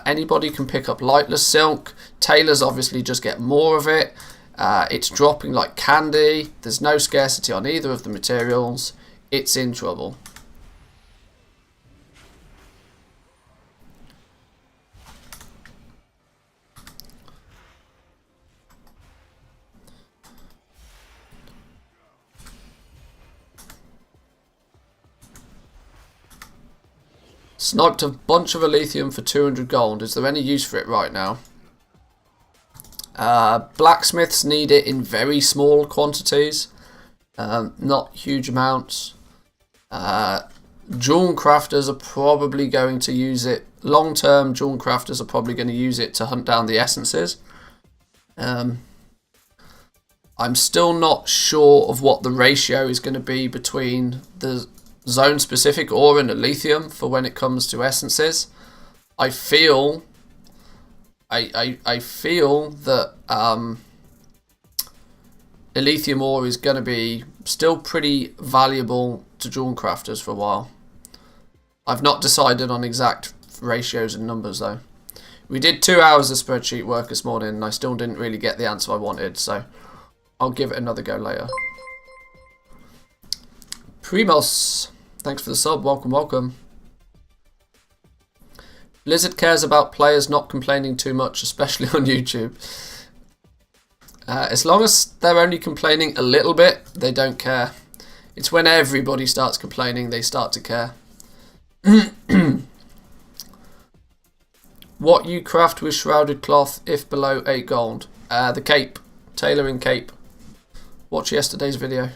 anybody can pick up lightless silk. Tailors obviously just get more of it. It's dropping like candy. There's no scarcity on either of the materials. It's in trouble. Sniped a bunch of lithium for 200 gold. Is there any use for it right now? Blacksmiths need it in very small quantities, not huge amounts. Jewel crafters are probably going to use it. Long term, jewel crafters are probably going to use it to hunt down the essences. I'm still not sure of what the ratio is going to be between the zone specific ore and the lithium for when it comes to essences. I feel that lithium ore is going to be still pretty valuable to jewel crafters for a while. I've not decided on exact ratios and numbers though. We did 2 hours of spreadsheet work this morning and I still didn't really get the answer I wanted, so I'll give it another go later. Primos, thanks for the sub, welcome. Blizzard cares about players not complaining too much, especially on YouTube. As long as they're only complaining a little bit, they don't care. It's when everybody starts complaining they start to care. What you craft with shrouded cloth if below 8 gold? The cape. Tailoring cape. Watch yesterday's video.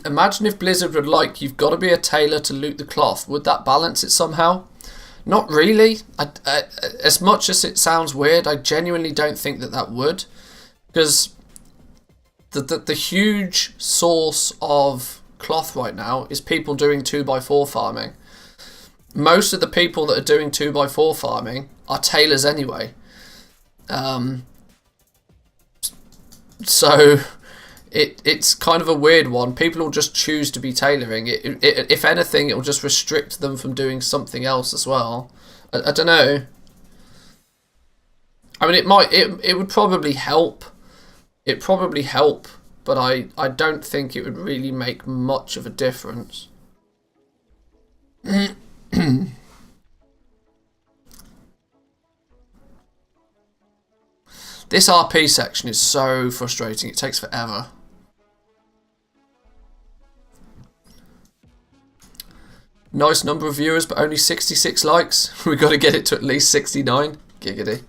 Imagine if Blizzard would like, you've got to be a tailor to loot the cloth. Would that balance it somehow? Not really. As much as it sounds weird, I genuinely don't think that would. Because the huge source of cloth right now is people doing 2x4 farming. Most of the people that are doing 2x4 farming are tailors anyway. So it's kind of a weird one. People will just choose to be tailoring. If anything, it will just restrict them from doing something else as well. I don't know. I mean, it would probably help. It'd probably help, but I don't think it would really make much of a difference. This RP section is so frustrating. It takes forever. Nice number of viewers, but only 66 likes. We've got to get it to at least 69. Giggity.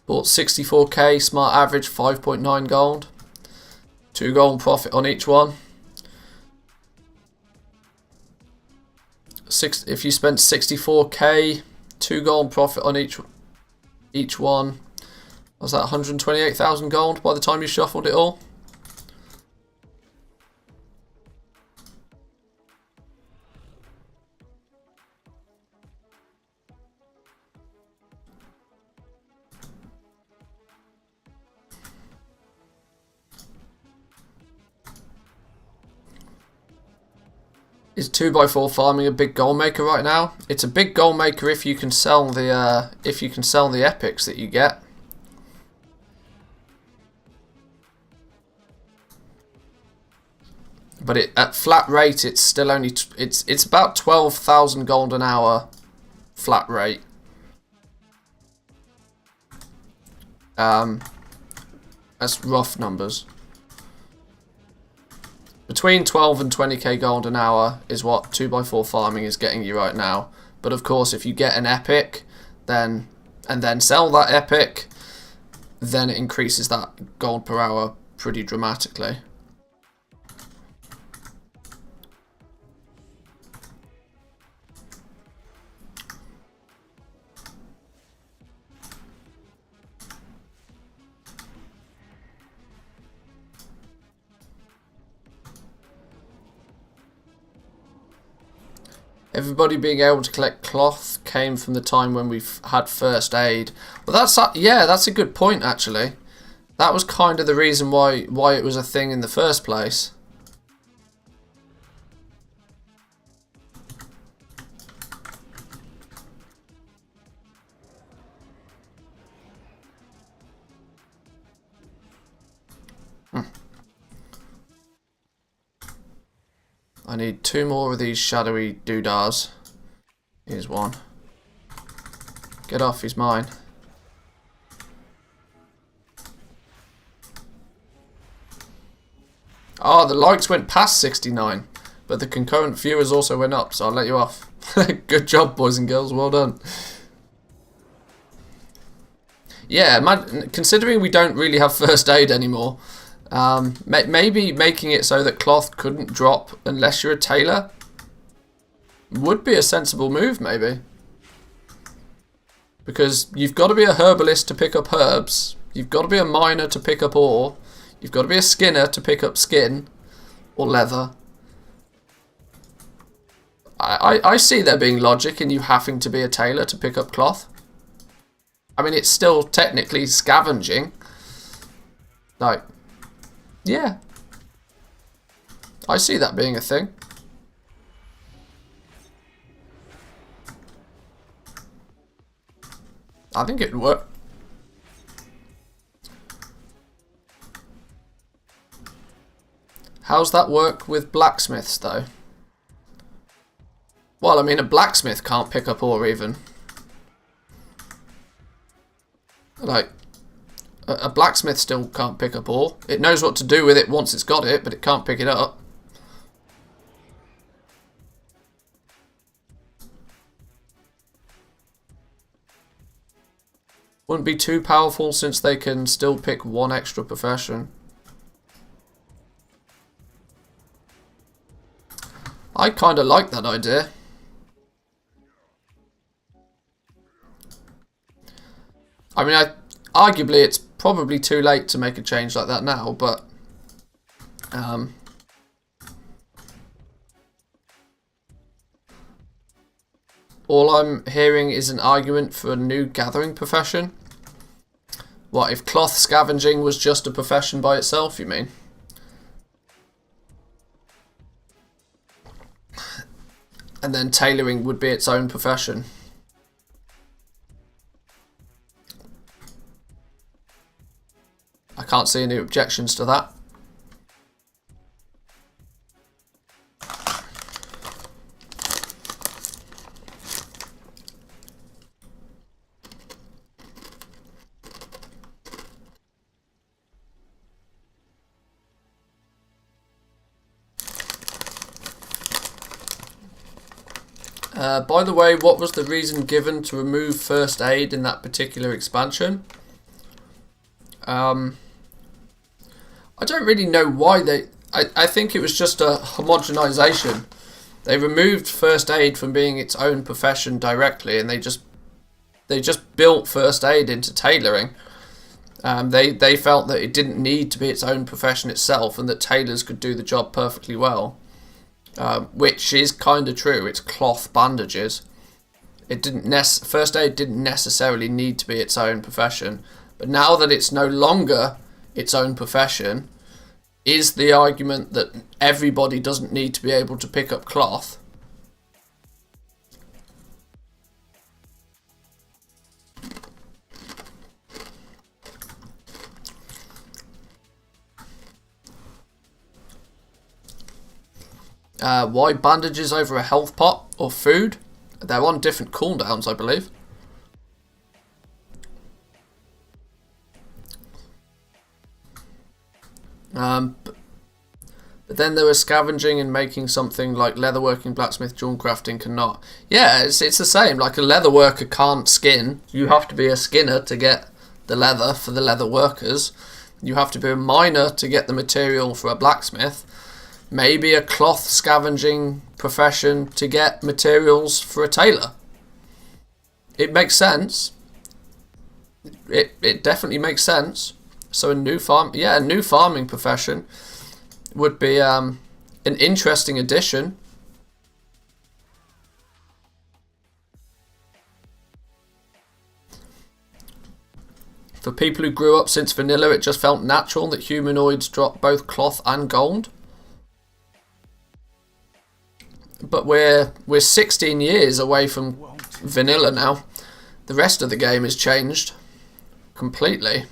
Bought 64k, smart average 5.9 gold. 2 gold profit on each one. If you spent 64k, 2 gold profit on each one. Was that 128,000 gold by the time you shuffled it all? Is 2x4 farming a big goal maker right now? It's a big goal maker if you can sell the epics that you get. But at flat rate, it's still only it's about 12,000 gold an hour flat rate. That's rough numbers. Between 12 and 20k gold an hour is what 2x4 farming is getting you right now. But of course, if you get an epic, and then sell that epic, then it increases that gold per hour pretty dramatically. Everybody being able to collect cloth came from the time when we've had first aid. Well, that's a good point actually. That was kind of the reason why it was a thing in the first place. I need 2 more of these shadowy doodahs. Here's one. Get off, he's mine. Oh, the likes went past 69, but the concurrent viewers also went up, so I'll let you off. Good job, boys and girls, well done. Yeah, considering we don't really have first aid anymore, maybe making it so that cloth couldn't drop unless you're a tailor would be a sensible move, maybe. Because you've got to be a herbalist to pick up herbs, you've got to be a miner to pick up ore, you've got to be a skinner to pick up skin or leather. I see there being logic in you having to be a tailor to pick up cloth. I mean, it's still technically scavenging. Like, yeah. I see that being a thing. I think it would work. How's that work with blacksmiths, though? Well, I mean, a blacksmith can't pick up ore even. Like, a blacksmith still can't pick up ore. It knows what to do with it once it's got it, but it can't pick it up. Wouldn't be too powerful since they can still pick 1 extra profession. I kind of like that idea. I mean, arguably it's probably too late to make a change like that now, but all I'm hearing is an argument for a new gathering profession. What, if cloth scavenging was just a profession by itself, you mean? And then tailoring would be its own profession. I can't see any objections to that. By the way, what was the reason given to remove first aid in that particular expansion? I don't really know why they... I think it was just a homogenization. They removed first aid from being its own profession directly, and they just built first aid into tailoring. They felt that it didn't need to be its own profession itself, and that tailors could do the job perfectly well. Which is kind of true. It's cloth bandages. It didn't first aid didn't necessarily need to be its own profession, but now that it's no longer its own profession, is the argument that everybody doesn't need to be able to pick up cloth. Why bandages over a health pot or food? They're on different cooldowns, I believe. But then there was scavenging and making something like leatherworking, blacksmith, jewel crafting cannot. Yeah, it's the same. Like a leather worker can't skin. You have to be a skinner to get the leather for the leather workers. You have to be a miner to get the material for a blacksmith. Maybe a cloth scavenging profession to get materials for a tailor. It makes sense. It definitely makes sense. So a new farming profession would be an interesting addition. For people who grew up since vanilla, it just felt natural that humanoids drop both cloth and gold. But we're 16 years away from vanilla now. The rest of the game has changed completely.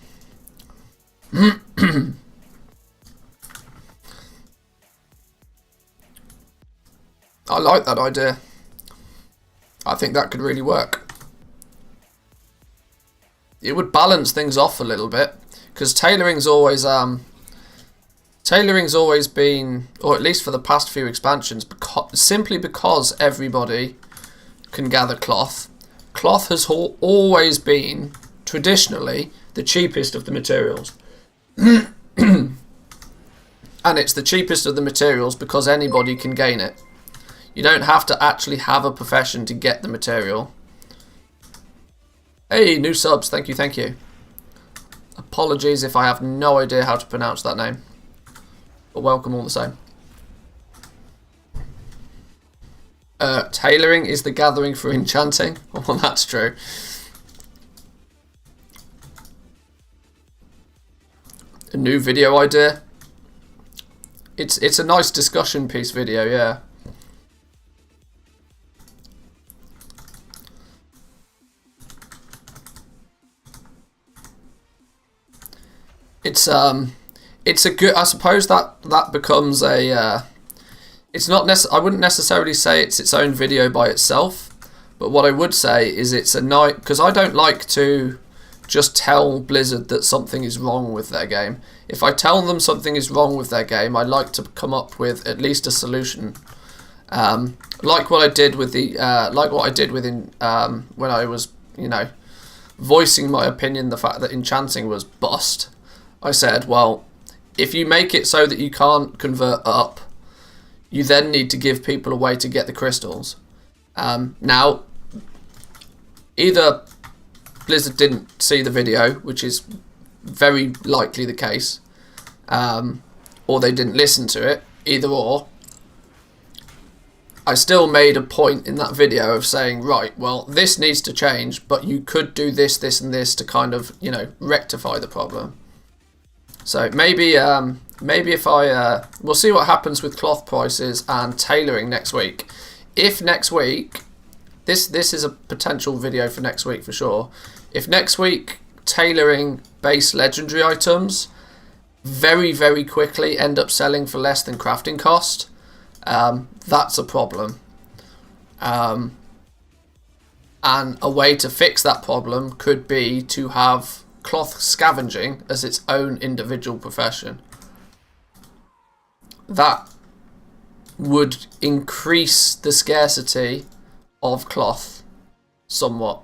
I like that idea. I think that could really work. It would balance things off a little bit, because tailoring's always been, or at least for the past few expansions, simply because everybody can gather cloth. Cloth has always been traditionally the cheapest of the materials. And it's the cheapest of the materials because anybody can gain it. You don't have to actually have a profession to get the material. Hey, new subs, thank you, thank you. Apologies if I have no idea how to pronounce that name. But welcome all the same. Tailoring is the gathering for enchanting. Well, that's true. A new video idea. It's a nice discussion piece video, yeah. It's a good. I suppose that becomes a. It's not I wouldn't necessarily say it's its own video by itself, but what I would say is it's a night, because I don't like to just tell Blizzard that something is wrong with their game. If I tell them something is wrong with their game, I like to come up with at least a solution. Like what I did with when I was, voicing my opinion, the fact that enchanting was bust. I said, well, if you make it so that you can't convert up, you then need to give people a way to get the crystals. Now, either Blizzard didn't see the video, which is very likely the case, or they didn't listen to it, either or. I still made a point in that video of saying, right, well, this needs to change, but you could do this, this, and this to kind of, rectify the problem. So maybe if we'll see what happens with cloth prices and tailoring next week. If next week, this is a potential video for next week for sure. If next week tailoring base legendary items very, very quickly end up selling for less than crafting cost, that's a problem. And a way to fix that problem could be to have cloth scavenging as its own individual profession. That would increase the scarcity of cloth somewhat.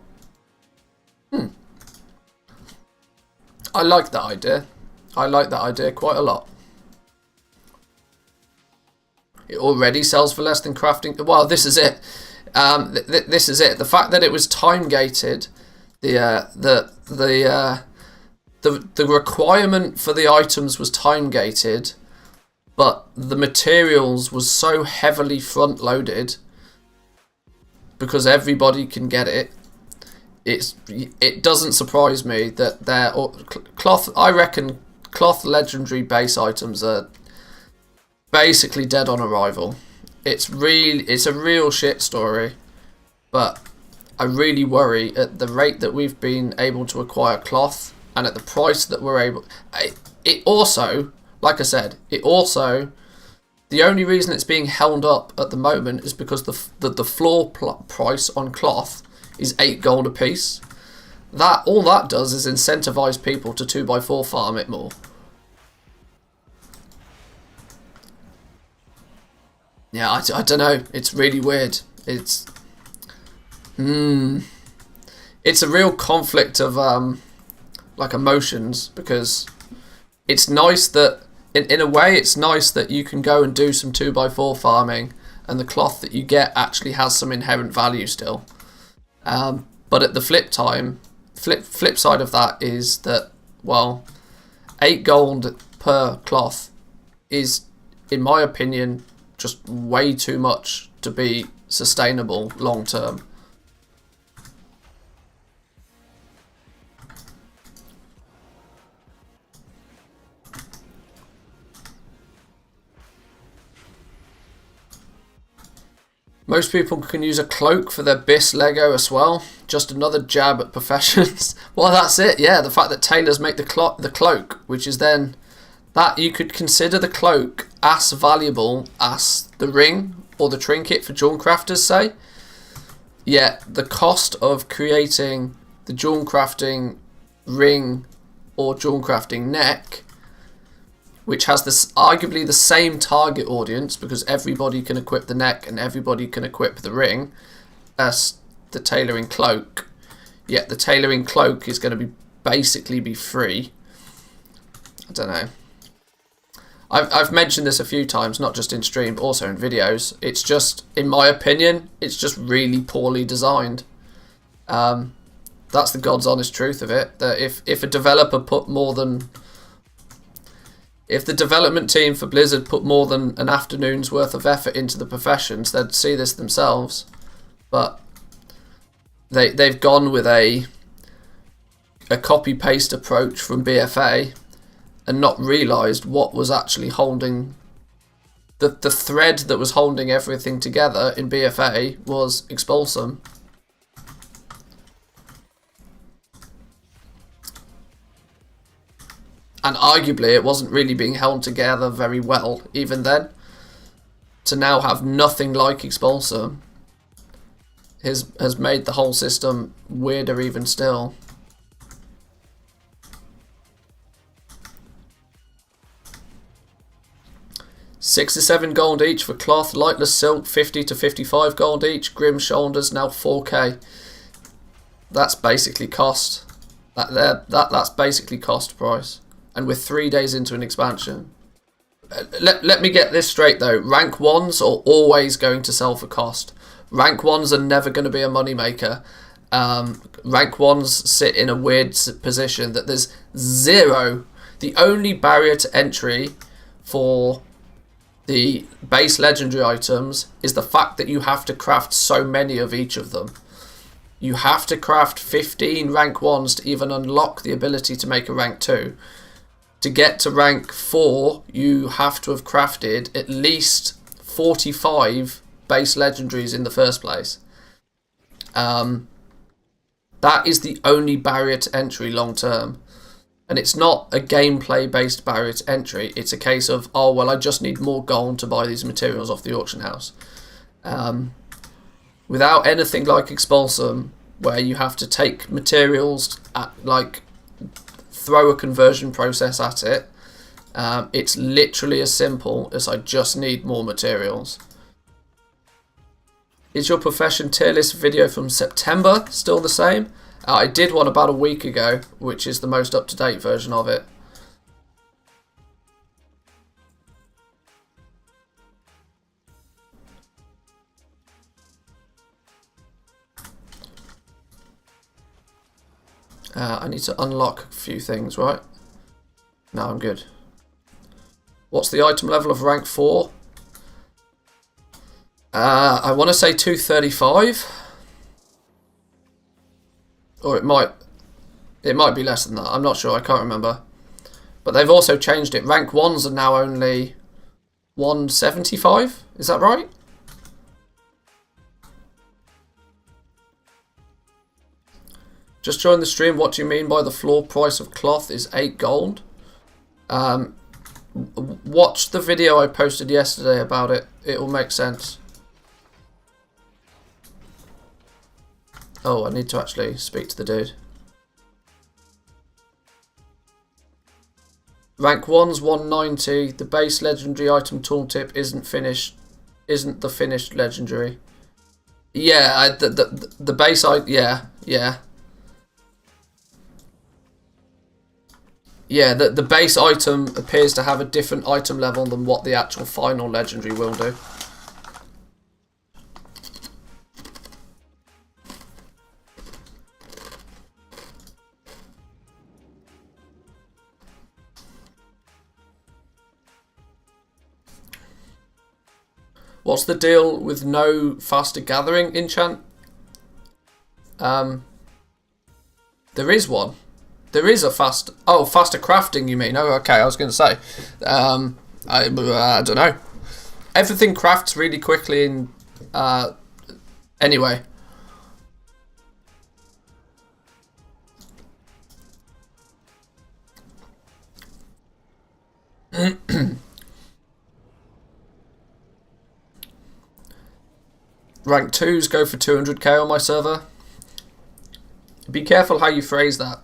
I like that idea. I like that idea quite a lot. It already sells for less than crafting. Well, this is it. This is it. The fact that it was time gated, the requirement for the items was time gated, but the materials was so heavily front loaded because everybody can get it. It doesn't surprise me that cloth. I reckon cloth legendary base items are basically dead on arrival. It's a real shit story, but I really worry at the rate that we've been able to acquire cloth and at the price that we're able. It also, like I said, the only reason it's being held up at the moment is because the floor price on cloth is 8 gold a piece. All that does is incentivize people to 2x4 farm it more. Yeah, I don't know. It's really weird. It's a real conflict of like emotions, because it's nice that in a way it's nice that you can go and do some 2x4 farming and the cloth that you get actually has some inherent value still. But at the flip side of that is that, well, 8 gold per cloth is, in my opinion, just way too much to be sustainable long term. Most people can use a cloak for their BIS Lego as well. Just another jab at professions. Well, that's it. Yeah, the fact that tailors make the cloak, which is then that you could consider the cloak as valuable as the ring or the trinket for jewel crafters, say. Yet the cost of creating the jewel crafting ring or jewel crafting neck, which has this arguably the same target audience because everybody can equip the neck and everybody can equip the ring, as the tailoring cloak. Yet the tailoring cloak is going to basically be free. I don't know. I've mentioned this a few times, not just in stream, but also in videos. It's just, in my opinion, it's just really poorly designed. That's the God's honest truth of it. That if a developer put more than... If the development team for Blizzard put more than an afternoon's worth of effort into the professions, they'd see this themselves. But they've gone with a copy-paste approach from BFA and not realised what was actually holding... The thread that was holding everything together in BFA was Expulsum. And arguably it wasn't really being held together very well even then. To now have nothing like Expulsum has made the whole system weirder even still. $6 to $7 gold each for cloth, lightless silk 50 to 55 gold each, grim shoulders now 4k. That's basically cost. That's basically cost price. And we're 3 days into an expansion. Let me get this straight though. Rank 1s are always going to sell for cost. Rank 1s are never going to be a moneymaker. Rank 1s sit in a weird position that there's zero. The only barrier to entry for the base legendary items is the fact that you have to craft so many of each of them. You have to craft 15 rank 1s to even unlock the ability to make a rank 2. To get to rank 4, you have to have crafted at least 45 base legendaries in the first place. That is the only barrier to entry long term. And it's not a gameplay based barrier to entry. It's a case of, oh, well, I just need more gold to buy these materials off the auction house. Without anything like Expulsum, where you have to take materials, throw a conversion process at it, it's literally as simple as I just need more materials. Is your profession tier list video from September still the same? I did one about a week ago, which is the most up-to-date version of it. I need to unlock a few things, right? No, I'm good. What's the item level of rank 4? I want to say 235. Or it might be less than that. I'm not sure. I can't remember. But they've also changed it. Rank 1s are now only 175. Is that right? Just join the stream. What do you mean by the floor price of cloth is 8 gold? Watch the video I posted yesterday about it. It will make sense. Oh, I need to actually speak to the dude. Rank 1's 190. The base legendary item tooltip isn't the finished legendary. Yeah, the base yeah. Yeah, the base item appears to have a different item level than what the actual final legendary will do. What's the deal with no faster gathering enchant? There is one. There is a faster crafting, you mean? Oh, okay, I was going to say. I don't know. Everything crafts really quickly in... anyway. Rank 2s go for 200k on my server. Be careful how you phrase that.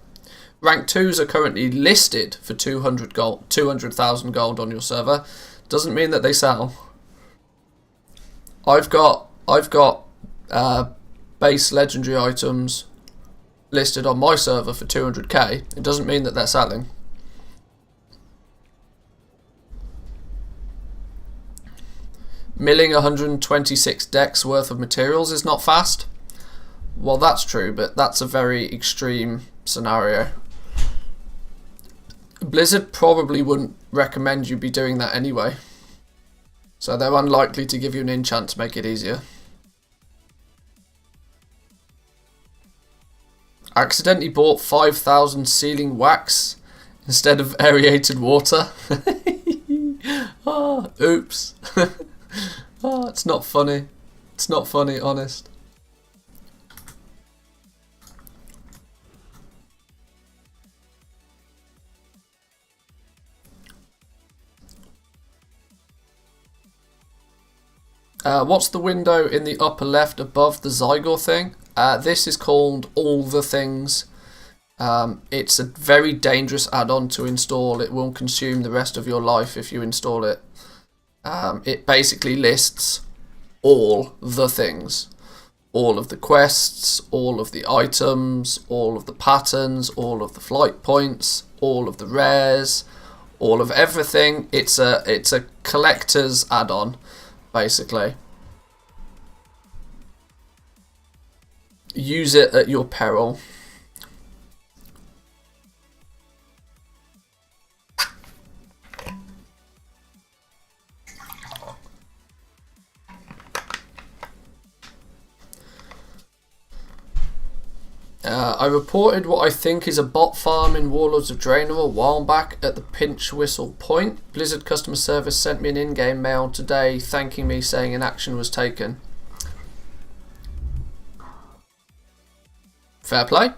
Rank 2s are currently listed for 200 gold, 200,000 gold on your server. Doesn't mean that they sell. I've got base legendary items listed on my server for 200k. It doesn't mean that they're selling. Milling 126 decks worth of materials is not fast. Well, that's true, but that's a very extreme scenario. Blizzard probably wouldn't recommend you be doing that anyway. So they're unlikely to give you an enchant to make it easier. I accidentally bought 5,000 sealing wax instead of aerated water. Oh, oops. Oh, it's not funny. It's not funny, honest. What's the window in the upper left above the Zygor thing? This is called All the Things. It's a very dangerous add-on to install. It will consume the rest of your life if you install it. It basically lists all the things. All of the quests, all of the items, all of the patterns, all of the flight points, all of the rares, all of everything. It's a collector's add-on, basically. Use it at your peril. I reported what I think is a bot farm in Warlords of Draenor a while back at the pinch whistle point. Blizzard customer service sent me an in-game mail today thanking me, saying an action was taken. Fair play.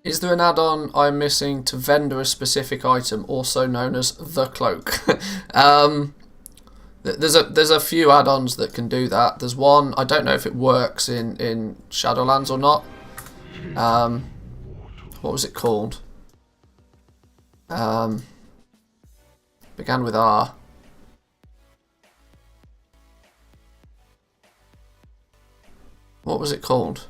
Is there an add-on I'm missing to vendor a specific item, also known as the cloak? There's a few add-ons that can do that. There's one, I don't know if it works in Shadowlands or not. What was it called? Began with R. What was it called?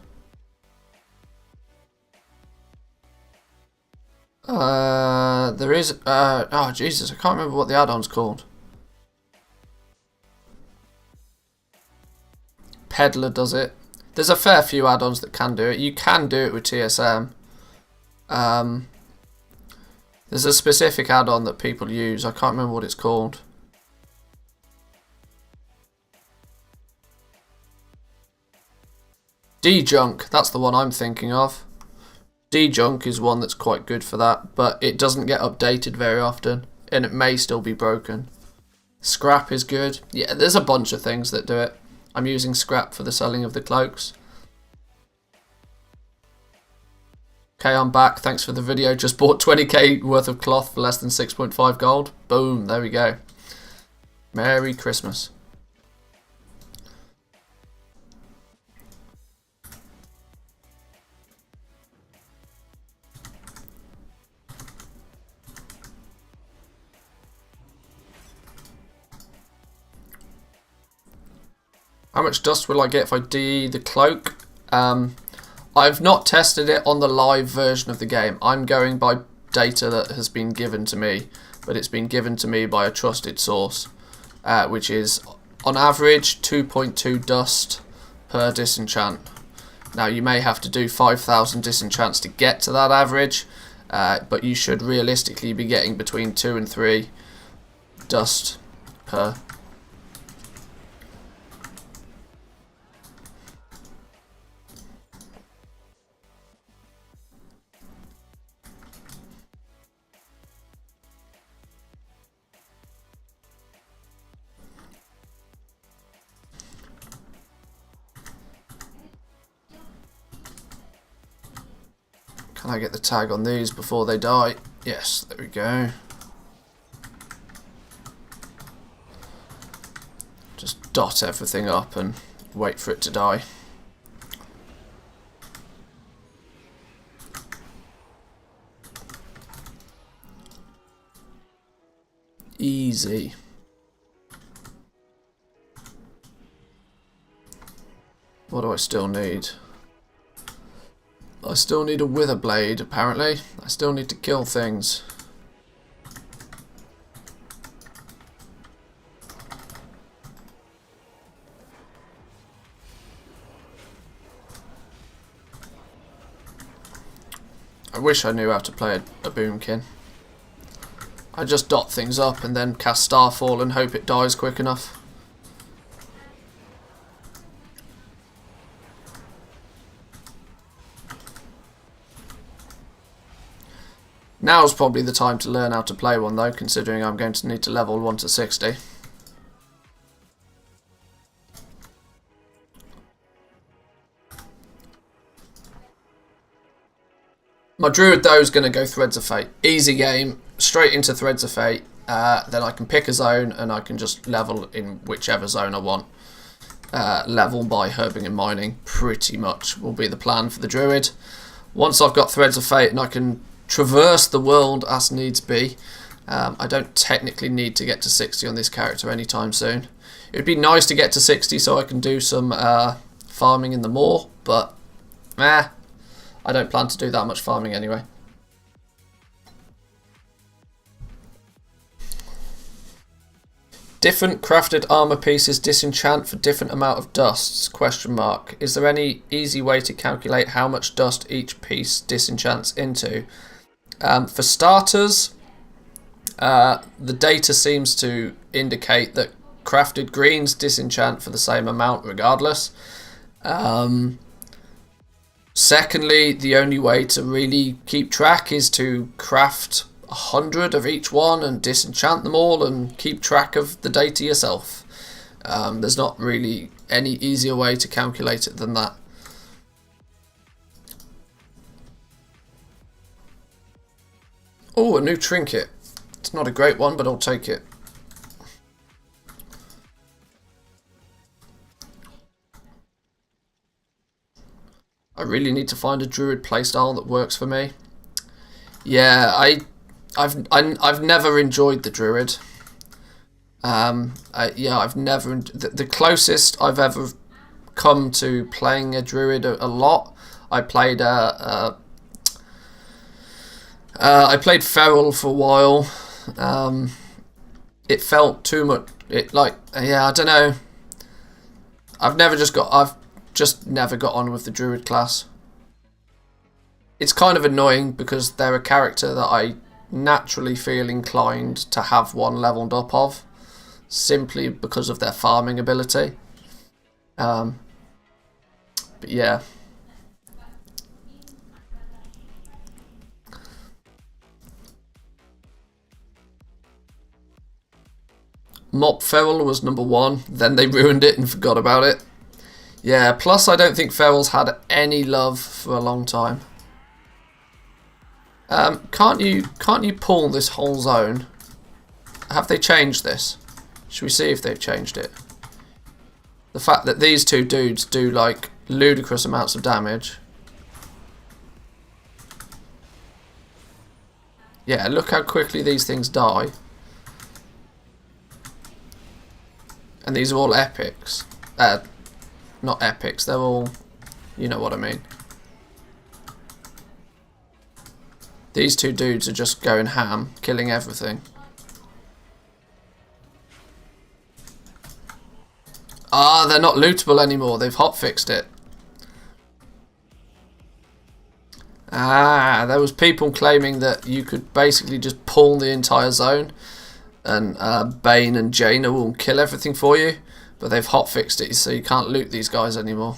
There is oh Jesus, I can't remember what the add-on's called. Peddler does it. There's a fair few add-ons that can do it. You can do it with TSM. There's a specific add-on that people use. I can't remember what it's called. D-Junk, that's the one I'm thinking of. D-Junk is one that's quite good for that, but it doesn't get updated very often, and it may still be broken. Scrap is good. Yeah, there's a bunch of things that do it. I'm using scrap for the selling of the cloaks. Okay, I'm back. Thanks for the video. Just bought 20k worth of cloth for less than 6.5 gold. Boom, there we go. Merry Christmas. How much dust will I get if I DE the cloak? I've not tested it on the live version of the game. I'm going by data that has been given to me, but it's been given to me by a trusted source, which is on average 2.2 dust per disenchant. Now you may have to do 5,000 disenchants to get to that average, but you should realistically be getting between 2 and 3 dust per. Can I get the tag on these before they die? Yes, there we go. just dot everything up and wait for it to die. Easy. What do I still need? I still need a wither blade, apparently. I still need to kill things. I wish I knew how to play a boomkin. I just dot things up and then cast Starfall and hope it dies quick enough. Now's probably the time to learn how to play one though, considering I'm going to need to level 1 to 60. My druid though is going to go Threads of Fate. Easy game, straight into Threads of Fate. Then I can pick a zone and I can just level in whichever zone I want. Level by herbing and mining, pretty much will be the plan for the druid. Once I've got Threads of Fate and I can traverse the world as needs be, I don't technically need to get to 60 on this character anytime soon. It would be nice to get to 60 so I can do some farming in the moor, but I don't plan to do that much farming anyway. Different crafted armor pieces disenchant for different amount of dusts, question mark. Is there any easy way to calculate how much dust each piece disenchants into? For starters, the data seems to indicate that crafted greens disenchant for the same amount regardless. Secondly, the only way to really keep track is to craft 100 of each one and disenchant them all and keep track of the data yourself. There's not really any easier way to calculate it than that. Oh, a new trinket. It's not a great one, but I'll take it. I really need to find a druid playstyle that works for me. Yeah, I've never enjoyed the druid. I've never the closest I've ever come to playing a druid a lot. I played Feral for a while. It felt too much. I don't know. I've just never got on with the druid class. It's kind of annoying because they're a character that I naturally feel inclined to have one leveled up of, simply because of their farming ability. But yeah. Mop Feral was number 1, then they ruined it and forgot about it. Yeah, plus I don't think Feral's had any love for a long time. Can't you pull this whole zone? Have they changed this? Should we see if they've changed it? The fact that these two dudes do like ludicrous amounts of damage. Yeah, look how quickly these things die. And these are all epics. Not epics, they're all, you know what I mean. These two dudes are just going ham, killing everything. Ah, they're not lootable anymore, they've hotfixed it. Ah, there was people claiming that you could basically just pull the entire zone and Bane and Jaina will kill everything for you. But they've hotfixed it so you can't loot these guys anymore.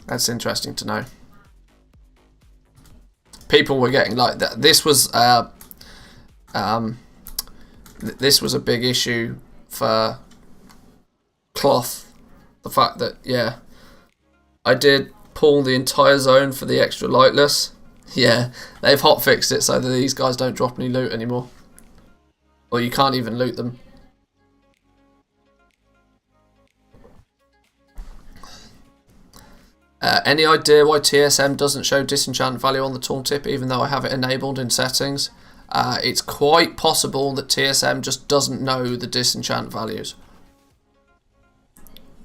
That's interesting to know. People were getting like that. This was a big issue for Cloth. The fact that, yeah, I did pull the entire zone for the extra lightless. Yeah, they've hotfixed it so that these guys don't drop any loot anymore. Or you can't even loot them. Any idea why TSM doesn't show disenchant value on the tooltip even though I have it enabled in settings? It's quite possible that TSM just doesn't know the disenchant values.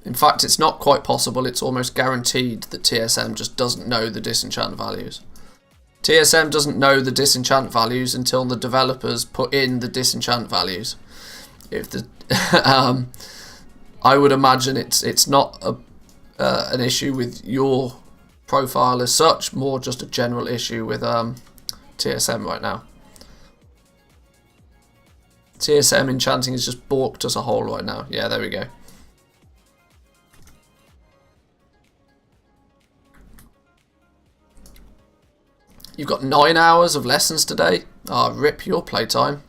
In fact, it's not quite possible, it's almost guaranteed that TSM just doesn't know the disenchant values. TSM doesn't know the disenchant values until the developers put in the disenchant values. If the I would imagine it's not an issue with your profile as such, more just a general issue with TSM right now. TSM enchanting is just balked as a whole right now. Yeah, there we go. You've got 9 hours of lessons today. Ah, rip your playtime.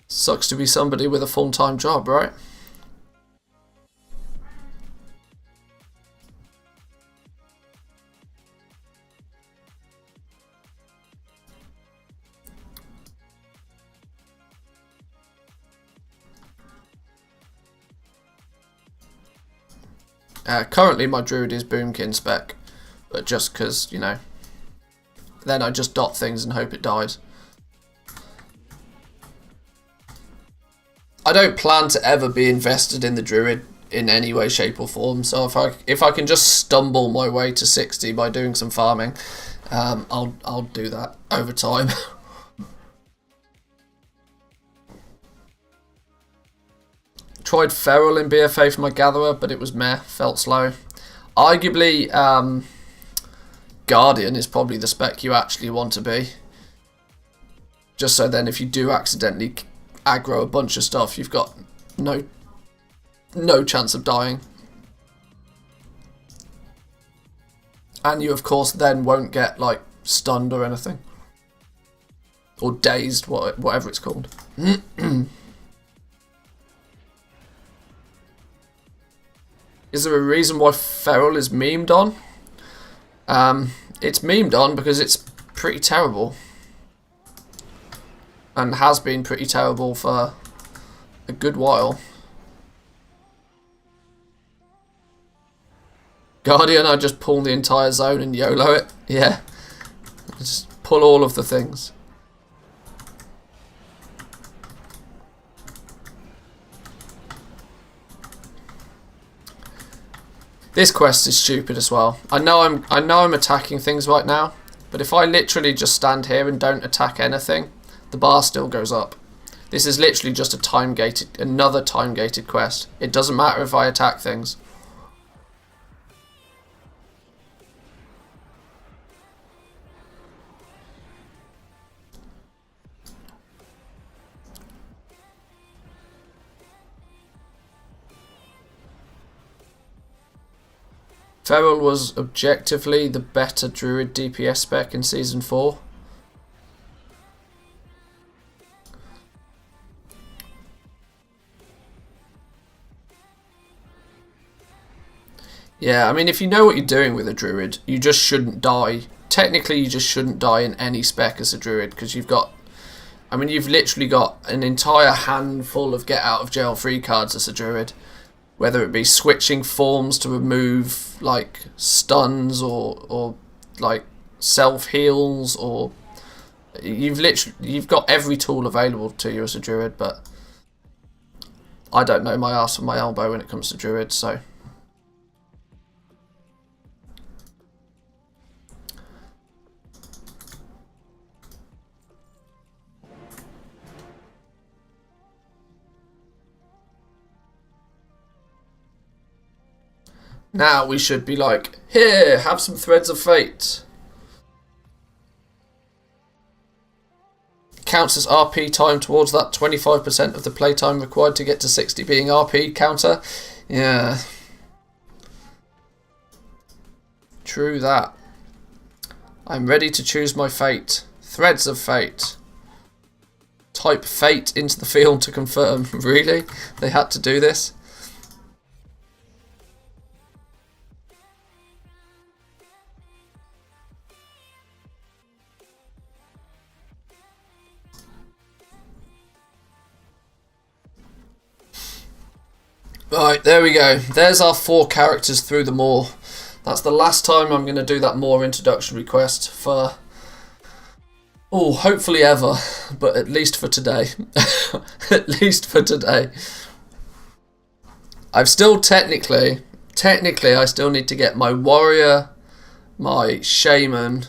Sucks to be somebody with a full-time job, right? Currently my druid is boomkin spec, but just because, you know, then I just dot things and hope it dies. I don't plan to ever be invested in the druid in any way, shape or form, so if I can just stumble my way to 60 by doing some farming, I'll do that over time. Tried Feral in BFA for my Gatherer, but it was meh, felt slow. Arguably, Guardian is probably the spec you actually want to be. Just so then if you do accidentally aggro a bunch of stuff, you've got no chance of dying. And you of course then won't get like stunned or anything. Or dazed, whatever it's called. Is there a reason why Feral is memed on? It's memed on because it's pretty terrible. And has been pretty terrible for a good while. Guardian, I just pull the entire zone and YOLO it. Yeah. Just pull all of the things. This quest is stupid as well. I know I'm attacking things right now, but if I literally just stand here and don't attack anything, the bar still goes up. This is literally just another time-gated quest. It doesn't matter if I attack things. Feral was objectively the better druid DPS spec in Season 4. Yeah, I mean, if you know what you're doing with a druid, you just shouldn't die. Technically, you just shouldn't die in any spec as a druid, because you've literally got an entire handful of get out of jail free cards as a druid. Whether it be switching forms to remove like stuns or like self heals, or you've got every tool available to you as a druid, but I don't know my ass from my elbow when it comes to druids, so. Now we should be like, here, have some threads of fate. Counts as RP time towards that 25% of the playtime required to get to 60 being RP counter. Yeah. True that. I'm ready to choose my fate. Threads of fate. Type fate into the field to confirm. Really? They had to do this? Right, there we go. There's our 4 characters through the Maw. That's the last time I'm going to do that Maw introduction request for, hopefully ever, but at least for today. At least for today. I've still technically, I still need to get my warrior, my shaman,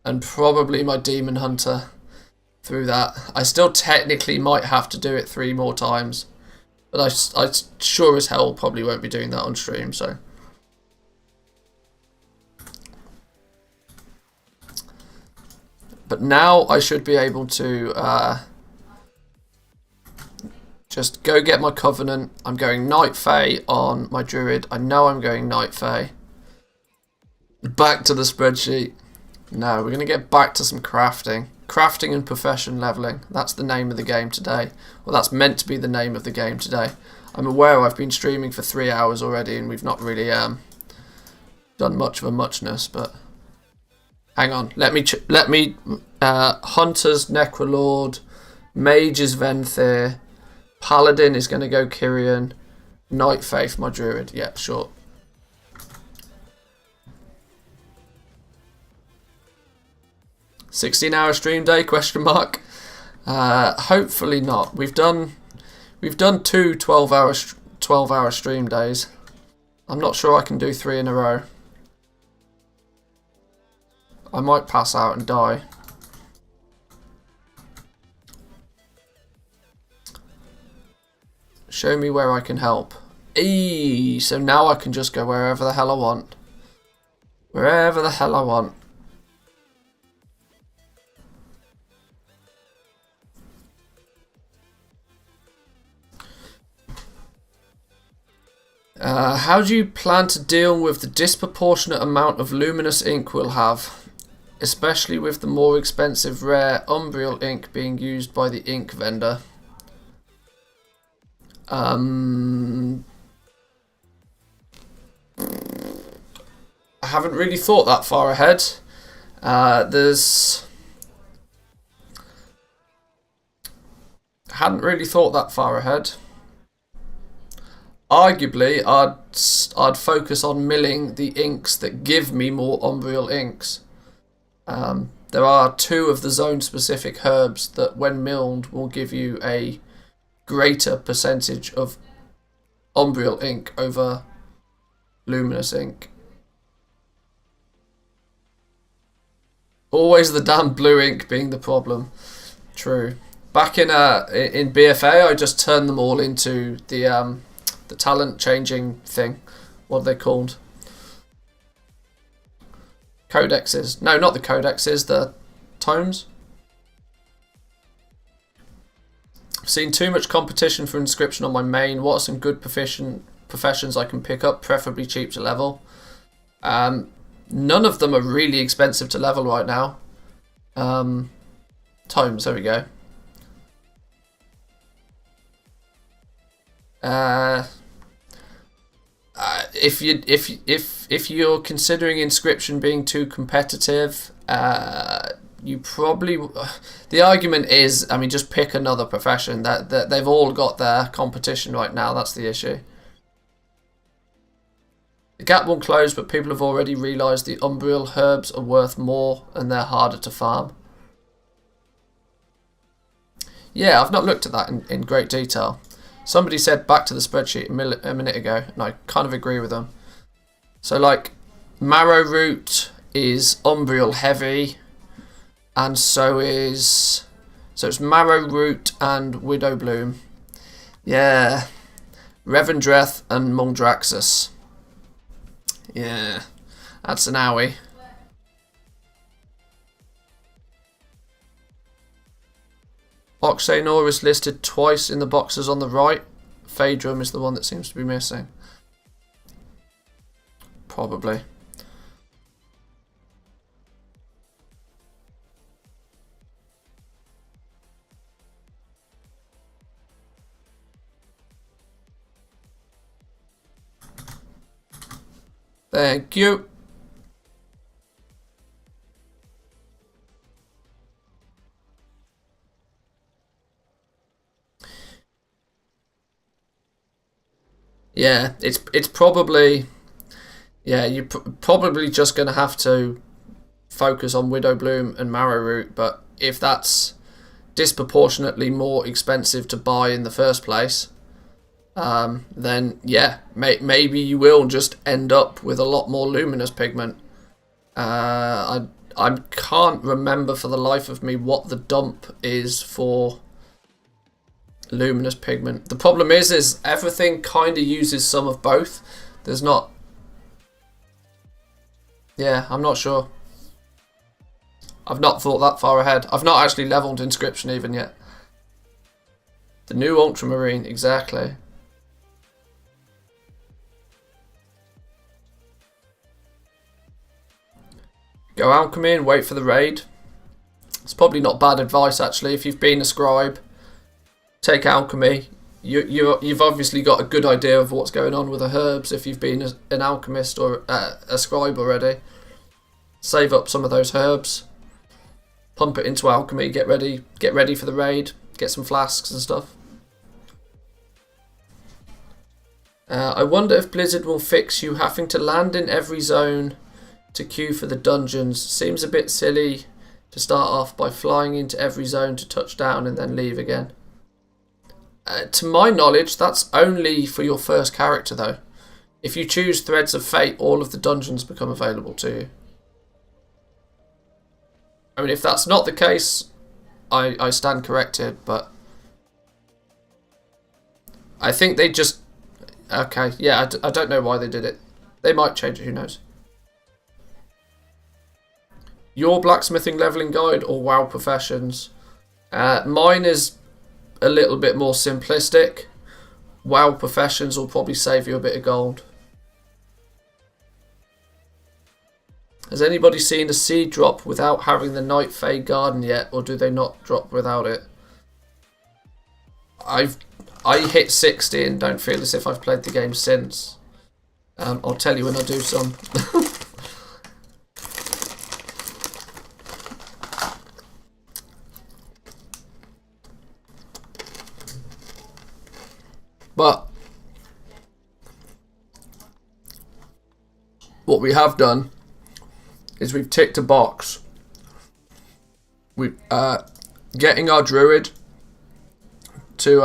and probably my demon hunter through that. I still technically might have to do it 3 more times. But I sure as hell probably won't be doing that on stream, so. But now I should be able to just go get my Covenant. I'm going Night Fae on my Druid. I know I'm going Night Fae. Back to the spreadsheet. No, we're going to get back to some crafting. Crafting and profession leveling. That's the name of the game today. Well, that's meant to be the name of the game today. I'm aware I've been streaming for 3 hours already and we've not really done much of a muchness, but hang on. Let me Hunter's Necrolord, Mage is Venthyr, Paladin is going to go Kyrian, Night Faith my Druid. Yeah, sure. "16-hour stream day? Question mark. Hopefully not. We've done 2 12-hour stream days. I'm not sure I can do 3 in a row. I might pass out and die. Show me where I can help. So now I can just go wherever the hell I want. Wherever the hell I want. How do you plan to deal with the disproportionate amount of luminous ink we'll have, especially with the more expensive rare Umbriel ink being used by the ink vendor? I haven't really thought that far ahead. Hadn't really thought that far ahead. Arguably, I'd focus on milling the inks that give me more Umbriel inks. There are 2 of the zone-specific herbs that, when milled, will give you a greater percentage of Umbriel ink over luminous ink. Always the damn blue ink being the problem. True. Back in BFA, I just turned them all into the talent changing thing. What are they called? Codexes. No, not the codexes, the tomes. I've seen too much competition for inscription on my main. What are some good professions I can pick up, preferably cheap to level? None of them are really expensive to level right now. Tomes, there we go. If you're considering inscription being too competitive, you probably, the argument is, I mean, just pick another profession. That they've all got their competition right now. That's the issue. The gap won't close, but people have already realised the Umbriel herbs are worth more and they're harder to farm. Yeah, I've not looked at that in great detail. Somebody said back to the spreadsheet a minute ago, and I kind of agree with them. So, like, Marrow Root is Umbriel heavy, and so it's Marrow Root and Widow Bloom. Yeah, Revendreth and Mundraxus. Yeah, that's an owie. Oxanor is listed twice in the boxes on the right. Phaedrum is the one that seems to be missing. Probably. Thank you. Yeah, it's probably, yeah, you're probably just going to have to focus on Widow Bloom and Marrow Root, but if that's disproportionately more expensive to buy in the first place, then yeah, maybe you will just end up with a lot more luminous pigment. I can't remember for the life of me what the dump is for luminous pigment. The problem is everything kind of uses some of both. There's not... Yeah, I'm not sure. I've not thought that far ahead. I've not actually leveled Inscription even yet. The new Ultramarine, exactly. Go Alchemy and wait for the raid. It's probably not bad advice actually. If you've been a scribe, take Alchemy. You've obviously got a good idea of what's going on with the herbs if you've been an alchemist or a scribe already. Save up some of those herbs. Pump it into Alchemy. Get ready for the raid. Get some flasks and stuff. I wonder if Blizzard will fix you having to land in every zone to queue for the dungeons. Seems a bit silly to start off by flying into every zone to touch down and then leave again. To my knowledge, that's only for your first character though. If you choose Threads of Fate, all of the dungeons become available to you. I mean, if that's not the case, I stand corrected, but I think they just... Okay, yeah, I don't know why they did it. They might change it, who knows. Your blacksmithing leveling guide or WoW Professions? Mine is a little bit more simplistic. WoW Professions will probably save you a bit of gold. Has anybody seen a seed drop without having the Night Fae Garden yet, or do they not drop without it? I hit 60 and don't feel as if I've played the game since. I'll tell you when I do some. But what we have done is we've ticked a box. We're getting our druid to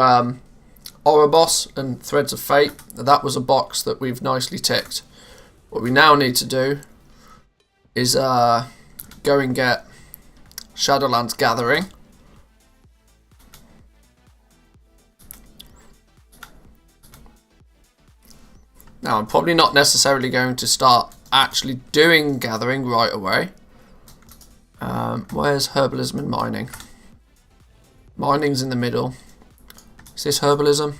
Oribos and Threads of Fate. That was a box that we've nicely ticked. What we now need to do is go and get Shadowlands Gathering. Now, I'm probably not necessarily going to start actually doing gathering right away. Where's herbalism and mining? Mining's in the middle. Is this herbalism?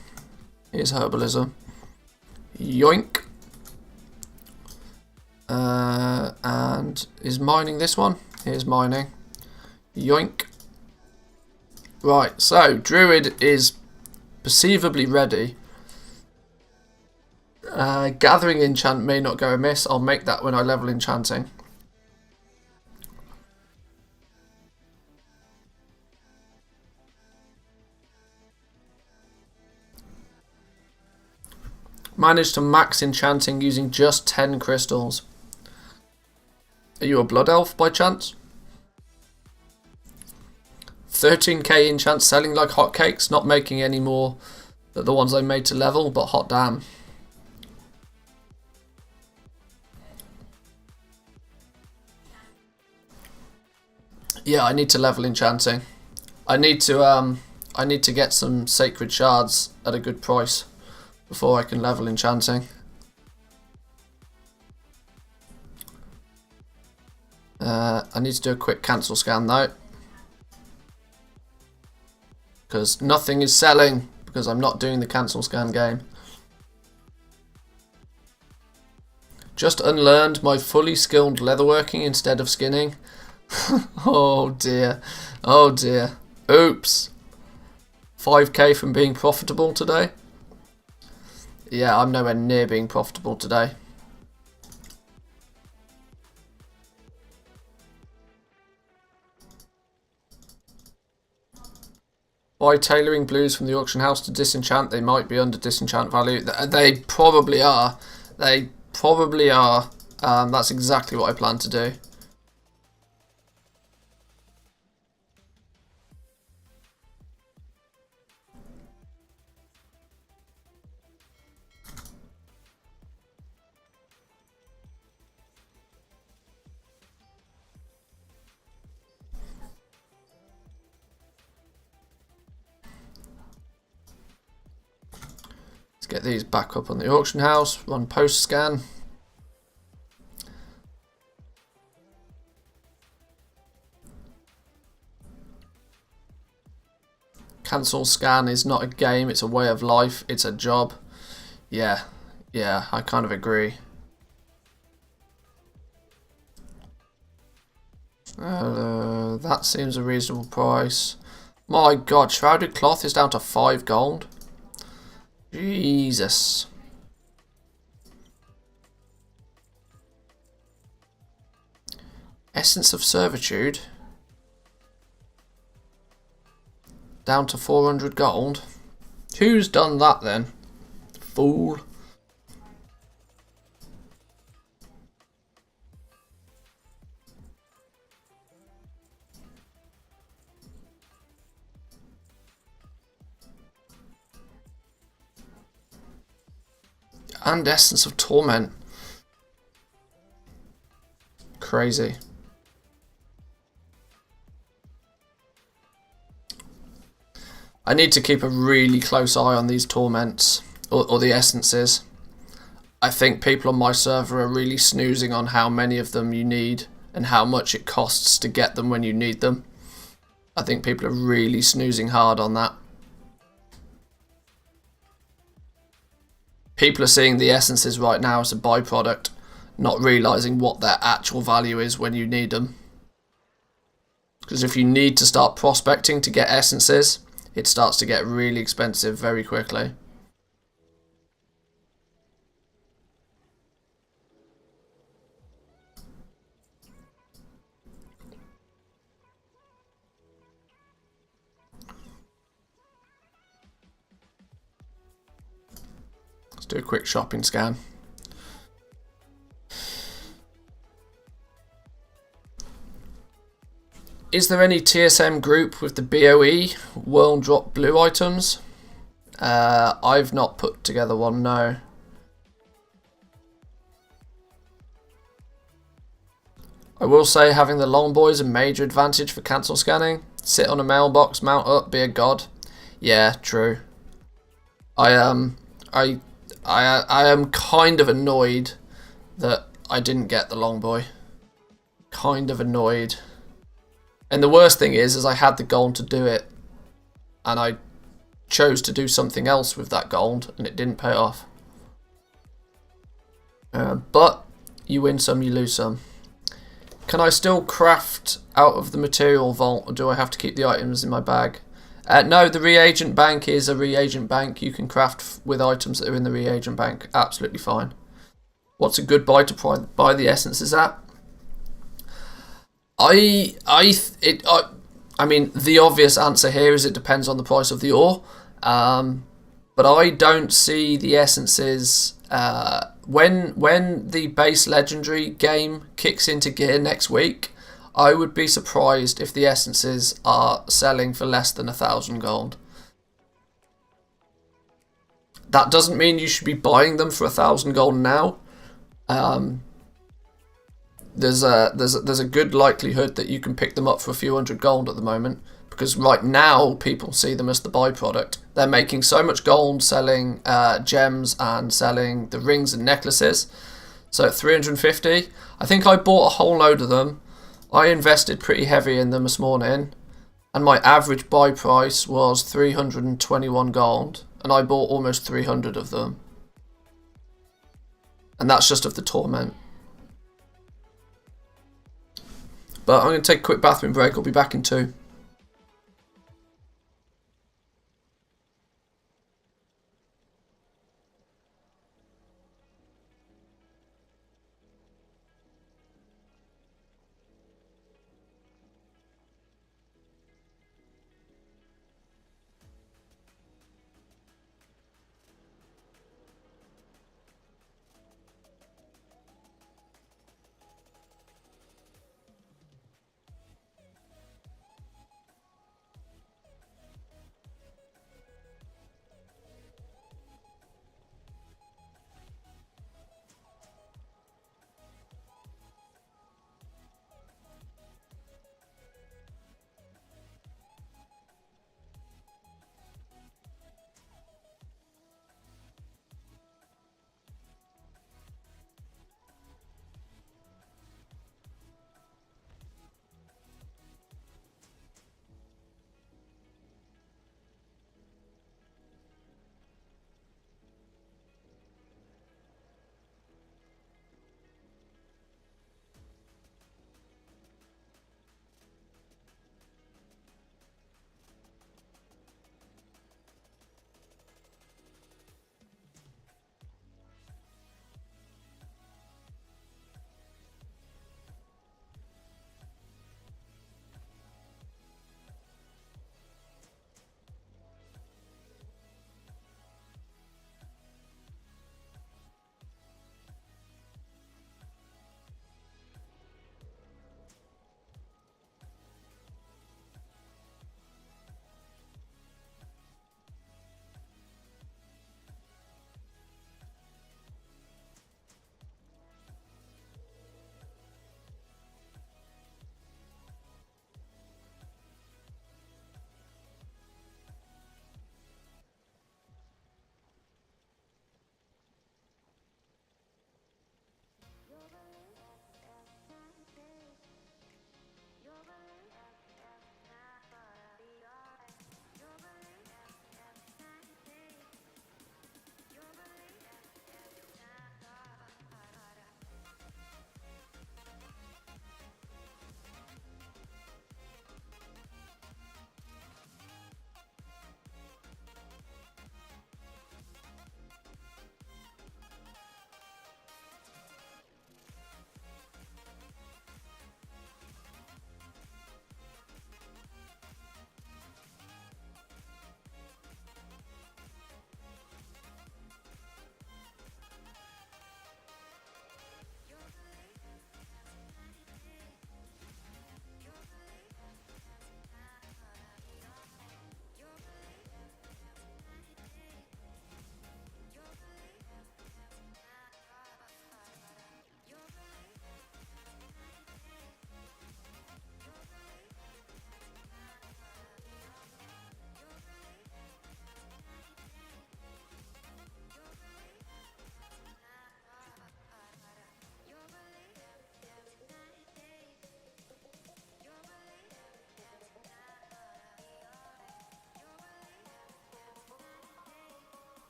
Here's herbalism. Yoink. And is mining this one? Here's mining. Yoink. Right, so Druid is perceivably ready. Gathering enchant may not go amiss. I'll make that when I level enchanting. Managed to max enchanting using just 10 crystals. Are you a blood elf by chance? 13k enchants selling like hotcakes, not making any more than the ones I made to level, but hot damn. Yeah, I need to level enchanting. I need to get some sacred shards at a good price before I can level enchanting. I need to do a quick cancel scan though, because nothing is selling because I'm not doing the cancel scan game. Just unlearned my fully skilled leatherworking instead of skinning. Oh dear. Oh dear. Oops. 5k from being profitable today. Yeah, I'm nowhere near being profitable today. By tailoring blues from the auction house to disenchant, they might be under disenchant value. They probably are. They probably are. That's exactly what I plan to do. Let's get these back up on the auction house. Run post scan. Cancel scan is not a game, it's a way of life, it's a job. Yeah, I kind of agree. That seems a reasonable price. My god, shrouded cloth is down to 5 gold. Jesus. Essence of servitude. Down to 400 gold. Who's done that then? Fool. And Essence of Torment. Crazy. I need to keep a really close eye on these torments, or the essences. I think people on my server are really snoozing on how many of them you need and how much it costs to get them when you need them. I think people are really snoozing hard on that. People are seeing the essences right now as a byproduct, not realising what their actual value is when you need them. Because if you need to start prospecting to get essences, it starts to get really expensive very quickly. Let's do a quick shopping scan. Is there any TSM group with the BOE, World Drop Blue items? I've not put together one, no. I will say having the long boy is a major advantage for cancel scanning. Sit on a mailbox, mount up, be a god. Yeah, true. I am kind of annoyed that I didn't get the long boy. Kind of annoyed. And the worst thing is I had the gold to do it, and I chose to do something else with that gold, and it didn't pay off. But you win some, you lose some. Can I still craft out of the material vault, or do I have to keep the items in my bag? No, the reagent bank is a reagent bank. You can craft with items that are in the reagent bank. Absolutely fine. What's a good buy to buy the essences at? I mean, the obvious answer here is it depends on the price of the ore. But I don't see the essences when the base legendary game kicks into gear next week. I would be surprised if the essences are selling for less than 1,000 gold. That doesn't mean you should be buying them for 1,000 gold now. There's a good likelihood that you can pick them up for a few hundred gold at the moment, because right now people see them as the byproduct. They're making so much gold selling gems and selling the rings and necklaces. So at 350, I think I bought a whole load of them. I invested pretty heavy in them this morning, and my average buy price was 321 gold, and I bought almost 300 of them. And that's just of the torment. But I'm going to take a quick bathroom break. I'll be back in 2.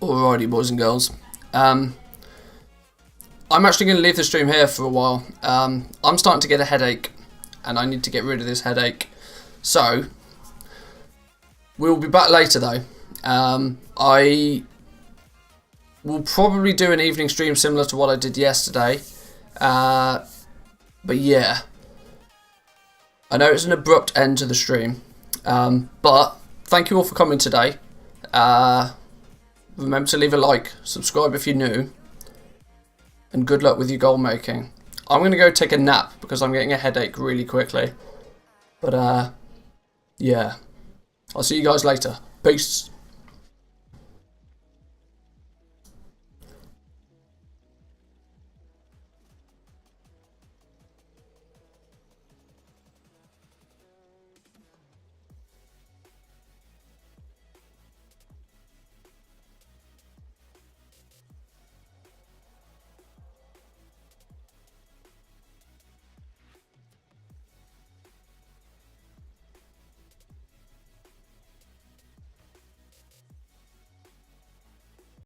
Alrighty, boys and girls. I'm actually going to leave the stream here for a while. I'm starting to get a headache, and I need to get rid of this headache. So, we'll be back later though. I will probably do an evening stream similar to what I did yesterday. But yeah. I know it's an abrupt end to the stream. But thank you all for coming today. Remember to leave a like, subscribe if you're new, and good luck with your goal making. I'm going to go take a nap because I'm getting a headache really quickly. But yeah, I'll see you guys later. Peace.